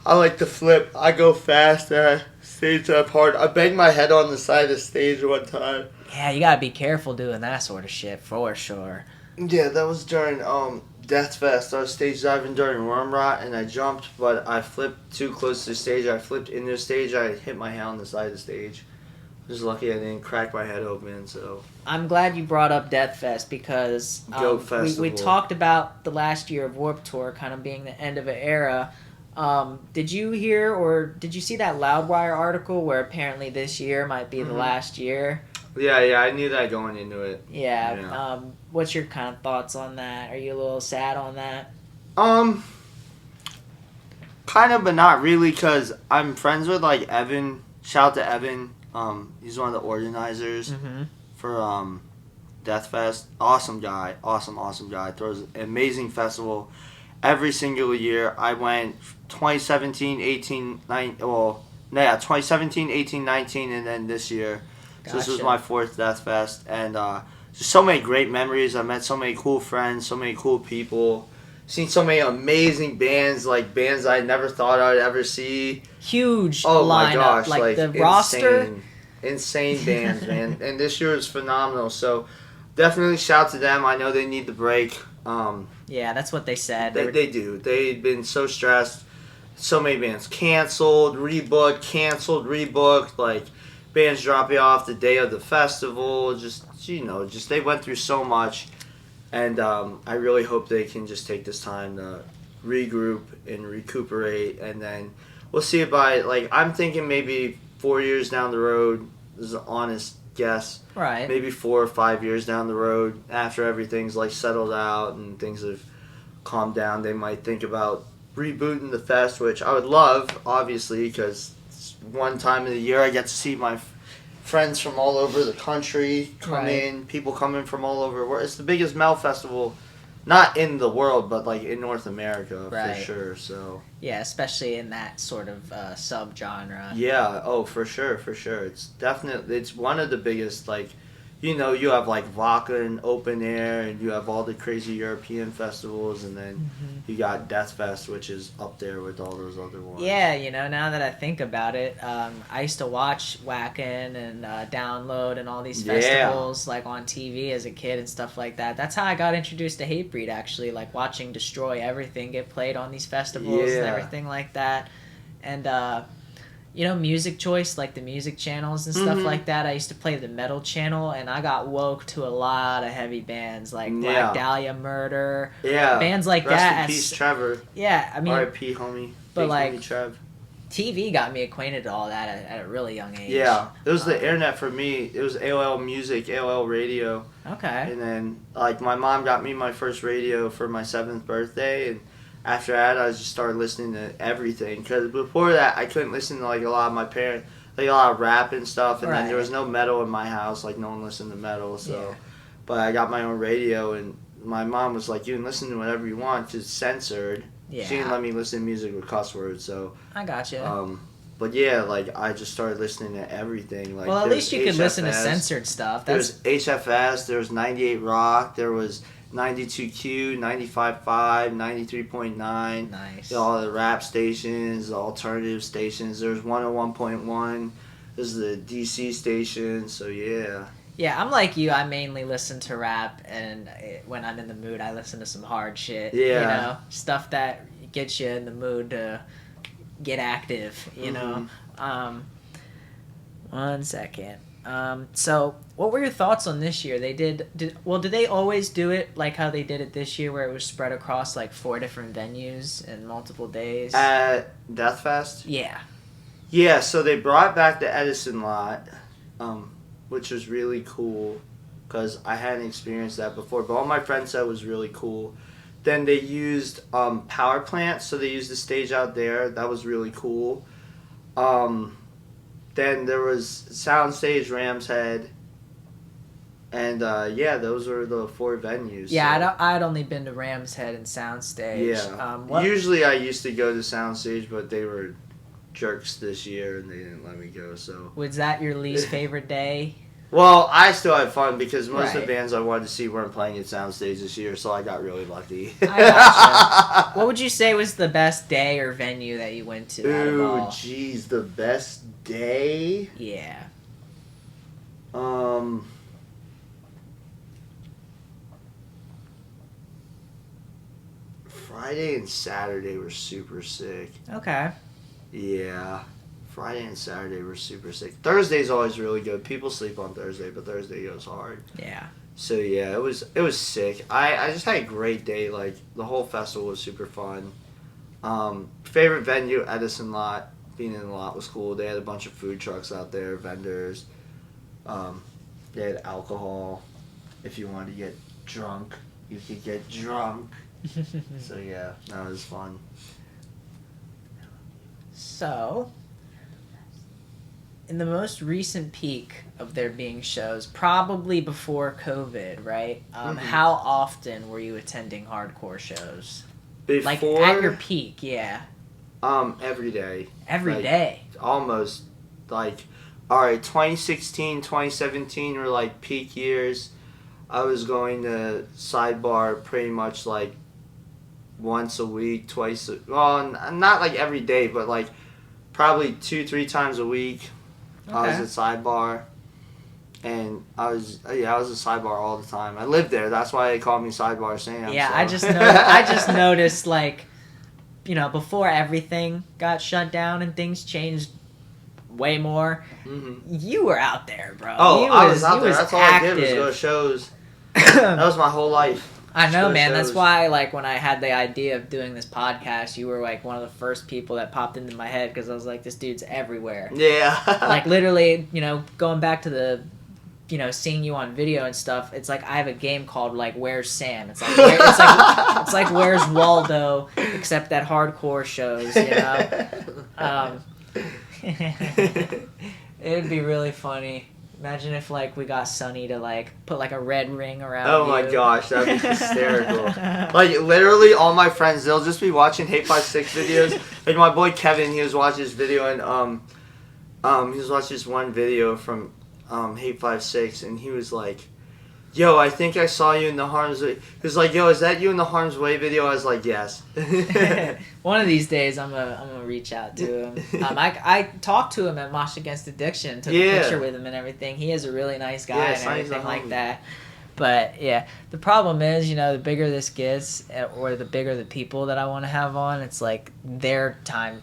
I like to flip. I go fast and I stage up hard. I banged my head on the side of the stage one time. Yeah, you gotta be careful doing that sort of shit for sure. Yeah, that was during Death Fest. I was stage diving during Worm Rot and I jumped, but I flipped too close to the stage. I flipped into the stage. I hit my head on the side of the stage. Just lucky I didn't crack my head open. So I'm glad you brought up Death Fest because Goat we Festival. talked about the last year of Warped Tour kind of being the end of an era. Did you hear or did you see that Loudwire article where apparently this year might be the last year? yeah, I knew that going into it. Yeah. What's your kind of thoughts on that? Are you a little sad on that? Kind of, but not really, because I'm friends with Evan. Shout out to Evan. He's one of the organizers for Death Fest. Awesome guy. Awesome guy. Throws an amazing festival every single year. I went 2017, 18, 2017, 18, 19, and then this year. So this was Gotcha. my fourth Death Fest. And just so many great memories. I met so many cool friends, so many cool people. Seen so many amazing bands, bands I never thought I'd ever see. Huge Oh lineup. my gosh, the insane, roster. insane bands, man. And this year is phenomenal. So definitely shout to them. I know they need the break. Yeah, that's what they said. They do. They've been so stressed. So many bands canceled, rebooked. Bands dropping off the day of the festival. Just they went through so much. And I really hope they can just take this time to regroup and recuperate, and then we'll see it by, I'm thinking maybe 4 years down the road. This is an honest guess. Right. Maybe 4 or 5 years down the road, after everything's, settled out and things have calmed down, they might think about rebooting the fest, which I would love, obviously, because it's one time of the year I get to see my friends from all over the country come in, people coming from all over. It's the biggest metal festival, not in the world, but in North America for sure. So yeah, especially in that sort of subgenre. yeah, for sure. It's definitely one of the biggest you have like Vodka and Open Air, and you have all the crazy European festivals, and then you got Death Fest, which is up there with all those other ones. Yeah, now that I think about it, I used to watch Whackin' and Download and all these festivals like on TV as a kid and stuff like that. That's how I got introduced to Hatebreed, actually, like watching Destroy Everything get played on these festivals and everything like that. And music choice, like the music channels and stuff like that. I used to play the metal channel, and I got woke to a lot of heavy bands like Black Dahlia Murder, bands like that. Rest in peace, Trevor. Yeah, I mean, R.I.P. homie. But Big like, homie Trev. TV got me acquainted to all that at a really young age. Yeah, it was the internet for me. It was AOL Music, AOL Radio. Okay. And then like my mom got me my first radio for my 7th birthday, and after that, I just started listening to everything. Because before that, I couldn't listen to, like, a lot of my parents, like, a lot of rap and stuff. And then there was no metal in my house. Like, no one listened to metal. So, but I got my own radio, and my mom was like, you can listen to whatever you want. Because it's censored. Yeah. She didn't let me listen to music with cuss words. So I gotcha. But yeah, like, I just started listening to everything. Like, well, at least you could listen to censored stuff. There was HFS. There was 98 Rock. There was 92Q, 95.5, 93.9. Nice. All the rap stations, the alternative stations. There's 101.1. There's the DC station. So yeah. Yeah, I'm like you. I mainly listen to rap, and when I'm in the mood, I listen to some hard shit. Yeah. Stuff that gets you in the mood to get active. You know. One second. So what were your thoughts on this year? They did they always do it like how they did it this year, where it was spread across like 4 different venues and multiple days? At Death Fest? Yeah. Yeah, so they brought back the Edison lot, which was really cool because I hadn't experienced that before, but all my friends said it was really cool. Then they used power plants, so they used the stage out there. That was really cool. Then there was Soundstage, Ram's Head, and those were the 4 venues. Yeah, so. I'd only been to Ram's Head and Soundstage. Yeah. Usually I used to go to Soundstage, but they were jerks this year and they didn't let me go. So was that your least favorite day? Well, I still had fun because most of the Right. bands I wanted to see weren't playing at Soundstage this year, so I got really lucky. I gotcha. What would you say was the best day or venue that you went to out of all? Ooh, jeez, the best day? Yeah. Friday and Saturday were super sick. Okay. Yeah. Friday and Saturday were super sick. Thursday's always really good. People sleep on Thursday, but Thursday goes hard. Yeah. So yeah, it was sick. I just had a great day. Like the whole festival was super fun. Favorite venue, Edison lot. Being in the lot was cool. They had a bunch of food trucks out there, vendors. They had alcohol. If you wanted to get drunk, you could get drunk. So yeah, that was fun. So, in the most recent peak of there being shows, probably before COVID, right? How often were you attending hardcore shows? Before, Like at your peak, yeah. Every day. Every day. Almost. Like, alright, 2016, 2017 were like peak years. I was going to Sidebar pretty much like once a week, well, not like every day, but like probably 2-3 times a week. Okay. I was at Sidebar, and I was at Sidebar all the time. I lived there. That's why they called me Sidebar Sam. Yeah, so. I just noticed, like, before everything got shut down and things changed way more, you were out there, bro. Oh, I was out there. That's all I did was go to shows. That was my whole life. I know, man. That's why, like, when I had the idea of doing this podcast, you were, like, one of the first people that popped into my head because I was like, this dude's everywhere. Yeah. Like, literally, going back to the, seeing you on video and stuff, it's like I have a game called, like, Where's Sam? It's like Where's Waldo, except at hardcore shows, It'd be really funny. Imagine if, like, we got Sonny to, like, put, like, a red ring around Oh you. my gosh, that'd be hysterical. Like, literally, all my friends, they'll just be watching Hate 56 videos. Like, my boy Kevin, he was watching this video, and, he was watching this one video from, 856, and he was like, "Yo, I think I saw you in the Harm's Way." He was like, "Yo, is that you in the Harm's Way video?" I was like, "Yes." One of these days, I'm gonna reach out to him. I talked to him at Mosh Against Addiction, took a picture with him and everything. He is a really nice guy and everything like that. But yeah, the problem is, the bigger this gets, or the bigger the people that I want to have on, it's like their time.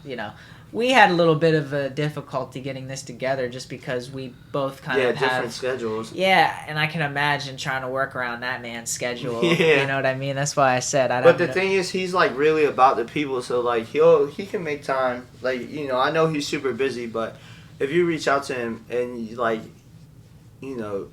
We had a little bit of a difficulty getting this together just because we both kind of have different schedules. Yeah, and I can imagine trying to work around that man's schedule. Yeah. You know what I mean? That's why I said I don't. But the thing is, he's like really about the people, so like he can make time. Like I know he's super busy, but if you reach out to him and like, he'll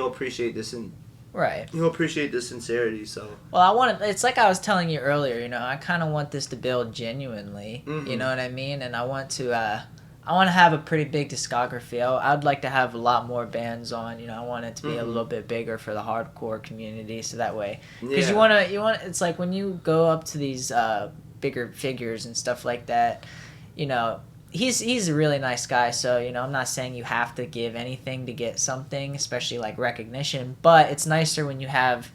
appreciate this and right. He'll appreciate the sincerity. So well, it's like I was telling you earlier. I kind of want this to build genuinely. Mm-hmm. You know what I mean? And I want to have a pretty big discography. I'd like to have a lot more bands on. I want it to be a little bit bigger for the hardcore community, so that way, because you want. It's like when you go up to these bigger figures and stuff like that. He's a really nice guy, so I'm not saying you have to give anything to get something, especially like recognition, but it's nicer when you have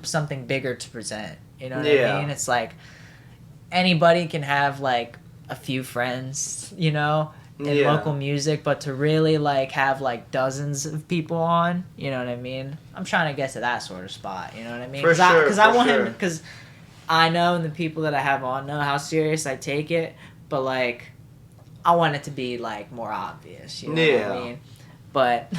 something bigger to present. You know what I mean? It's like anybody can have like a few friends, in local music, but to really like have like dozens of people on, you know what I mean? I'm trying to get to that sort of spot, you know what I mean? Because I want him, because I know, and the people that I have on know how serious I take it, but like I want it to be like more obvious, you know what I mean? But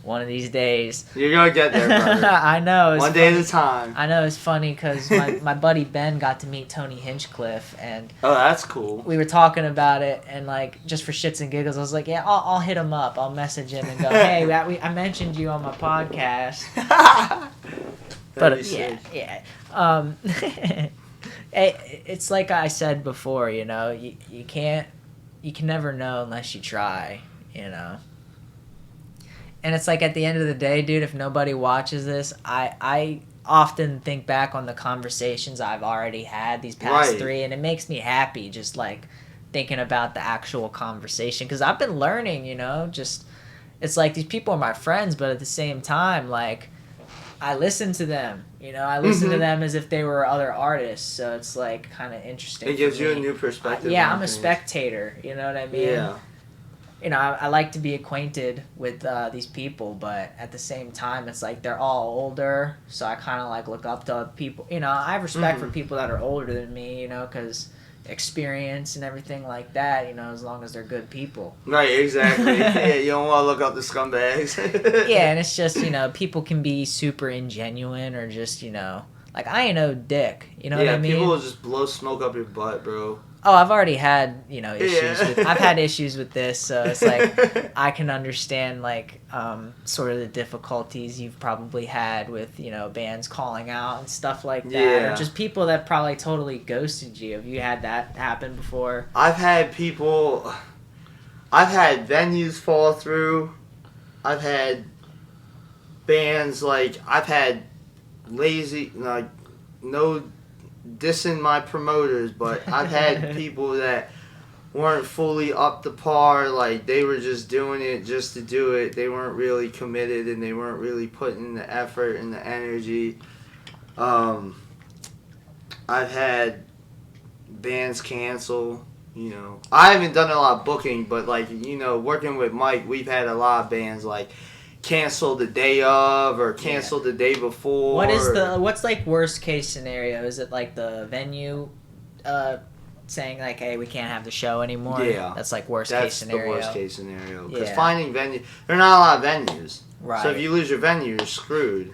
one of these days you're gonna get there, brother. I know. One day at a time. I know, it's funny because my buddy Ben got to meet Tony Hinchcliffe, and oh, that's cool. We were talking about it, and like just for shits and giggles, I was like, yeah, I'll hit him up. I'll message him and go, hey, I mentioned you on my podcast. But yeah. It's like I said before, you can never know unless you try, And it's like at the end of the day, dude, if nobody watches this, I often think back on the conversations I've already had these past 3, and it makes me happy just like thinking about the actual conversation, because I've been learning, just it's like these people are my friends, but at the same time, like I listen to them, I listen to them as if they were other artists, so it's like kind of interesting. It gives you a new perspective. I'm a spectator, you know what I mean? Yeah. I like to be acquainted with these people, but at the same time, it's like they're all older, so I kind of like look up to people. I have respect for people that are older than me, because experience and everything like that, as long as they're good people. Right, exactly. Yeah, you don't want to look up the scumbags. Yeah, and it's just, people can be super ingenuine or just, like I ain't no dick, what I mean? Yeah, people will just blow smoke up your butt, bro. Oh, I've already had, issues with... I've had issues with this, so it's like I can understand, like, sort of the difficulties you've probably had with, bands calling out and stuff like that. Yeah. Or just people that probably totally ghosted you. Have you had that happen before? I've had venues fall through. I've had bands, like, I've had lazy, like, no... dissing my promoters, but I've had people that weren't fully up to par, like they were just doing it just to do it. They weren't really committed and they weren't really putting in the effort and the energy. I've had bands cancel, I haven't done a lot of booking, but like, working with Mike, we've had a lot of bands like cancel the day of or cancel the day before. What's like worst case scenario? Is it like the venue saying like, hey, we can't have the show anymore? Yeah, that's like worst case scenario. That's the worst case scenario, because finding venue, there are not a lot of venues, right? So if you lose your venue, you're screwed.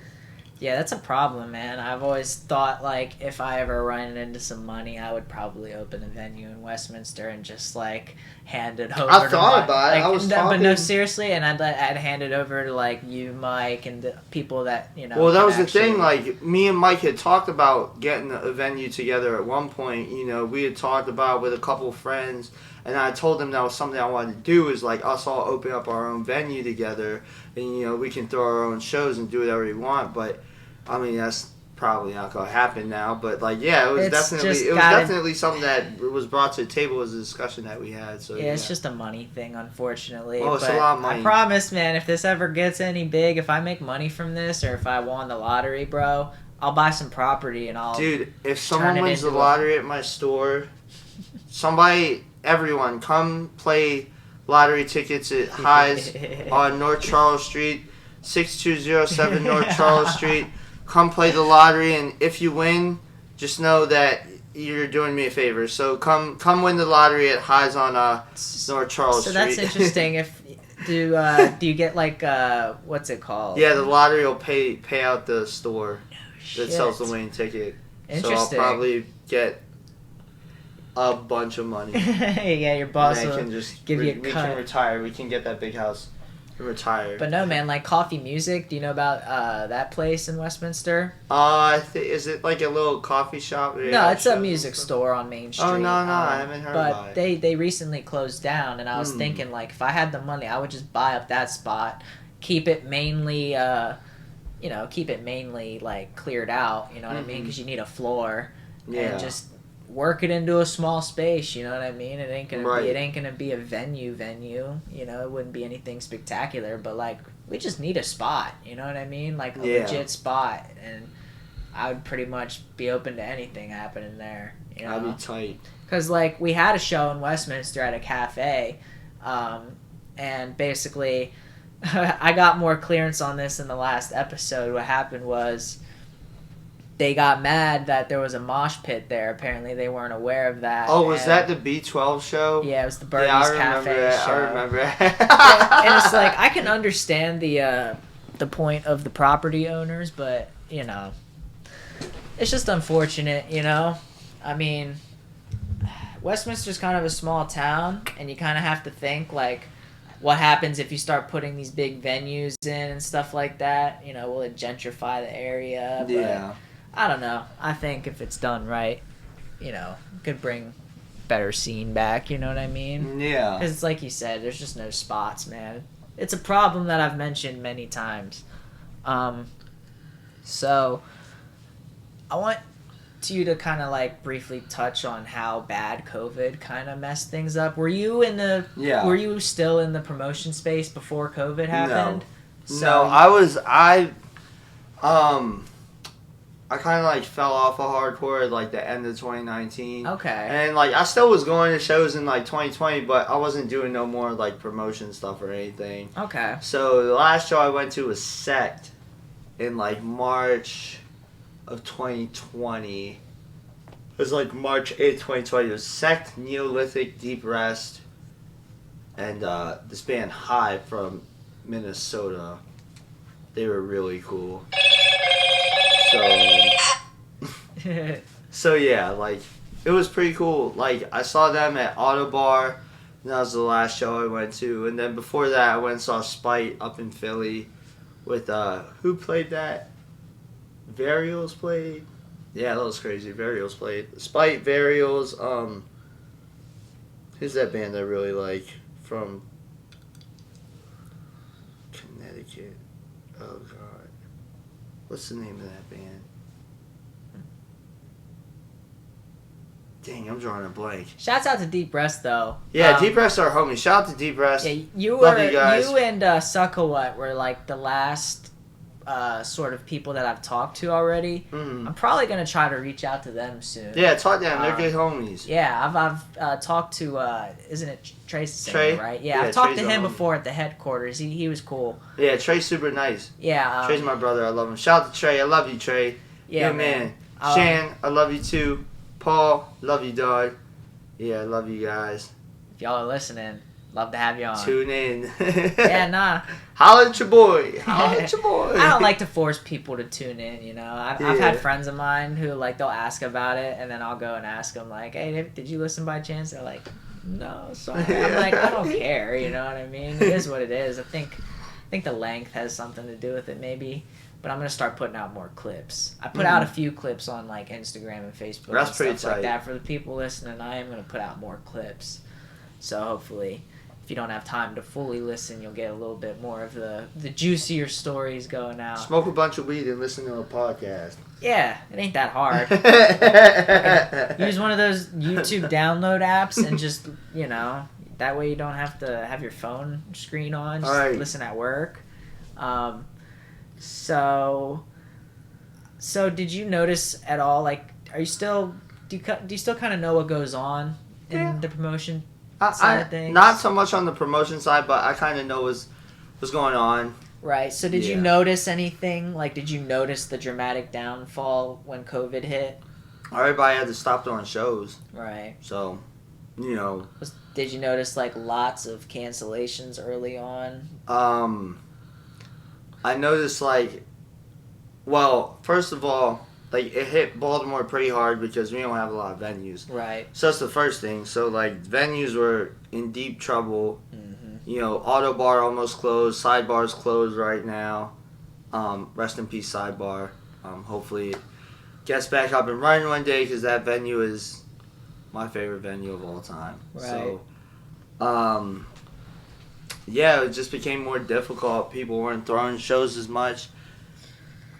Yeah, that's a problem, man. I've always thought, like, if I ever run into some money, I would probably open a venue in Westminster and just, like, hand it over I thought about it. Like, I was talking... But no, seriously, and I'd hand it over to, like, you, Mike, and the people that, Well, that was the thing. Like, me and Mike had talked about getting a venue together at one point. We had talked about with a couple friends, and I told them that was something I wanted to do, is, like, us all open up our own venue together, and, we can throw our own shows and do whatever we want, but... I mean, that's probably not gonna happen now. But like, yeah, it was It's definitely definitely something that was brought to the table as a discussion that we had. So yeah, it's just a money thing, unfortunately. Oh, it's but a lot of money. I promise, man, if this ever gets any big, if I make money from this, or if I won the lottery, bro, I'll buy some property and I'll. Dude, if someone wins the into lottery at my store, everyone, come play lottery tickets at Highs on North Charles Street, 6207 North Charles Street. Come play the lottery, and if you win, just know that you're doing me a favor. So come win the lottery at Highs on North Charles Street. So that's interesting. If do you get like what's it called? Yeah, the lottery will pay out the store Shit. that sells the winning ticket. Interesting. So I'll probably get a bunch of money. Yeah, your boss and will can just give you a we cut. can retire. We can get that big house and retire. But no, man, like Coffee Music. Do you know about that place in Westminster? Is it like a little coffee shop? No, it's a music store on Main Street. Oh no, I haven't heard about it. But they recently closed down, and I was thinking like if I had the money, I would just buy up that spot, keep it mainly, like cleared out. You know what I mean? Because you need a floor, and just work it into a small space. You know what I mean? It ain't gonna be a venue. You know, it wouldn't be anything spectacular, but like we just need a spot. You know what I mean? Like a legit spot, and I would pretty much be open to anything happening there. You know? That'd be tight. Because like we had a show in Westminster at a cafe, and basically I got more clearance on this in the last episode. What happened was they got mad that there was a mosh pit there. Apparently they weren't aware of that. Oh, was that the B12 show? Yeah, it was the Birdie's Cafe show. I remember that. And it's like I can understand the point of the property owners, but you know, it's just unfortunate. You know, I mean, Westminster's kind of a small town, and you kind of have to think like, what happens if you start putting these big venues in and stuff like that? You know, will it gentrify the area? Yeah. But I don't know. I think if it's done right, you know, it could bring better scene back. You know what I mean? Yeah. Because it's like you said, there's just no spots, man. It's a problem that I've mentioned many times. So I want you to kind of like briefly touch on how bad COVID kind of messed things up. Were you Were you still in the promotion space before COVID happened? No, I kind of like fell off of hardcore at like the end of 2019. Okay. And like I still was going to shows in like 2020, but I wasn't doing no more like promotion stuff or anything. Okay. So the last show I went to was Sect in like March of 2020. It was like March 8th, 2020. It was Sect, Neolithic, Deep Rest, and this band High from Minnesota. They were really cool. So yeah, like it was pretty cool. Like I saw them at Autobar, and that was the last show I went to. And then before that, I went and saw Spite up in Philly with who played that? Varials played. Yeah, that was crazy. Varials played. Spite, Varials. Who's that band I really like from Connecticut? Oh God, what's the name of that band? Dang, I'm drawing a blank. Shouts out to Deep Rest though. Yeah, Deep Rest are homies. Shout out to Deep Rest. Yeah, Love you guys. You and Suckawut were like the last sort of people that I've talked to already. Mm-hmm. I'm probably gonna try to reach out to them soon. Yeah, talk to them. They're good homies. Yeah, I've talked to isn't it Trey Singer, Trey? right? Yeah, Yeah, I've talked Trey's to him a homie. before at the headquarters. He was cool. Yeah, Trey's super nice. Yeah. Trey's my brother. I love him. Shout out to Trey. I love you, Trey. Yeah, Good man. Um, Shan, I love you too. Paul, love you, dog. Yeah, I love you guys. If y'all are listening, love to have you on. Tune in. Yeah, nah. Holla at your boy. Holla at your boy. I don't like to force people to tune in, you know. I've Yeah. had friends of mine who, like, they'll ask about it, and then I'll go and ask them, like, hey, did you listen by chance? They're like, no, sorry. I'm like, I don't care, you know what I mean? It is what it is. I think the length has something to do with it, maybe. But I'm going to start putting out more clips. I put out a few clips on, like, Instagram and Facebook That's and pretty stuff like tight. that. For the people listening, I am going to put out more clips. So hopefully, if you don't have time to fully listen, you'll get a little bit more of the juicier stories going out. Smoke a bunch of weed and listen to a podcast. Yeah, it ain't that hard. Use one of those YouTube download apps and just, that way you don't have to have your phone screen on. Just Right. listen at work. So did you notice at all, like, do you still kind of know what goes on in the promotion side of things? Not so much on the promotion side, but I kind of know what's going on. Right. So did you notice anything? Like, did you notice the dramatic downfall when COVID hit? Everybody had to stop throwing shows. Right. So, Did you notice, like, lots of cancellations early on? I noticed, like, well, first of all, like, it hit Baltimore pretty hard because we don't have a lot of venues. Right. So that's the first thing. So, like, venues were in deep trouble. Mm-hmm. Auto Bar almost closed. Sidebar's closed right now. Rest in peace, Sidebar. Hopefully it gets back up and running one day because that venue is my favorite venue of all time. Right. So, it just became more difficult. People weren't throwing shows as much.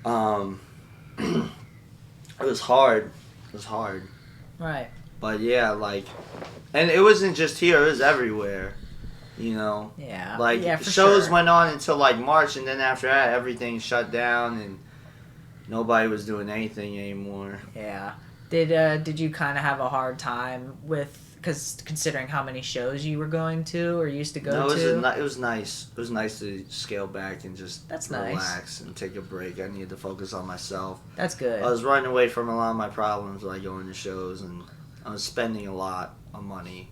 It was hard. Right. But yeah, like, and it wasn't just here, it was everywhere. Yeah. Like, yeah, for shows sure. went on until like March, and then after that, everything shut down, and nobody was doing anything anymore. Yeah. Did you kind of have a hard time with, because considering how many shows you were going to or used to go to? It was nice. It was nice to scale back and just relax and take a break. I needed to focus on myself. That's good. I was running away from a lot of my problems while going to shows, and I was spending a lot of money.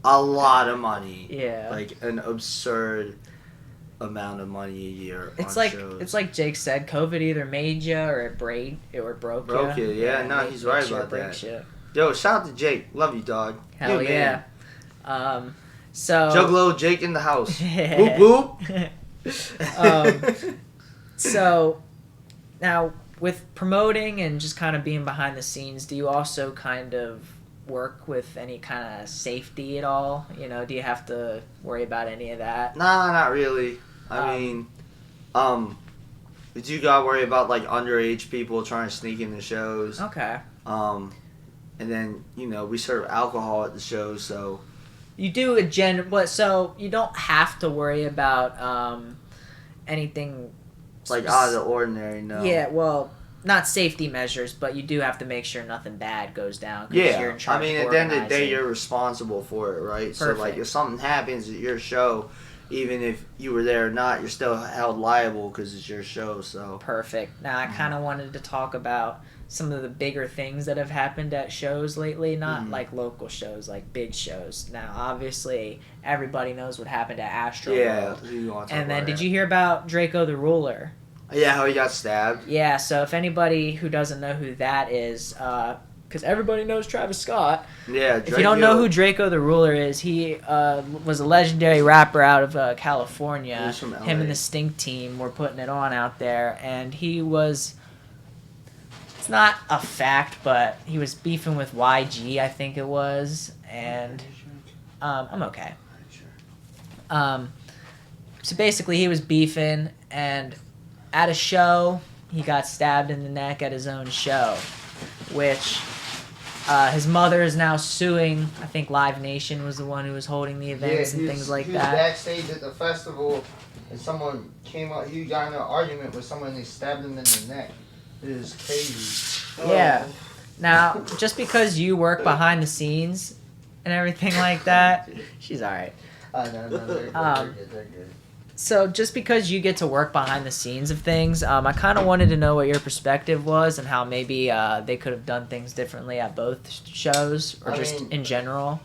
A lot of money. Yeah. Like an absurd amount of money a year on shows. It's like Jake said, COVID either made you or it broke you. Yeah, no, he's right about that. You. Yo, shout out to Jake. Love you, dog. Hell yeah. So Juggalo Jake in the house. Whoop whoop. So now with promoting and just kind of being behind the scenes, do you also kind of work with any kind of safety at all? Do you have to worry about any of that? Nah, not really. I mean, did you gotta worry about like underage people trying to sneak into shows? Okay. And then we serve alcohol at the shows, so you do so you don't have to worry about anything like out of the ordinary. No. Yeah, well, not safety measures, but you do have to make sure nothing bad goes down. Yeah, you're in charge I mean, of at the end of the organizing. day, you're responsible for it, right? Perfect. So, like, if something happens at your show, even if you were there or not, you're still held liable because it's your show. So perfect. Now, I kind of wanted to talk about some of the bigger things that have happened at shows lately, not like local shows, like big shows. Now, obviously, everybody knows what happened at Astro World. And then, did you hear about Draco the Ruler? Yeah, how he got stabbed. Yeah, so if anybody who doesn't know who that is, because everybody knows Travis Scott. Yeah, Draco. If you don't know who Draco the Ruler is, he was a legendary rapper out of California. He's from LA. Him and the Stink Team were putting it on out there, and he was... It's not a fact, but he was beefing with YG, I think it was, and I'm okay. So basically, he was beefing, and at a show, he got stabbed in the neck at his own show, which his mother is now suing. I think Live Nation was the one who was holding the events and things like that. He was backstage at the festival, and someone came up. He got in an argument with someone, and they stabbed him in the neck. It is crazy. Yeah. Now, just because you work behind the scenes and everything like that, she's all right. No, they're good. So just because you get to work behind the scenes of things, I kind of wanted to know what your perspective was and how maybe they could have done things differently at both shows or in general.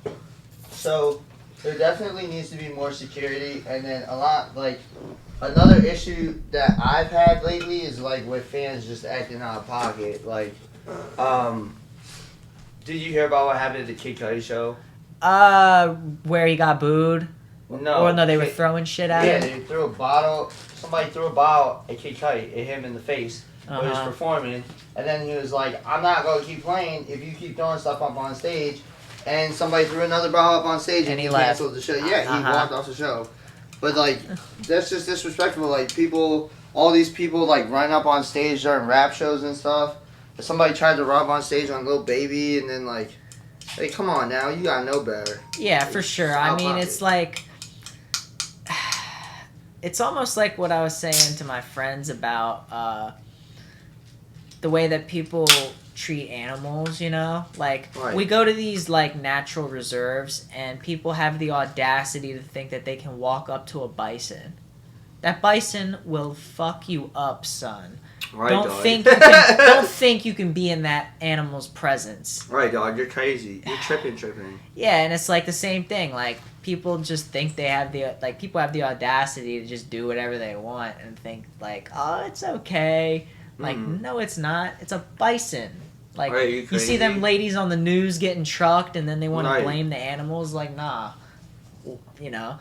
So there definitely needs to be more security, and then a lot like another issue that I've had lately is like with fans just acting out of pocket. Like, did you hear about what happened at the Kid Cudi show? Where he got booed. No. Or no, they were throwing shit at him? Yeah, they threw a bottle. Somebody threw a bottle at Kid Cudi, at him in the face when he was performing. And then he was like, I'm not going to keep playing if you keep throwing stuff up on stage. And somebody threw another bottle up on stage and he canceled the show. Yeah, he walked off the show. But, like, that's just disrespectful. Like, people all these people like run up on stage during rap shows and stuff. If somebody tried to rob on stage on Lil Baby, and then like, hey, come on now, you gotta know better. Yeah, for sure. I mean, it's like, it's almost like what I was saying to my friends about the way that people treat animals, you know? Like, Right. we go to these, like, natural reserves, and people have the audacity to think that they can walk up to a bison. That bison will fuck you up, son. Right, don't dog. think you can be in that animal's presence. Right, dog. You're crazy. You're tripping. Yeah, and it's like the same thing. Like, people just think they have people have the audacity to just do whatever they want and think like, oh, it's okay. Like, no, it's not. It's a bison. Like, Right, you see them ladies on the news getting trucked, and then they want to Right. blame the animals. Like, nah, you know,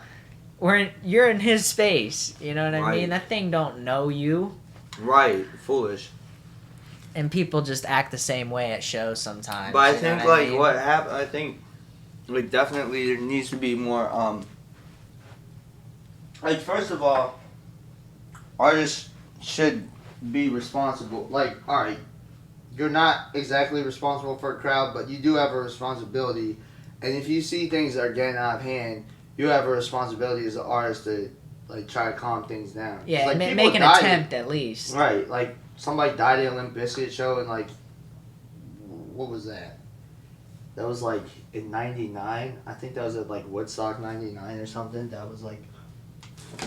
you're in his space. You know what I Right. mean? That thing don't know you. Right. Foolish. And people just act the same way at shows sometimes. But I you know think what I mean? what happened. I think like definitely there needs to be more. Like first of all, artists should be responsible. Like, all right, you're not exactly responsible for a crowd, but you do have a responsibility. And if you see things that are getting out of hand, you have a responsibility as an artist to like try to calm things down. Yeah, like, make people an died. attempt at least. Right, like somebody died at a Limp Bizkit show, and like, what was that? That was like in '99. I think that was at like Woodstock '99 or something. That was like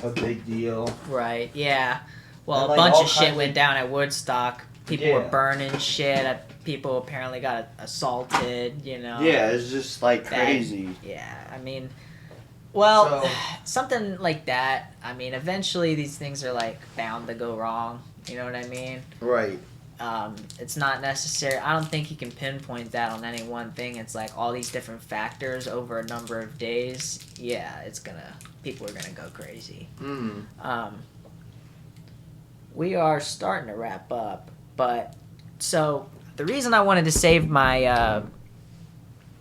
a big deal. Right. Yeah. Well, And, a like, bunch all of shit kinds went of- down at Woodstock. People Yeah. were burning shit. People apparently got assaulted. You know. Yeah, it's just like That- crazy. Yeah. I mean, well, So- something like that. I mean, eventually these things are like bound to go wrong. You know what I mean? Right. It's not necessary. I don't think you can pinpoint that on any one thing. It's like all these different factors over a number of days. Yeah, people are gonna go crazy. Mm. We are starting to wrap up, but so the reason I wanted to save my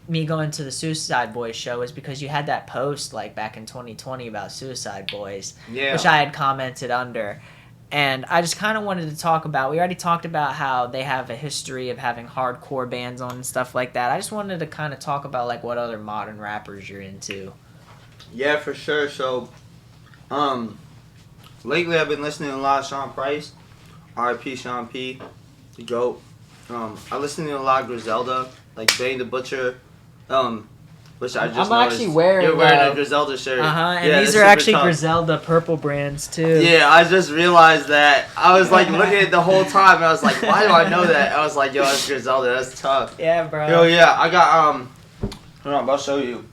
me going to the Suicide Boys show is because you had that post like back in 2020 about Suicide Boys, Yeah. which I had commented under. And I just kind of wanted to talk about, we already talked about how they have a history of having hardcore bands on and stuff like that. I just wanted to kind of talk about like what other modern rappers you're into. Yeah, for sure. So, lately I've been listening to a lot of Sean Price, R.I.P. Sean P, the GOAT. I listen to a lot of Griselda, like Benny the Butcher, which I just I'm noticed. actually wearing, You're wearing a Griselda shirt. And Yeah, these they're are super actually tough. Griselda purple brands too. Yeah, I just realized that. I was like looking at it the whole time, and I was like, why do I know that? I was like, yo, that's Griselda, that's tough. Yeah, bro. Yo, yeah, I got, hold on, I'll show you.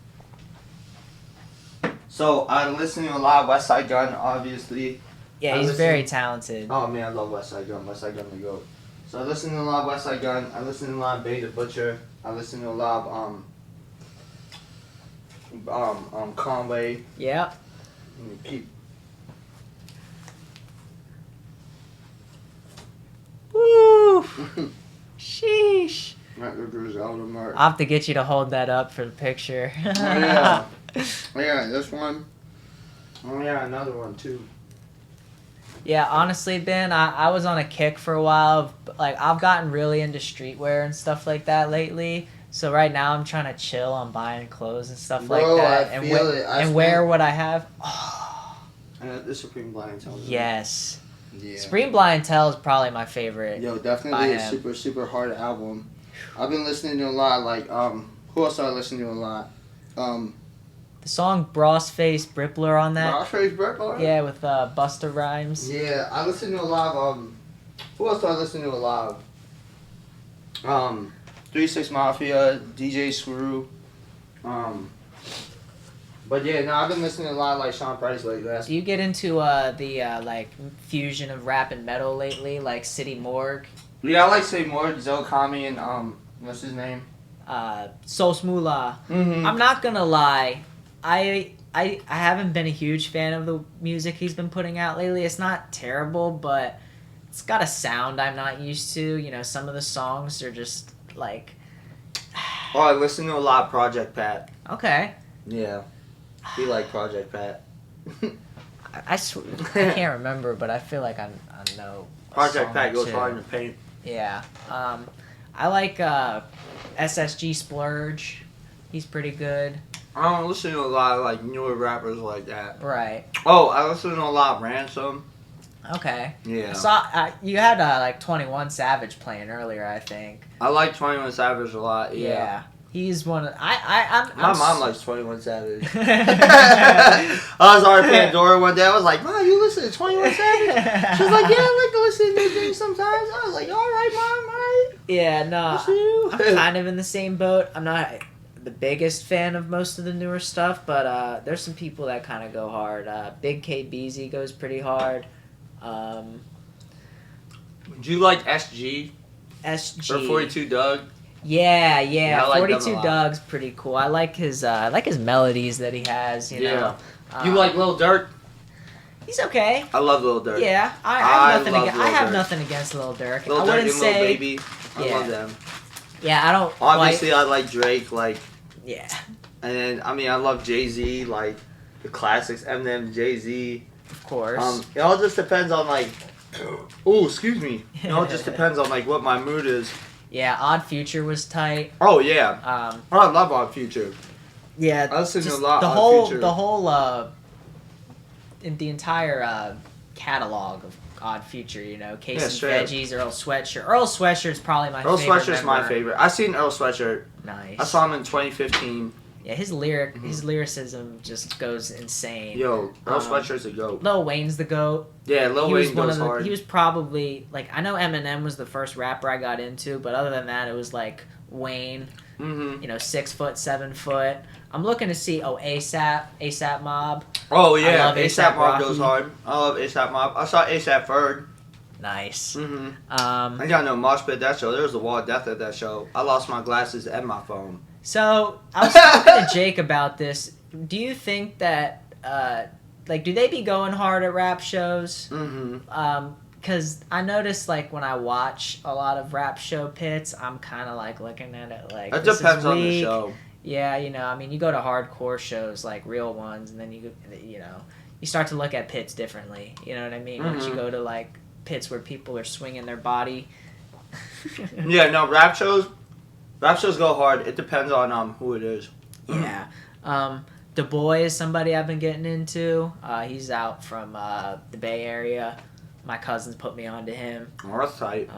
So, I listen to a lot of West Side Gun, obviously. Yeah, I he's listen- very talented. Oh man, I love West Side Gun. West Side Gun the GOAT. So I listen to a lot of West Side Gun. I listen to a lot of Benny the Butcher. I listen to a lot of Conway. Yeah. Let me keep. Woo! Sheesh. Not the Griselda mark. I'll have to get you to hold that up for the picture. Oh yeah. Oh yeah, this one. Oh yeah, another one too. Yeah, honestly, Ben, I was on a kick for a while. Like, I've gotten really into streetwear and stuff like that lately. So right now I'm trying to chill on buying clothes and stuff Bro, like that. I and feel it. I and wear spent- what I have. Oh, And the Supreme Blind Tell. yes. Yeah. Supreme Blind Tell is probably my favorite. Yo, by definitely a him. super, super hard album. I've been listening to a lot, like, who else I listen to a lot? The song Bros Face Brippler on that. Rossface Brett. Yeah, with Busta Rhymes. Yeah, I listen to a lot of, who else do I listen to a lot of? 3 6 Mafia, DJ Screw. But yeah, no, I've been listening to a lot of like Sean Price lately. That's Do you get into the like fusion of rap and metal lately, like City Morgue, yeah, I like Say More, Zoe Kami, and what's his name? Soul Smoola? Mm-hmm. I'm not gonna lie, I haven't been a huge fan of the music he's been putting out lately. It's not terrible, but it's got a sound I'm not used to. You know, some of the songs are just like, Oh, I listen to a lot of Project Pat. okay. Yeah, he like Project Pat. I can't remember, but I feel like I know. A Project song Pat or goes two. hard in the paint. Yeah. I like SSG Splurge. He's pretty good. I don't listen to a lot of like newer rappers like that. Right. Oh, I listen to a lot of Ransom. Okay. Yeah. I saw you had like 21 Savage playing earlier, I think. I like 21 Savage a lot. Yeah. He's one of I'm My mom likes 21 Savage. I was on Pandora one day. I was like, "Mom, you listen to 21 Savage?" She was like, "Yeah, I like to listen to new things sometimes." I was like, "All right, Mom, all right." Yeah, no. Listen. I'm kind of in the same boat. I'm not the biggest fan of most of the newer stuff, but there's some people that kind of go hard. Big K Beezy goes pretty hard. Do you like SG? SG. Or 42 Doug? Yeah, I like them a 42 lot. Doug's pretty cool. I like his melodies that he has, you know. You like Lil Durk? He's okay. I love Lil Durk. Yeah, I have nothing against. I have nothing against Lil Durk. Lil I Durk wouldn't and say. Lil Baby. I Yeah. love them. Yeah, I don't. Obviously, I like Drake. Like, Yeah. and then I love Jay-Z. Like the classics, Eminem, Jay-Z. Of course. It all just depends on like. Oh, excuse me. It all just depends on like what my mood is. Yeah, Odd Future was tight. Oh yeah. I love Odd Future. Yeah, I listen to just a lot the of whole Future. the whole in the entire catalog of Odd Future, you know, Casey straight up. Veggies, Earl Sweatshirt. Earl Sweatshirt's probably my Earl favorite. Sweatshirt's my favorite. I seen Earl Sweatshirt. Nice. I saw him in 2015. Yeah, his lyricism just goes insane. Yo, Earl Sweatshirt's a goat. Lil Wayne's the goat. Yeah, Lil Wayne goes hard. He was probably like, I know Eminem was the first rapper I got into, but other than that, it was like Wayne. Mm-hmm. You know, 6 foot, 7 foot. I'm looking to see ASAP Mob. Oh yeah, I love ASAP Mob Rocky. goes hard. I love ASAP Mob. I saw ASAP Ferg. Nice. Mm-hmm. I got no mosh pit that show. There was a wall of death at that show. I lost my glasses and my phone. So I was talking to Jake about this. Do you think that like, do they be going hard at rap shows? Mm-hmm. Because I noticed, like, when I watch a lot of rap show pits, I'm kind of, like, looking at it like, It this depends is on the weak. show. Yeah, you know, I mean, you go to hardcore shows, like, real ones, and then you know, you start to look at pits differently. You know what I mean? Once you go to, like, pits where people are swinging their body. Yeah, no, rap shows go hard. It depends on who it is. Yeah. Du Bois is somebody I've been getting into. He's out from the Bay Area. My cousins put me on to him. Oh, that's tight.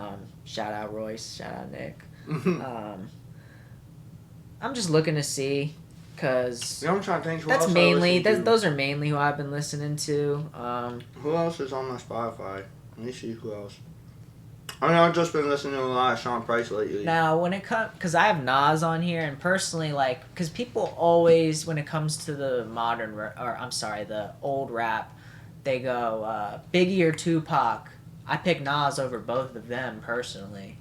Shout out Royce. Shout out Nick. I'm just looking to see, because I'm trying to think who that's else mainly I listen to. those are mainly who I've been listening to. Who else is on my Spotify? Let me see who else. I mean, I've just been listening to a lot of Sean Price lately. Now, when it comes, because I have Nas on here, and personally, like, because people always, when it comes to the the old rap, they go Biggie or Tupac. I pick Nas over both of them personally.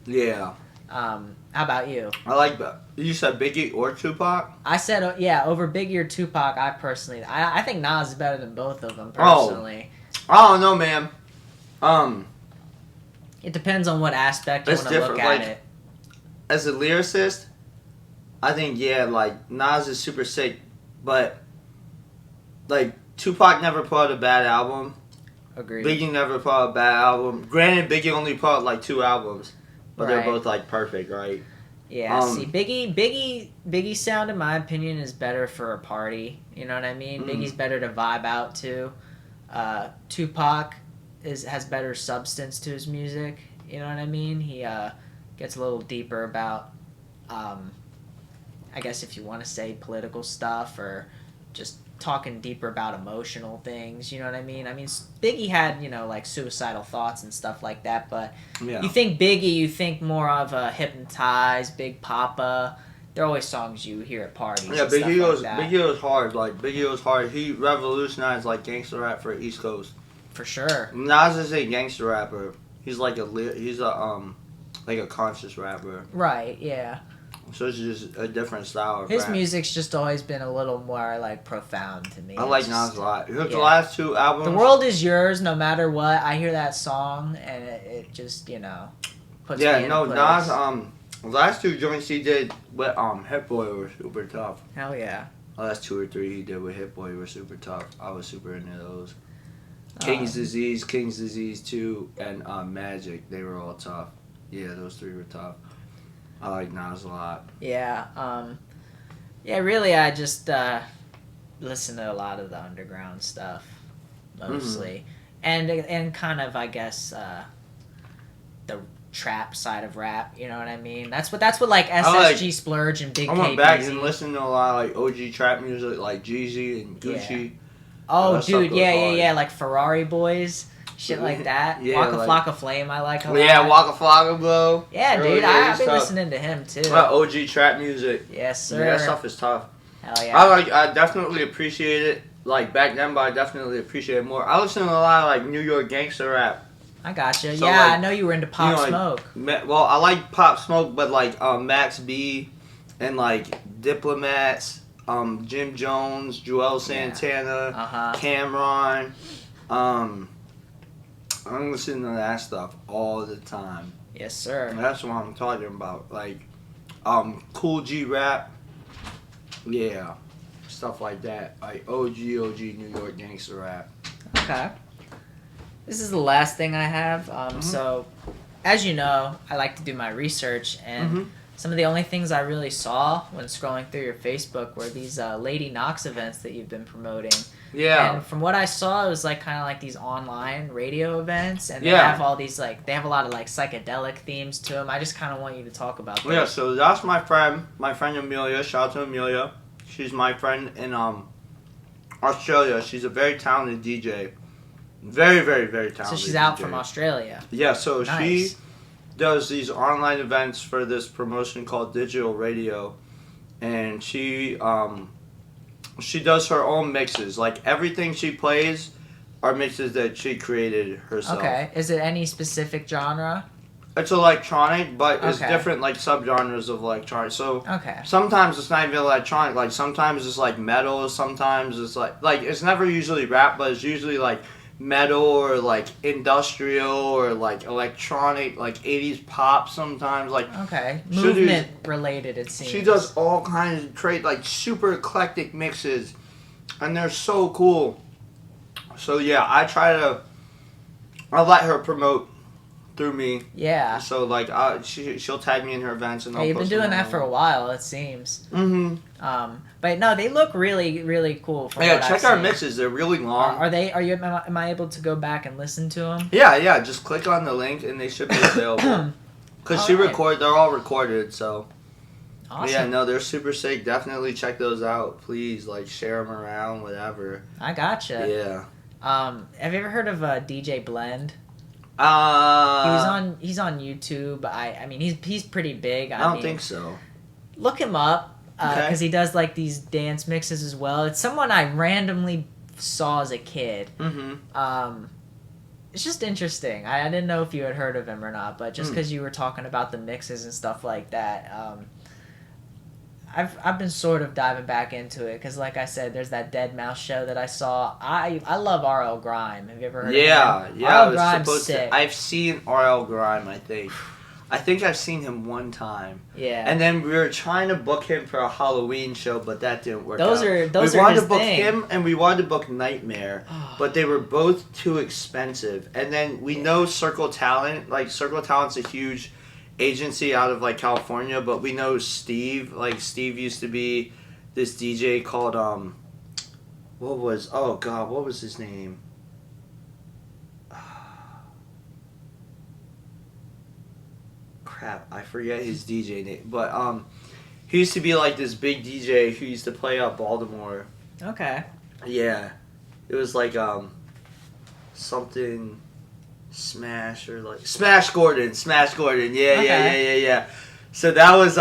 Yeah. How about you? I like that. You said Biggie or Tupac? I said, over Biggie or Tupac, I think Nas is better than both of them, personally. I don't know, man. It depends on what aspect you It's want to look different, at like- it. As a lyricist, I think, like, Nas is super sick, but, like, Tupac never put out a bad album. Agreed. Biggie never put out a bad album. Granted, Biggie only put out, like, 2 albums, but they're Right. both, like, perfect, right? Yeah, see, Biggie's sound, in my opinion, is better for a party. You know what I mean? Biggie's better to vibe out to. Tupac has better substance to his music. You know what I mean? He gets a little deeper about, I guess if you want to say political stuff, or just talking deeper about emotional things. You know what I mean? I mean, Biggie had, like, suicidal thoughts and stuff like that, but Yeah. you think Biggie, you think more of Hypnotize, Big Papa. They're always songs you hear at parties. Yeah, and stuff Biggie like that. goes hard. Like, Biggie goes hard. He revolutionized, like, gangster rap for East Coast. For sure. Nas is a gangster rapper. He's like a conscious rapper. Right, yeah. So it's just a different style of His rap. music's just always been a little more, like, profound to me. I like It's Nas just- a lot. The yeah. last 2 albums. The World Is Yours, no matter what. I hear that song, and it just, puts me in a place. Nas, the last 2 joints he did with Hit Boy were super tough. Hell yeah. last 2 or 3 he did with Hit Boy were super tough. I was super into those. King's Disease 2, and Magic. They were all tough. Yeah, those 3 were tough. I like Nas a lot. Yeah. Really, I just listen to a lot of the underground stuff, mostly, and kind of, I guess, the trap side of rap. You know what I mean? That's what like SSG Splurge and Big KBZ. I went back and listened to a lot of like OG trap music, like Jeezy and Gucci. Yeah. Oh, dude, yeah, like Ferrari Boys. Shit like that. Yeah, Waka Flocka Flame, I like a lot. Yeah, Waka Flocka, bro. Yeah, dude, I've been listening to him too. OG trap music. Yes, sir. Yeah, that stuff is tough. Hell yeah. I definitely appreciate it. Like back then, but I definitely appreciate it more. I listen to a lot of like New York gangster rap. I gotcha. So, yeah, like, I know you were into Pop Smoke. Well, I like Pop Smoke, but like Max B and like Diplomats, Jim Jones, Joel Santana, Cameron. I'm listening to that stuff all the time. Yes, sir. That's what I'm talking about. Like, Cool G rap. Yeah. Stuff like that. Like OG New York gangster rap. Okay. This is the last thing I have. So, as you know, I like to do my research, and some of the only things I really saw when scrolling through your Facebook were these Lady Knox events that you've been promoting. Yeah. And from what I saw, it was like kind of like these online radio events, and they have all these like they have a lot of like psychedelic themes to them. I just kind of want you to talk about that. Yeah. So that's my friend Amelia. Shout out to Amelia. She's my friend in Australia. She's a very talented DJ. Very, very, very talented. So she's out DJ. from Australia. Yeah. So nice. she does these online events for this promotion called Digital Radio, and she does her own mixes. Like everything she plays are mixes that she created herself. Okay. Is it any specific genre? It's electronic, but it's different like subgenres of electronic. So okay. Sometimes it's not even electronic. Like sometimes it's like metal. Sometimes it's like it's never usually rap, but it's usually like metal or like industrial or like electronic, like 80s pop. Sometimes like movement related. It seems she does all kinds of like super eclectic mixes, and they're so cool. So yeah, I let her promote through me. Yeah. So like she'll tag me in her events and I'll you've been post doing them that for a while, it seems. Mm-hmm. But no, they look really, really cool. From yeah, check our mixes. They're really long. Am I able to go back and listen to them? Yeah. Just click on the link and they should be available. Because they're all recorded. So. Awesome. Yeah, no, they're super sick. Definitely check those out. Please, like share them around, whatever. I gotcha. Yeah. Have you ever heard of DJ Blend? He's on YouTube. I mean he's pretty big. I don't think so. Look him up because he does like these dance mixes as well. It's someone I randomly saw as a kid. It's just interesting. I didn't know if you had heard of him or not, but just because you were talking about the mixes and stuff like that, I've been sort of diving back into it because, like I said, there's that Dead Mouse show that I saw. I love R.L. Grime. Have you ever heard of him? Yeah. R.L. Grime's sick. I've seen R.L. Grime, I think. I've seen him one time. Yeah. And then we were trying to book him for a Halloween show, but that didn't work those out. We wanted to book him and we wanted to book Nightmare, but they were both too expensive. And then we know Circle Talent. Like, Circle Talent's a huge agency out of like California, but we know Steve. Like Steve used to be this DJ called what was his name? Crap, I forget his DJ name. But he used to be like this big DJ who used to play out Baltimore. Okay. Yeah. It was like something Smash or like Smash Gordon. Yeah. So that was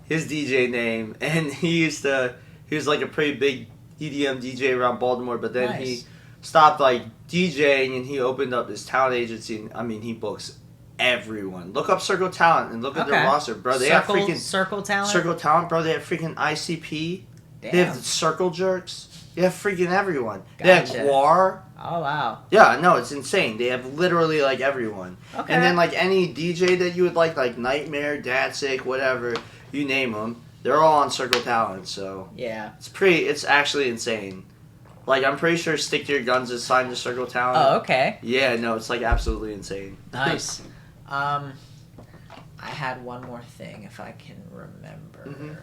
his DJ name, and he was like a pretty big EDM DJ around Baltimore, but then he stopped like DJing and he opened up this talent agency, and I mean he books everyone. Look up Circle Talent and look at their roster, bro. They have freaking Circle Talent, bro. They have freaking ICP. Damn. They have the Circle Jerks. They have freaking everyone. Gotcha. They have Guar. Oh, wow. Yeah, no, it's insane. They have literally, like, everyone. Okay. And then, like, any DJ that you would like Nightmare, Datsick, whatever, you name them, They're all on Circle Talent, so Yeah. it's actually insane. Like, I'm pretty sure Stick to Your Guns is signed to Circle Talent. Oh, okay. Yeah, no, it's like absolutely insane. Nice. I had one more thing, if I can remember. Mhm.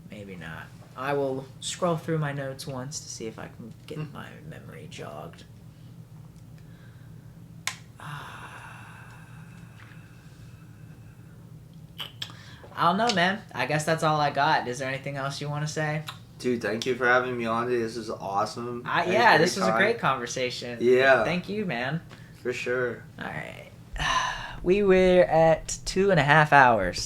Maybe not. I will scroll through my notes once to see if I can get my memory jogged. I don't know, man. I guess that's all I got. Is there anything else you want to say? Dude, thank you for having me on today. This is awesome. Yeah, this was a great conversation. Yeah. Thank you, man. For sure. All right. We were at 2.5 hours.